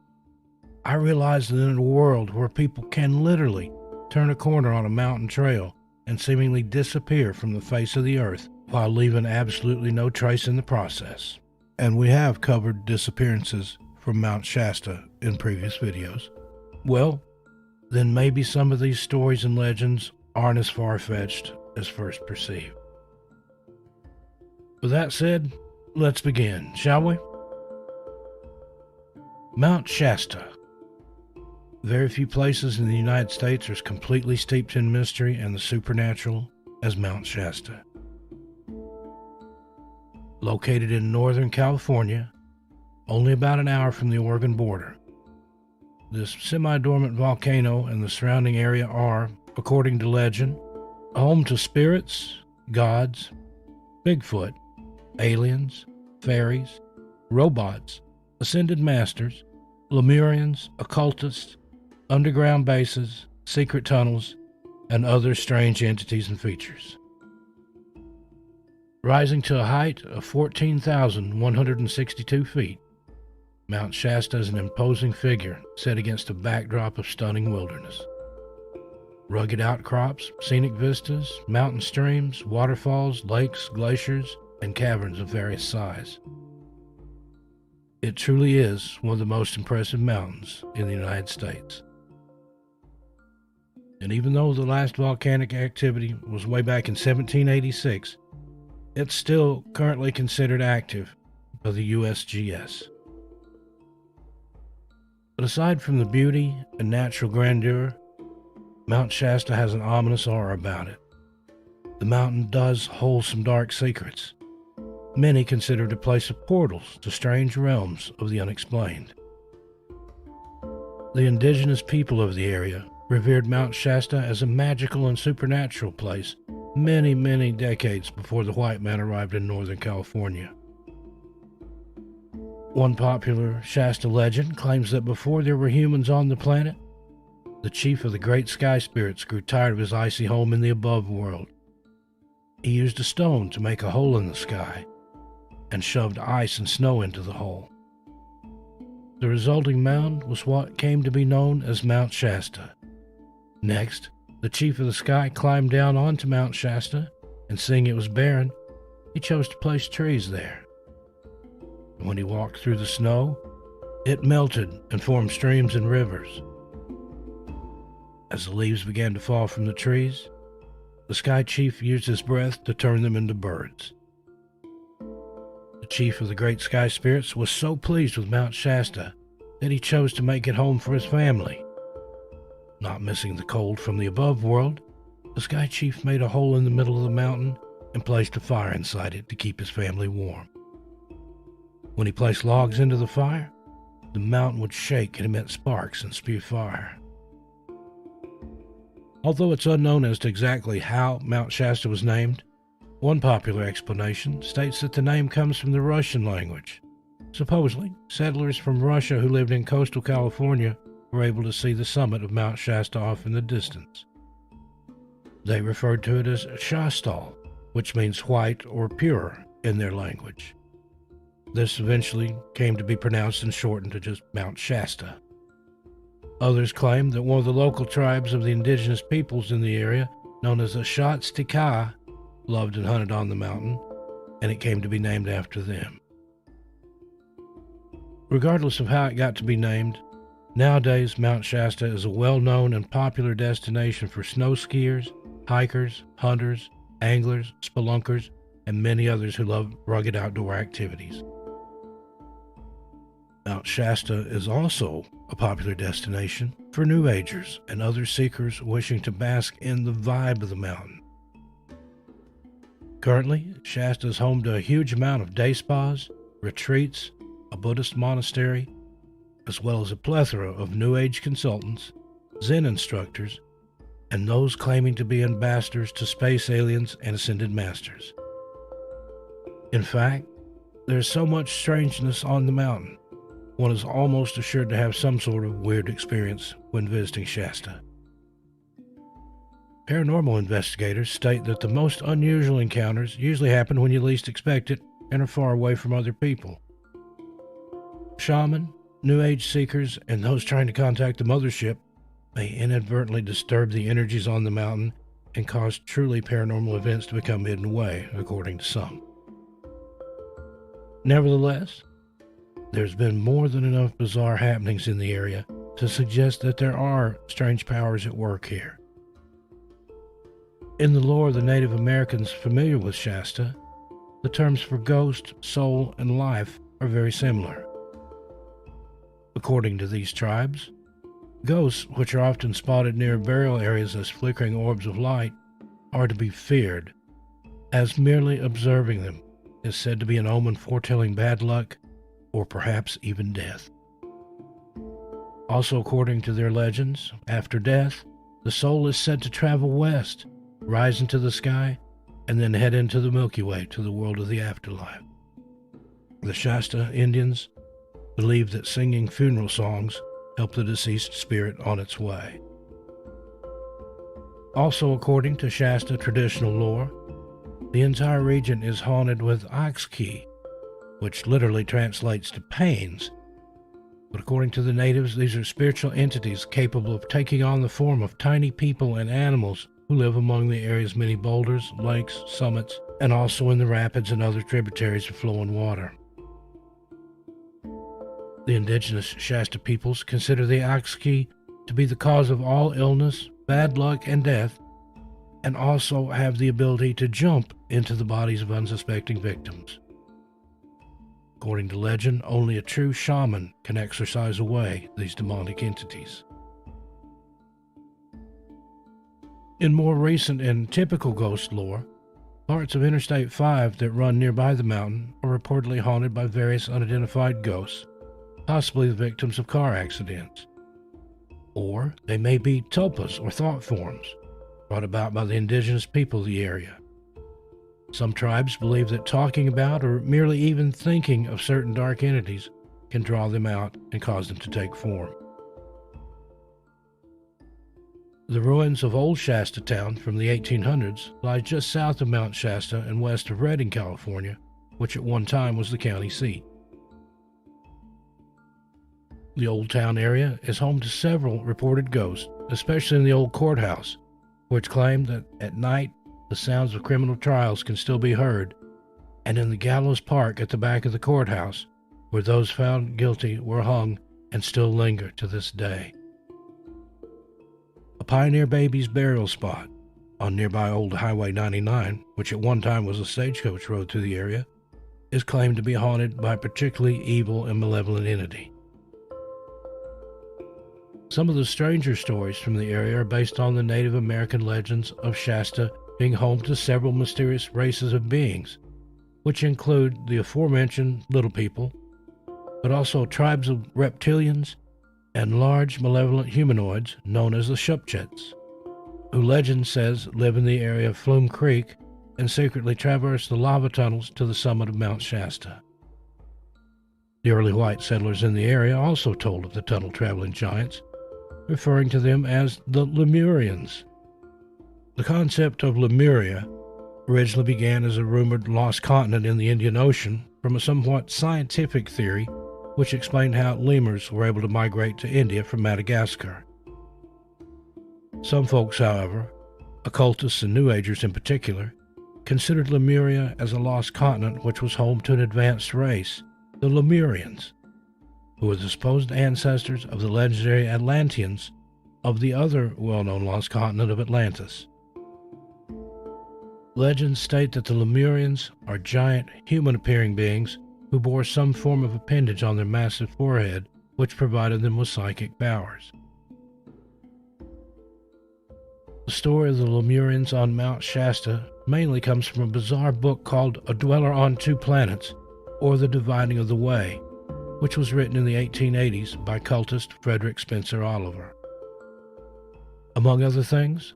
I realized that in a world where people can literally turn a corner on a mountain trail and seemingly disappear from the face of the earth while leaving absolutely no trace in the process. And we have covered disappearances from Mount Shasta in previous videos. Well, then maybe some of these stories and legends aren't as far-fetched as first perceived. With that said, let's begin, shall we? Mount Shasta. Very few places in the United States are as completely steeped in mystery and the supernatural as Mount Shasta. Located in Northern California, only about an hour from the Oregon border, this semi-dormant volcano and the surrounding area are, according to legend, home to spirits, gods, Bigfoot, aliens, fairies, robots, ascended masters, Lemurians, occultists, underground bases, secret tunnels, and other strange entities and features. Rising to a height of 14,162 feet, Mount Shasta is an imposing figure set against a backdrop of stunning wilderness. Rugged outcrops, scenic vistas, mountain streams, waterfalls, lakes, glaciers, and caverns of various size. It truly is one of the most impressive mountains in the United States. And even though the last volcanic activity was way back in 1786, it's still currently considered active by the USGS. But aside from the beauty and natural grandeur, Mount Shasta has an ominous aura about it. The mountain does hold some dark secrets. Many consider it a place of portals to strange realms of the unexplained. The indigenous people of the area revered Mount Shasta as a magical and supernatural place many, many decades before the white man arrived in Northern California. One popular Shasta legend claims that before there were humans on the planet, the chief of the great sky spirits grew tired of his icy home in the above world. He used a stone to make a hole in the sky and shoved ice and snow into the hole. The resulting mound was what came to be known as Mount Shasta. Next, the chief of the sky climbed down onto Mount Shasta, and seeing it was barren, he chose to place trees there. When he walked through the snow, it melted and formed streams and rivers. As the leaves began to fall from the trees, the sky chief used his breath to turn them into birds. The chief of the great sky spirits was so pleased with Mount Shasta that he chose to make it home for his family. Not missing the cold from the above world, the sky chief made a hole in the middle of the mountain and placed a fire inside it to keep his family warm. When he placed logs into the fire, the mountain would shake and emit sparks and spew fire. Although it's unknown as to exactly how Mount Shasta was named, one popular explanation states that the name comes from the Russian language. Supposedly, settlers from Russia who lived in coastal California were able to see the summit of Mount Shasta off in the distance. They referred to it as Shastal, which means white or pure in their language. This eventually came to be pronounced and shortened to just Mount Shasta. Others claim that one of the local tribes of the indigenous peoples in the area, known as the Shastika, loved and hunted on the mountain, and it came to be named after them. Regardless of how it got to be named, nowadays Mount Shasta is a well-known and popular destination for snow skiers, hikers, hunters, anglers, spelunkers, and many others who love rugged outdoor activities. Mount Shasta is also a popular destination for New Agers and other seekers wishing to bask in the vibe of the mountain. Currently, Shasta is home to a huge amount of day spas, retreats, a Buddhist monastery, as well as a plethora of New Age consultants, Zen instructors, and those claiming to be ambassadors to space aliens and ascended masters. In fact, there is so much strangeness on the mountain, one is almost assured to have some sort of weird experience when visiting Shasta. Paranormal investigators state that the most unusual encounters usually happen when you least expect it and are far away from other people. Shaman, New Age seekers, and those trying to contact the mothership may inadvertently disturb the energies on the mountain and cause truly paranormal events to become hidden away, according to some. Nevertheless, there's been more than enough bizarre happenings in the area to suggest that there are strange powers at work here. In the lore of the Native Americans familiar with Shasta, the terms for ghost, soul, and life are very similar. According to these tribes, ghosts, which are often spotted near burial areas as flickering orbs of light, are to be feared, as merely observing them is said to be an omen foretelling bad luck or perhaps even death. Also, according to their legends, after death, the soul is said to travel west, rise into the sky, and then head into the Milky Way to the world of the afterlife. The Shasta Indians believe that singing funeral songs help the deceased spirit on its way. Also, according to Shasta traditional lore, the entire region is haunted with Akski, which literally translates to pains. But according to the natives, these are spiritual entities capable of taking on the form of tiny people and animals who live among the area's many boulders, lakes, summits, and also in the rapids and other tributaries of flowing water. The indigenous Shasta peoples consider the Akski to be the cause of all illness, bad luck, and death, and also have the ability to jump into the bodies of unsuspecting victims. According to legend, only a true shaman can exorcise away these demonic entities. In more recent and typical ghost lore, parts of Interstate 5 that run nearby the mountain are reportedly haunted by various unidentified ghosts, possibly the victims of car accidents. Or they may be tulpas or thought forms, brought about by the indigenous people of the area. Some tribes believe that talking about or merely even thinking of certain dark entities can draw them out and cause them to take form. The ruins of Old Shasta Town from the 1800s lie just south of Mount Shasta and west of Redding, California, which at one time was the county seat. The Old Town area is home to several reported ghosts, especially in the old courthouse, which claim that at night the sounds of criminal trials can still be heard, and in the Gallows Park at the back of the courthouse, where those found guilty were hung and still linger to this day. A Pioneer Babies burial spot on nearby old Highway 99, which at one time was a stagecoach road through the area, is claimed to be haunted by a particularly evil and malevolent entity. Some of the stranger stories from the area are based on the Native American legends of Shasta being home to several mysterious races of beings, which include the aforementioned little people, but also tribes of reptilians and large malevolent humanoids known as the Shupchets, who legend says live in the area of Flume Creek and secretly traverse the lava tunnels to the summit of Mount Shasta. The early white settlers in the area also told of the tunnel-traveling giants, referring to them as the Lemurians. The concept of Lemuria originally began as a rumored lost continent in the Indian Ocean from a somewhat scientific theory which explained how lemurs were able to migrate to India from Madagascar. Some folks, however, occultists and New Agers in particular, considered Lemuria as a lost continent which was home to an advanced race, the Lemurians, who were the supposed ancestors of the legendary Atlanteans of the other well-known lost continent of Atlantis. Legends state that the Lemurians are giant, human-appearing beings who bore some form of appendage on their massive forehead, which provided them with psychic powers. The story of the Lemurians on Mount Shasta mainly comes from a bizarre book called A Dweller on Two Planets, or The Dividing of the Way, which was written in the 1880s by cultist Frederick Spencer Oliver. Among other things,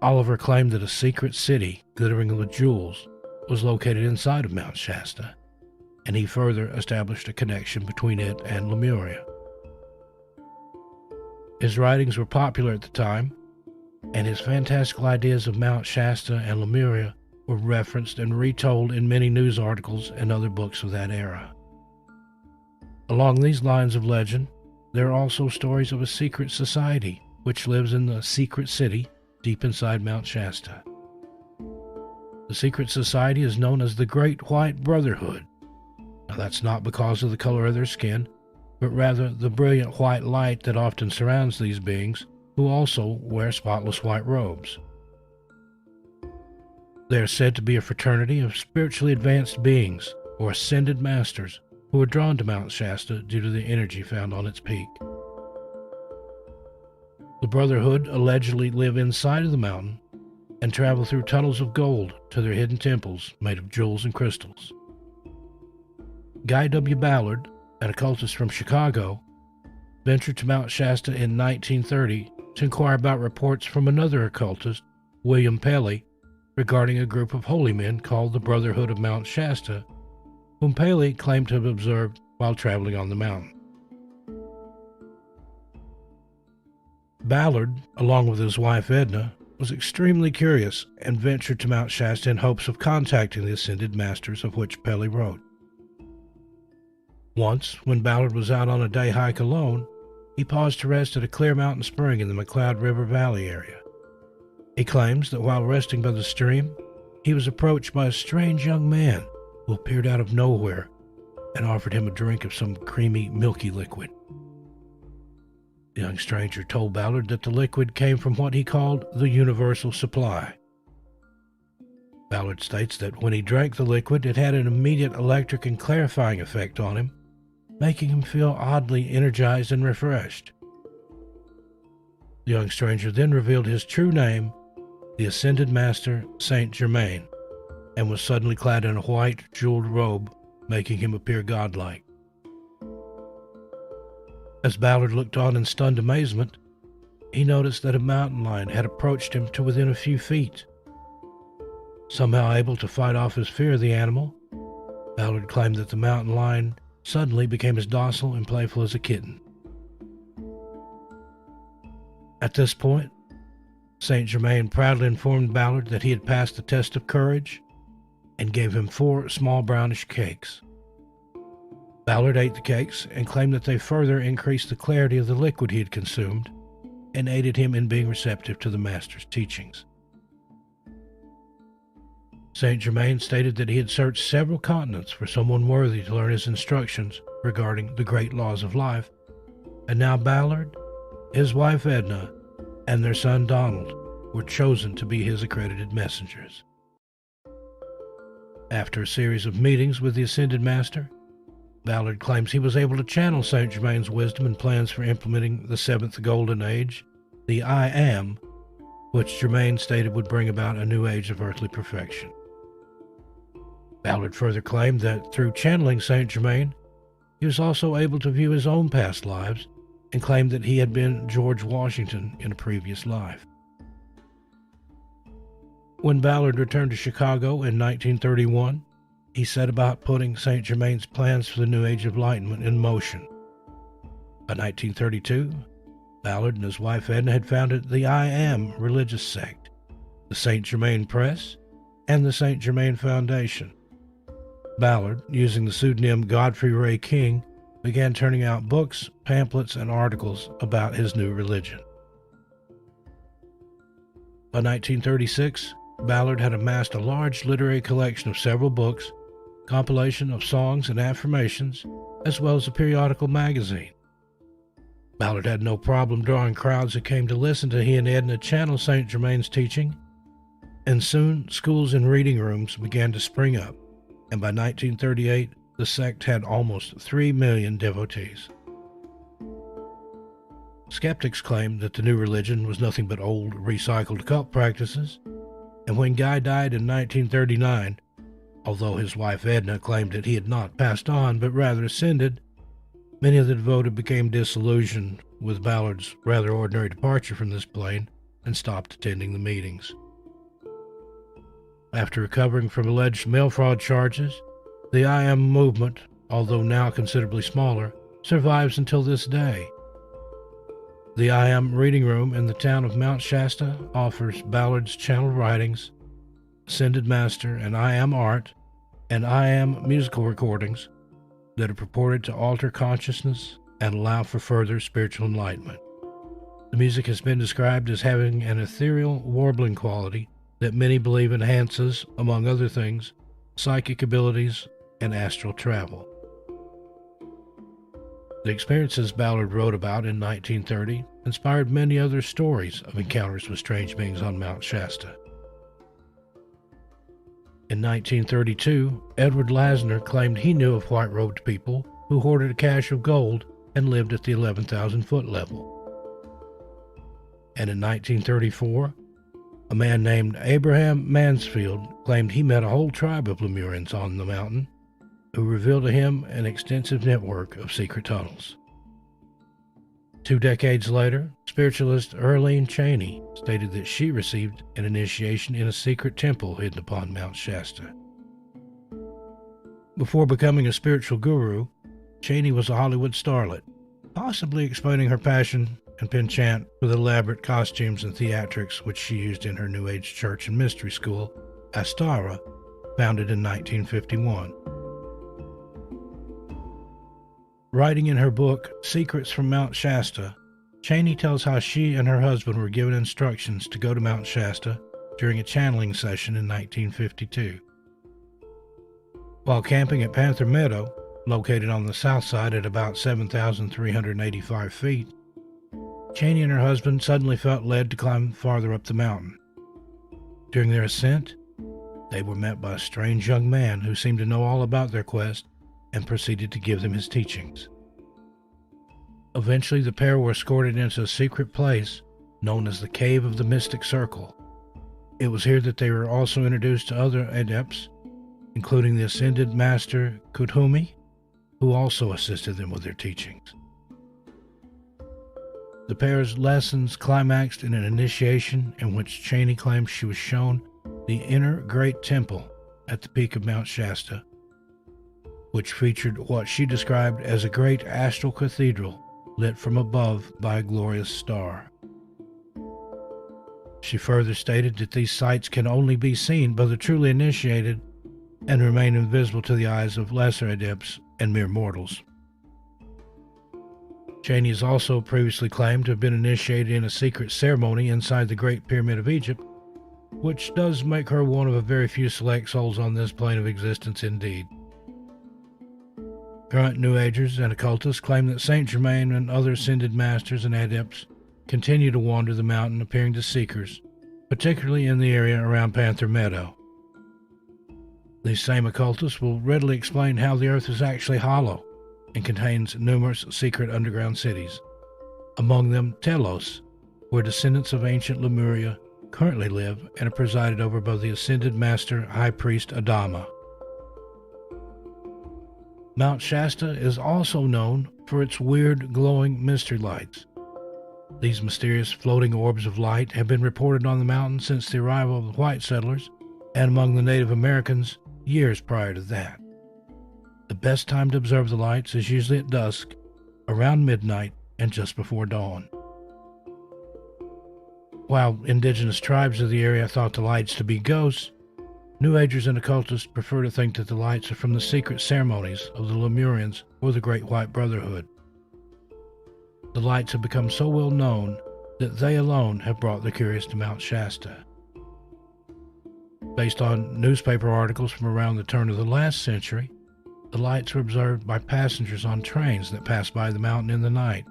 Oliver claimed that a secret city glittering with jewels was located inside of Mount Shasta, and he further established a connection between it and Lemuria. His writings were popular at the time, and his fantastical ideas of Mount Shasta and Lemuria were referenced and retold in many news articles and other books of that era. Along these lines of legend, there are also stories of a secret society which lives in the secret city deep inside Mount Shasta. The secret society is known as the Great White Brotherhood. Now, that's not because of the color of their skin, but rather the brilliant white light that often surrounds these beings, who also wear spotless white robes. They are said to be a fraternity of spiritually advanced beings, or ascended masters, who are drawn to Mount Shasta due to the energy found on its peak. The Brotherhood allegedly live inside of the mountain and travel through tunnels of gold to their hidden temples made of jewels and crystals. Guy W. Ballard, an occultist from Chicago, ventured to Mount Shasta in 1930 to inquire about reports from another occultist, William Paley, regarding a group of holy men called the Brotherhood of Mount Shasta, whom Paley claimed to have observed while traveling on the mountain. Ballard, along with his wife Edna, was extremely curious and ventured to Mount Shasta in hopes of contacting the ascended masters of which Paley wrote. Once, when Ballard was out on a day hike alone, he paused to rest at a clear mountain spring in the McCloud River Valley area. He claims that while resting by the stream, he was approached by a strange young man who appeared out of nowhere and offered him a drink of some creamy, milky liquid. The young stranger told Ballard that the liquid came from what he called the universal supply. Ballard states that when he drank the liquid, it had an immediate electric and clarifying effect on him, making him feel oddly energized and refreshed. The young stranger then revealed his true name, the Ascended Master Saint Germain, and was suddenly clad in a white, jeweled robe, making him appear godlike. As Ballard looked on in stunned amazement, he noticed that a mountain lion had approached him to within a few feet. Somehow able to fight off his fear of the animal, Ballard claimed that the mountain lion suddenly became as docile and playful as a kitten. At this point, Saint Germain proudly informed Ballard that he had passed the test of courage and gave him 4 small brownish cakes. Ballard ate the cakes and claimed that they further increased the clarity of the liquid he had consumed and aided him in being receptive to the master's teachings. Saint Germain stated that he had searched several continents for someone worthy to learn his instructions regarding the great laws of life, and now Ballard, his wife Edna, and their son Donald were chosen to be his accredited messengers. After a series of meetings with the Ascended Master, Ballard claims he was able to channel Saint Germain's wisdom and plans for implementing the 7th Golden Age, the I Am, which Germain stated would bring about a new age of earthly perfection. Ballard further claimed that through channeling Saint Germain, he was also able to view his own past lives and claimed that he had been George Washington in a previous life. When Ballard returned to Chicago in 1931, he set about putting St. Germain's plans for the New Age of Enlightenment in motion. By 1932, Ballard and his wife Edna had founded the I Am religious sect, the St. Germain Press, and the St. Germain Foundation. Ballard, using the pseudonym Godfrey Ray King, began turning out books, pamphlets, and articles about his new religion. By 1936, Ballard had amassed a large literary collection of several books, compilation of songs and affirmations, as well as a periodical magazine. Ballard had no problem drawing crowds who came to listen to he and Edna channel St. Germain's teaching, and soon schools and reading rooms began to spring up, and by 1938, the sect had almost 3 million devotees. Skeptics claimed that the new religion was nothing but old, recycled cult practices, and when Guy died in 1939, although his wife Edna claimed that he had not passed on but rather ascended, many of the devoted became disillusioned with Ballard's rather ordinary departure from this plane and stopped attending the meetings. After recovering from alleged mail fraud charges, the I Am movement, although now considerably smaller, survives until this day. The I Am Reading Room in the town of Mount Shasta offers Ballard's channeled writings, Ascended Master and I Am Art, and I Am musical recordings that are purported to alter consciousness and allow for further spiritual enlightenment. The music has been described as having an ethereal, warbling quality that many believe enhances, among other things, psychic abilities and astral travel. The experiences Ballard wrote about in 1930 inspired many other stories of encounters with strange beings on Mount Shasta. In 1932, Edward Lasner claimed he knew of white-robed people who hoarded a cache of gold and lived at the 11,000-foot level. And in 1934, a man named Abraham Mansfield claimed he met a whole tribe of Lemurians on the mountain who revealed to him an extensive network of secret tunnels. 2 decades later, spiritualist Earlene Cheney stated that she received an initiation in a secret temple hidden upon Mount Shasta. Before becoming a spiritual guru, Cheney was a Hollywood starlet, possibly explaining her passion and penchant for the elaborate costumes and theatrics which she used in her New Age church and mystery school, Astara, founded in 1951. Writing in her book, Secrets from Mount Shasta, Cheney tells how she and her husband were given instructions to go to Mount Shasta during a channeling session in 1952. While camping at Panther Meadow, located on the south side at about 7,385 feet, Cheney and her husband suddenly felt led to climb farther up the mountain. During their ascent, they were met by a strange young man who seemed to know all about their quest and proceeded to give them his teachings. Eventually, the pair were escorted into a secret place known as the Cave of the Mystic Circle. It was here that they were also introduced to other adepts, including the Ascended Master Kudhumi, who also assisted them with their teachings. The pair's lessons climaxed in an initiation in which Cheney claimed she was shown the inner Great Temple at the peak of Mount Shasta, which featured what she described as a great astral cathedral lit from above by a glorious star. She further stated that these sights can only be seen by the truly initiated and remain invisible to the eyes of lesser adepts and mere mortals. Cheney has also previously claimed to have been initiated in a secret ceremony inside the Great Pyramid of Egypt, which does make her one of a very few select souls on this plane of existence indeed. Current New Agers and occultists claim that Saint Germain and other ascended masters and adepts continue to wander the mountain appearing to seekers, particularly in the area around Panther Meadow. These same occultists will readily explain how the earth is actually hollow and contains numerous secret underground cities, among them Telos, where descendants of ancient Lemuria currently live and are presided over by the Ascended Master High Priest Adama. Mount Shasta is also known for its weird glowing mystery lights. These mysterious floating orbs of light have been reported on the mountain since the arrival of the white settlers and among the Native Americans years prior to that. The best time to observe the lights is usually at dusk, around midnight, and just before dawn. While indigenous tribes of the area thought the lights to be ghosts, New Agers and occultists prefer to think that the lights are from the secret ceremonies of the Lemurians or the Great White Brotherhood. The lights have become so well known that they alone have brought the curious to Mount Shasta. Based on newspaper articles from around the turn of the last century, the lights were observed by passengers on trains that passed by the mountain in the night.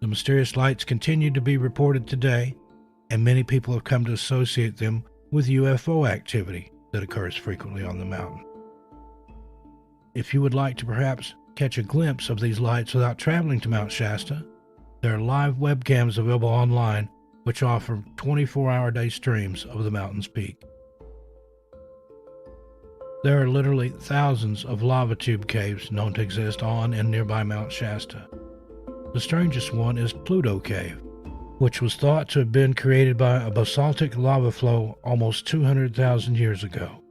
The mysterious lights continue to be reported today, and many people have come to associate them with UFO activity that occurs frequently on the mountain. If you would like to perhaps catch a glimpse of these lights without traveling to Mount Shasta, there are live webcams available online which offer 24-hour-day streams of the mountain's peak. There are literally thousands of lava tube caves known to exist on and nearby Mount Shasta. The strangest one is Pluto Cave, which was thought to have been created by a basaltic lava flow almost 200,000 years ago.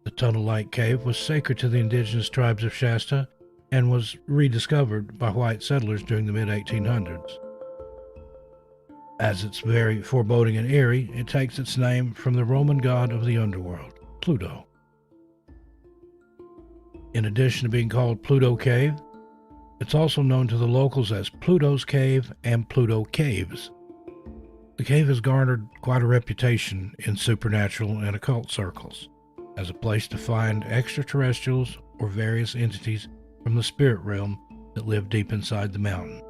The tunnel-like cave was sacred to the indigenous tribes of Shasta and was rediscovered by white settlers during the mid-1800s. As it's very foreboding and eerie, it takes its name from the Roman god of the underworld, Pluto. In addition to being called Pluto Cave, it's also known to the locals as Pluto's Cave and Pluto Caves. The cave has garnered quite a reputation in supernatural and occult circles as a place to find extraterrestrials or various entities from the spirit realm that live deep inside the mountain.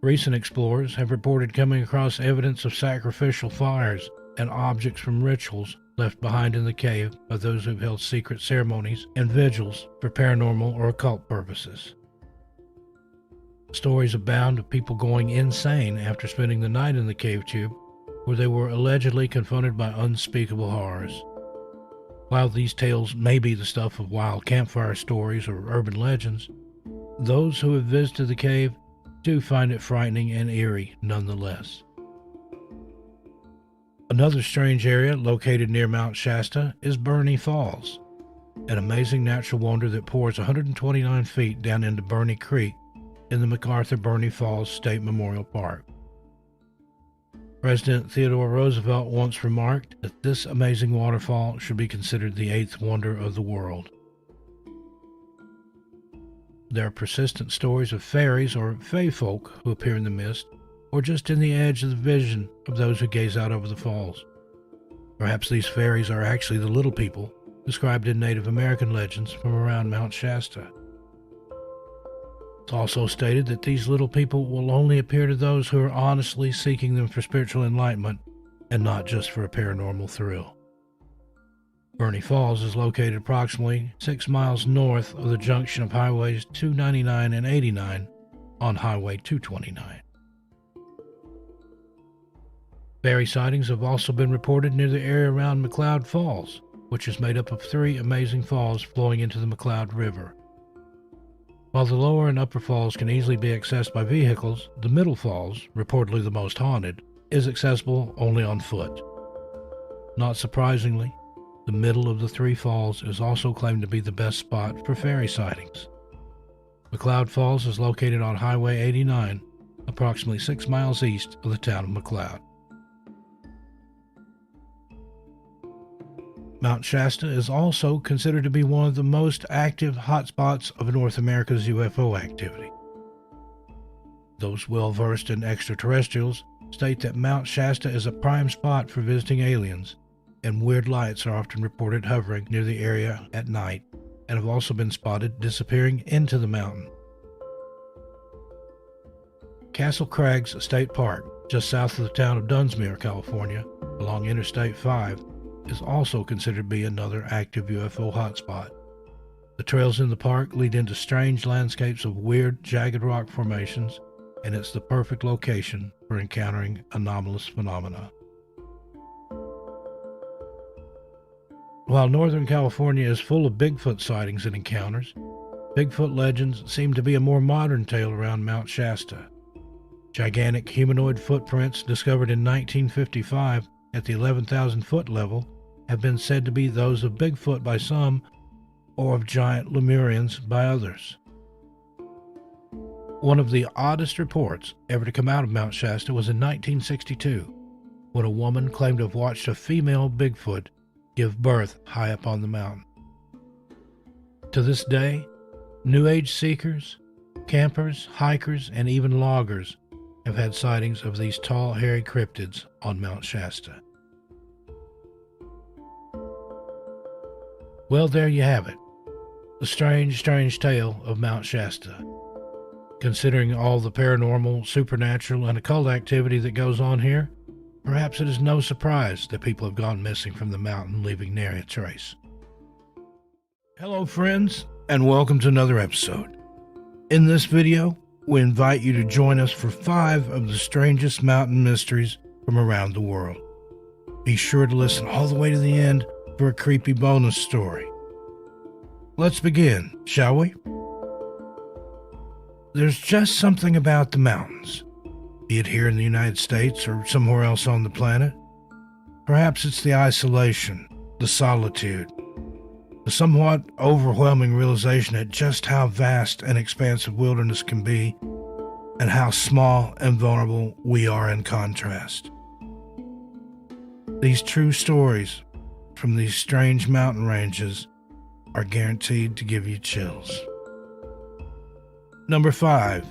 Recent explorers have reported coming across evidence of sacrificial fires and objects from rituals left behind in the cave by those who have held secret ceremonies and vigils for paranormal or occult purposes. Stories abound of people going insane after spending the night in the cave tube, where they were allegedly confronted by unspeakable horrors. While these tales may be the stuff of wild campfire stories or urban legends, those who have visited the cave do find it frightening and eerie nonetheless. Another strange area located near Mount Shasta is Burney Falls, an amazing natural wonder that pours 129 feet down into Burney Creek in the MacArthur Burney Falls State Memorial Park. President Theodore Roosevelt once remarked that this amazing waterfall should be considered the eighth wonder of the world. There are persistent stories of fairies or fae folk who appear in the mist, or just in the edge of the vision of those who gaze out over the falls. Perhaps these fairies are actually the little people described in Native American legends from around Mount Shasta. It's also stated that these little people will only appear to those who are honestly seeking them for spiritual enlightenment and not just for a paranormal thrill. Burney Falls is located approximately 6 miles north of the junction of Highways 299 and 89 on Highway 229. Fairy sightings have also been reported near the area around McCloud Falls, which is made up of 3 amazing falls flowing into the McCloud River. While the lower and upper falls can easily be accessed by vehicles, the middle falls, reportedly the most haunted, is accessible only on foot. Not surprisingly, the middle of the 3 falls is also claimed to be the best spot for fairy sightings. McCloud Falls is located on Highway 89, approximately 6 miles east of the town of McCloud. Mount Shasta is also considered to be one of the most active hotspots of North America's UFO activity. Those well-versed in extraterrestrials state that Mount Shasta is a prime spot for visiting aliens, and weird lights are often reported hovering near the area at night and have also been spotted disappearing into the mountain. Castle Crags State Park, just south of the town of Dunsmuir, California, along Interstate 5, is also considered to be another active UFO hotspot. The trails in the park lead into strange landscapes of weird, jagged rock formations, and it's the perfect location for encountering anomalous phenomena. While Northern California is full of Bigfoot sightings and encounters, Bigfoot legends seem to be a more modern tale around Mount Shasta. Gigantic humanoid footprints discovered in 1955 at the 11,000-foot level have been said to be those of Bigfoot by some, or of giant Lemurians by others. One of the oddest reports ever to come out of Mount Shasta was in 1962, when a woman claimed to have watched a female Bigfoot give birth high up on the mountain. To this day, New Age seekers, campers, hikers, and even loggers have had sightings of these tall, hairy cryptids on Mount Shasta. Well, there you have it. The strange, strange tale of Mount Shasta. Considering all the paranormal, supernatural, and occult activity that goes on here, perhaps it is no surprise that people have gone missing from the mountain, leaving nary a trace. Hello, friends, and welcome to another episode. In this video, we invite you to join us for 5 of the strangest mountain mysteries from around the world. Be sure to listen all the way to the end for a creepy bonus story. Let's begin, shall we? There's just something about the mountains, be it here in the United States or somewhere else on the planet. Perhaps it's the isolation, the solitude, the somewhat overwhelming realization at just how vast and expansive wilderness can be, and how small and vulnerable we are in contrast. These true stories from these strange mountain ranges are guaranteed to give you chills. Number 5,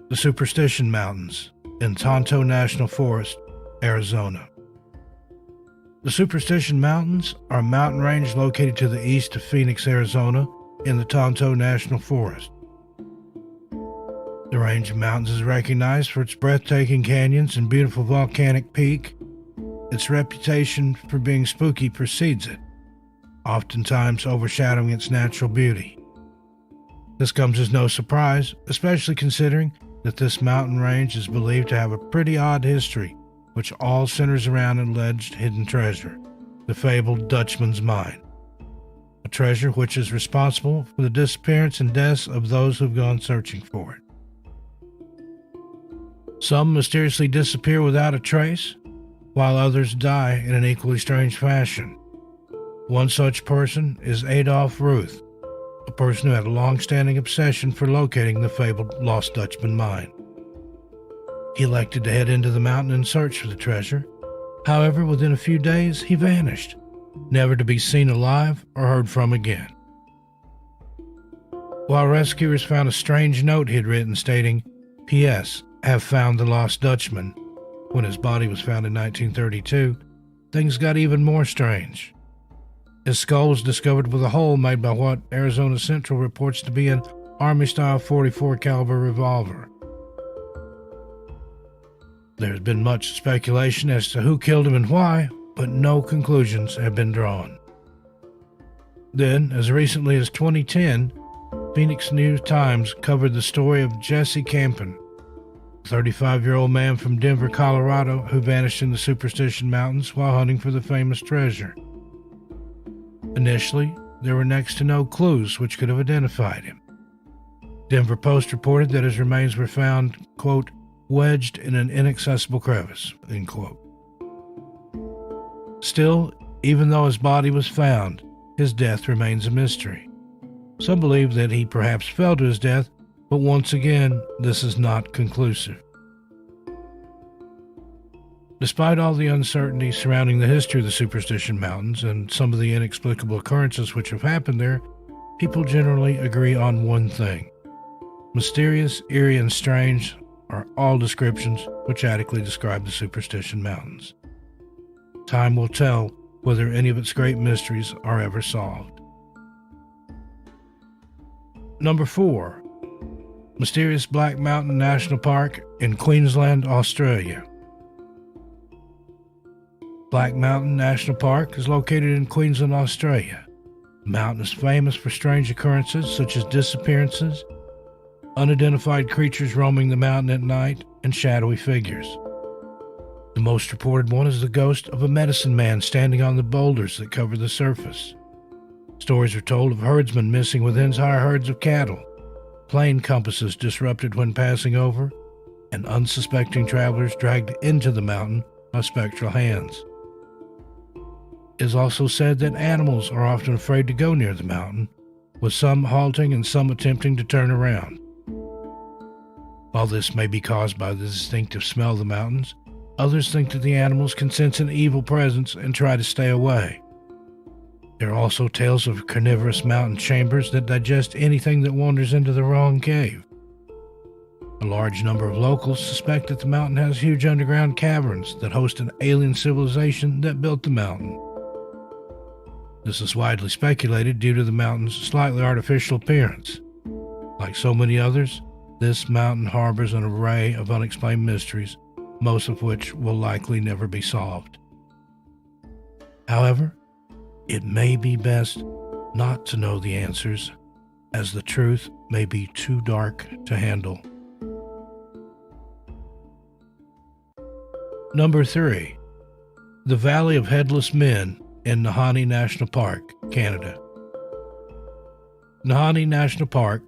the Superstition Mountains in Tonto National Forest, Arizona. The Superstition Mountains are a mountain range located to the east of Phoenix, Arizona, in the Tonto National Forest. The range of mountains is recognized for its breathtaking canyons and beautiful volcanic peak. Its reputation for being spooky precedes it, oftentimes overshadowing its natural beauty. This comes as no surprise, especially considering that this mountain range is believed to have a pretty odd history, which all centers around an alleged hidden treasure, the fabled Dutchman's Mine. A treasure which is responsible for the disappearance and deaths of those who have gone searching for it. Some mysteriously disappear without a trace, while others die in an equally strange fashion. One such person is Adolf Ruth, a person who had a long-standing obsession for locating the fabled Lost Dutchman Mine. He elected to head into the mountain and search for the treasure. However, within a few days, he vanished, never to be seen alive or heard from again. While rescuers found a strange note he had written stating, "P.S. Have found the Lost Dutchman," when his body was found in 1932, things got even more strange. His skull was discovered with a hole made by what Arizona Central reports to be an Army-style .44 caliber revolver. There has been much speculation as to who killed him and why, but no conclusions have been drawn. Then, as recently as 2010, Phoenix News-Times covered the story of Jesse Campen, a 35-year-old man from Denver, Colorado, who vanished in the Superstition Mountains while hunting for the famous treasure. Initially, there were next to no clues which could have identified him. Denver Post reported that his remains were found, quote, wedged in an inaccessible crevice, end quote. Still, even though his body was found, his death remains a mystery. Some believe that he perhaps fell to his death, but once again, this is not conclusive. Despite all the uncertainty surrounding the history of the Superstition Mountains and some of the inexplicable occurrences which have happened there, people generally agree on one thing. Mysterious, eerie, and strange are all descriptions which adequately describe the Superstition Mountains. Time will tell whether any of its great mysteries are ever solved. Number 4. Mysterious Black Mountain National Park in Queensland, Australia. Black Mountain National Park is located in Queensland, Australia. The mountain is famous for strange occurrences such as disappearances, unidentified creatures roaming the mountain at night, and shadowy figures. The most reported one is the ghost of a medicine man standing on the boulders that cover the surface. Stories are told of herdsmen missing with entire herds of cattle, plane compasses disrupted when passing over, and unsuspecting travelers dragged into the mountain by spectral hands. It is also said that animals are often afraid to go near the mountain, with some halting and some attempting to turn around. While this may be caused by the distinctive smell of the mountains, others think that the animals can sense an evil presence and try to stay away. There are also tales of carnivorous mountain chambers that digest anything that wanders into the wrong cave. A large number of locals suspect that the mountain has huge underground caverns that host an alien civilization that built the mountain. This is widely speculated due to the mountain's slightly artificial appearance. Like so many others, this mountain harbors an array of unexplained mysteries, most of which will likely never be solved. However, it may be best not to know the answers, as the truth may be too dark to handle. Number 3. The Valley of Headless Men in Nahanni National Park, Canada. Nahanni National Park,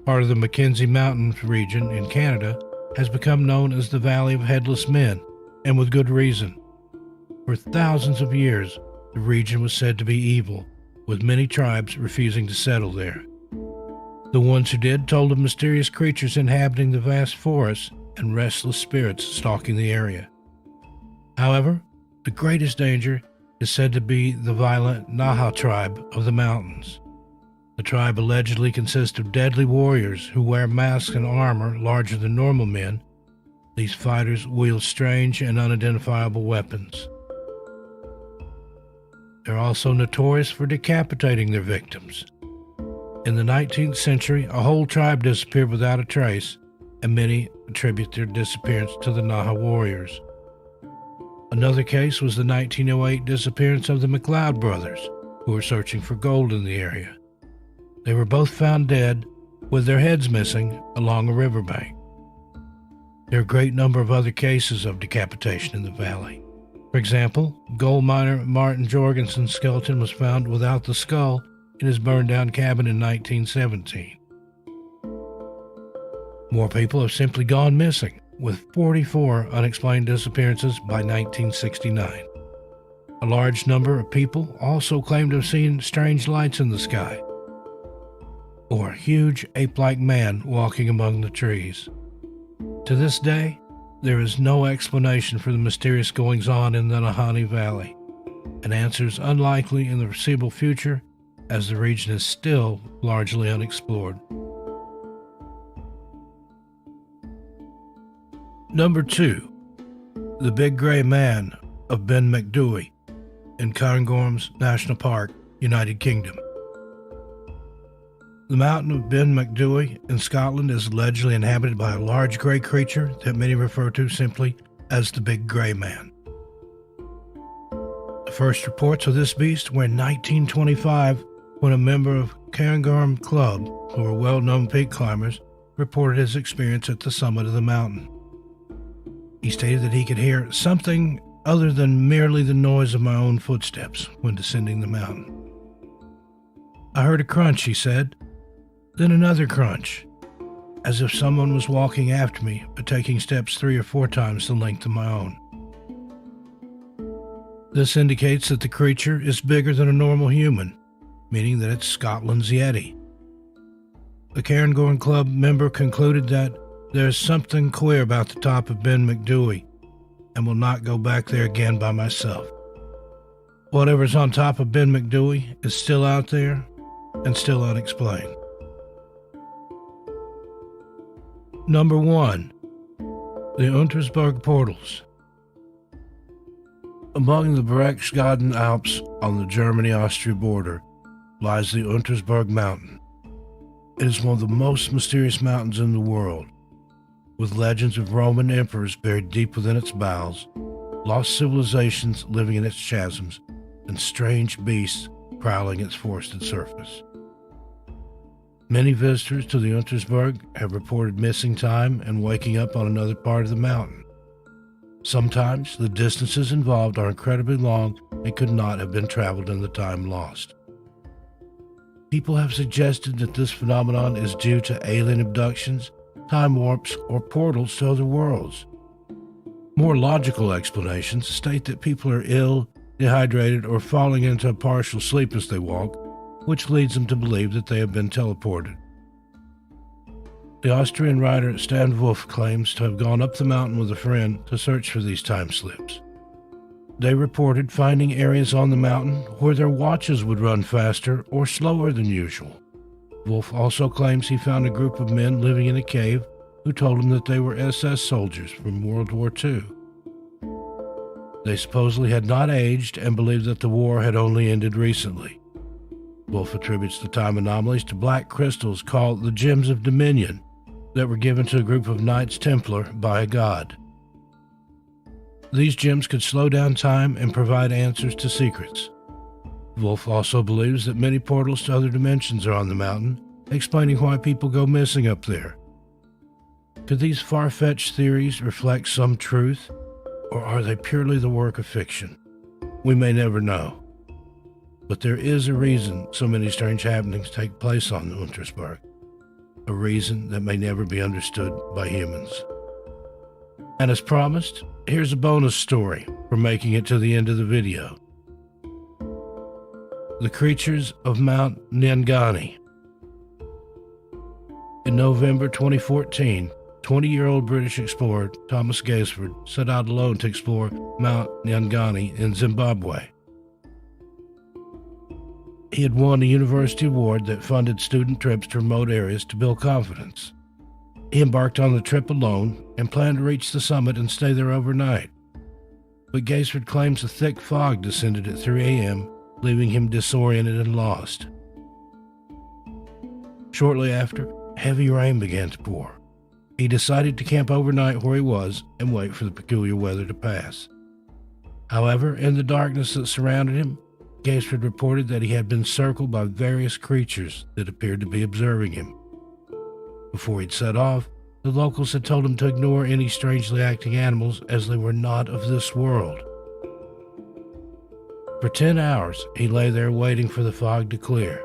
part of the Mackenzie Mountains region in Canada, has become known as the Valley of Headless Men, and with good reason. For thousands of years, the region was said to be evil, with many tribes refusing to settle there. The ones who did told of mysterious creatures inhabiting the vast forests and restless spirits stalking the area. However, the greatest danger is said to be the violent Naha tribe of the mountains. The tribe allegedly consists of deadly warriors who wear masks and armor larger than normal men. These fighters wield strange and unidentifiable weapons. They're also notorious for decapitating their victims. In the 19th century, a whole tribe disappeared without a trace, and many attribute their disappearance to the Naha warriors. Another case was the 1908 disappearance of the McLeod brothers, who were searching for gold in the area. They were both found dead, with their heads missing, along a riverbank. There are a great number of other cases of decapitation in the valley. For example, gold miner Martin Jorgensen's skeleton was found without the skull in his burned-down cabin in 1917. More people have simply gone missing, with 44 unexplained disappearances by 1969. A large number of people also claim to have seen strange lights in the sky, or a huge ape-like man walking among the trees. To this day, there is no explanation for the mysterious goings-on in the Nahanni Valley, and answers unlikely in the foreseeable future, as the region is still largely unexplored. Number 2. The Big Gray Man of Ben Macdui in Cairngorms National Park, United Kingdom. The mountain of Ben Macdui in Scotland is allegedly inhabited by a large gray creature that many refer to simply as the Big Gray Man. The first reports of this beast were in 1925, when a member of Cairngorm Club, who were well-known peak climbers, reported his experience at the summit of the mountain. He stated that he could hear something other than merely the noise of my own footsteps when descending the mountain. I heard a crunch, he said, then another crunch, as if someone was walking after me, but taking steps 3 or 4 times the length of my own. This indicates that the creature is bigger than a normal human, meaning that it's Scotland's Yeti. The Cairngorm Club member concluded that there's something queer about the top of Ben Macdui, and will not go back there again by myself. Whatever's on top of Ben Macdui is still out there and still unexplained. Number 1. The Untersberg Portals. Among the Berchtesgaden Alps on the Germany-Austria border lies the Untersberg Mountain. It is one of the most mysterious mountains in the world, with legends of Roman emperors buried deep within its bowels, lost civilizations living in its chasms, and strange beasts prowling its forested surface. Many visitors to the Untersberg have reported missing time and waking up on another part of the mountain. Sometimes the distances involved are incredibly long and could not have been traveled in the time lost. People have suggested that this phenomenon is due to alien abductions, time warps, or portals to other worlds. More logical explanations state that people are ill, dehydrated, or falling into a partial sleep as they walk, which leads them to believe that they have been teleported. The Austrian writer Stan Wolf claims to have gone up the mountain with a friend to search for these time slips. They reported finding areas on the mountain where their watches would run faster or slower than usual. Wolf also claims he found a group of men living in a cave who told him that they were SS soldiers from World War II. They supposedly had not aged and believed that the war had only ended recently. Wolf attributes the time anomalies to black crystals called the Gems of Dominion that were given to a group of Knights Templar by a god. These gems could slow down time and provide answers to secrets. Wolf also believes that many portals to other dimensions are on the mountain, explaining why people go missing up there. Could these far-fetched theories reflect some truth, or are they purely the work of fiction? We may never know. But there is a reason so many strange happenings take place on the Untersberg, a reason that may never be understood by humans. And as promised, here's a bonus story for making it to the end of the video. The Creatures of Mount Nyangani. In November 2014, 20-year-old British explorer Thomas Gaisford set out alone to explore Mount Nyangani in Zimbabwe. He had won a university award that funded student trips to remote areas to build confidence. He embarked on the trip alone and planned to reach the summit and stay there overnight. But Gaisford claims a thick fog descended at 3 a.m., leaving him disoriented and lost. Shortly after, heavy rain began to pour. He decided to camp overnight where he was and wait for the peculiar weather to pass. However, in the darkness that surrounded him, Gaisford reported that he had been circled by various creatures that appeared to be observing him. Before he'd set off, the locals had told him to ignore any strangely acting animals as they were not of this world. For 10 hours, he lay there waiting for the fog to clear.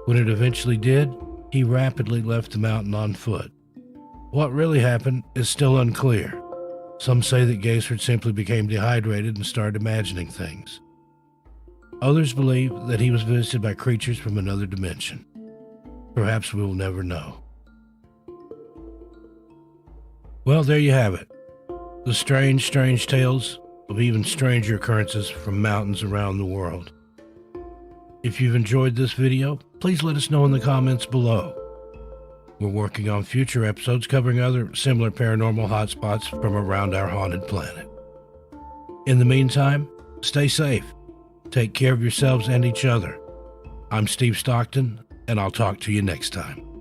When it eventually did, he rapidly left the mountain on foot. What really happened is still unclear. Some say that Gaisford simply became dehydrated and started imagining things. Others believe that he was visited by creatures from another dimension. Perhaps we will never know. Well, there you have it. The strange tales of even stranger occurrences from mountains around the world. If you've enjoyed this video, please let us know in the comments below. We're working on future episodes covering other similar paranormal hotspots from around our haunted planet. In the meantime, stay safe. Take care of yourselves and each other. I'm Steve Stockton, and I'll talk to you next time.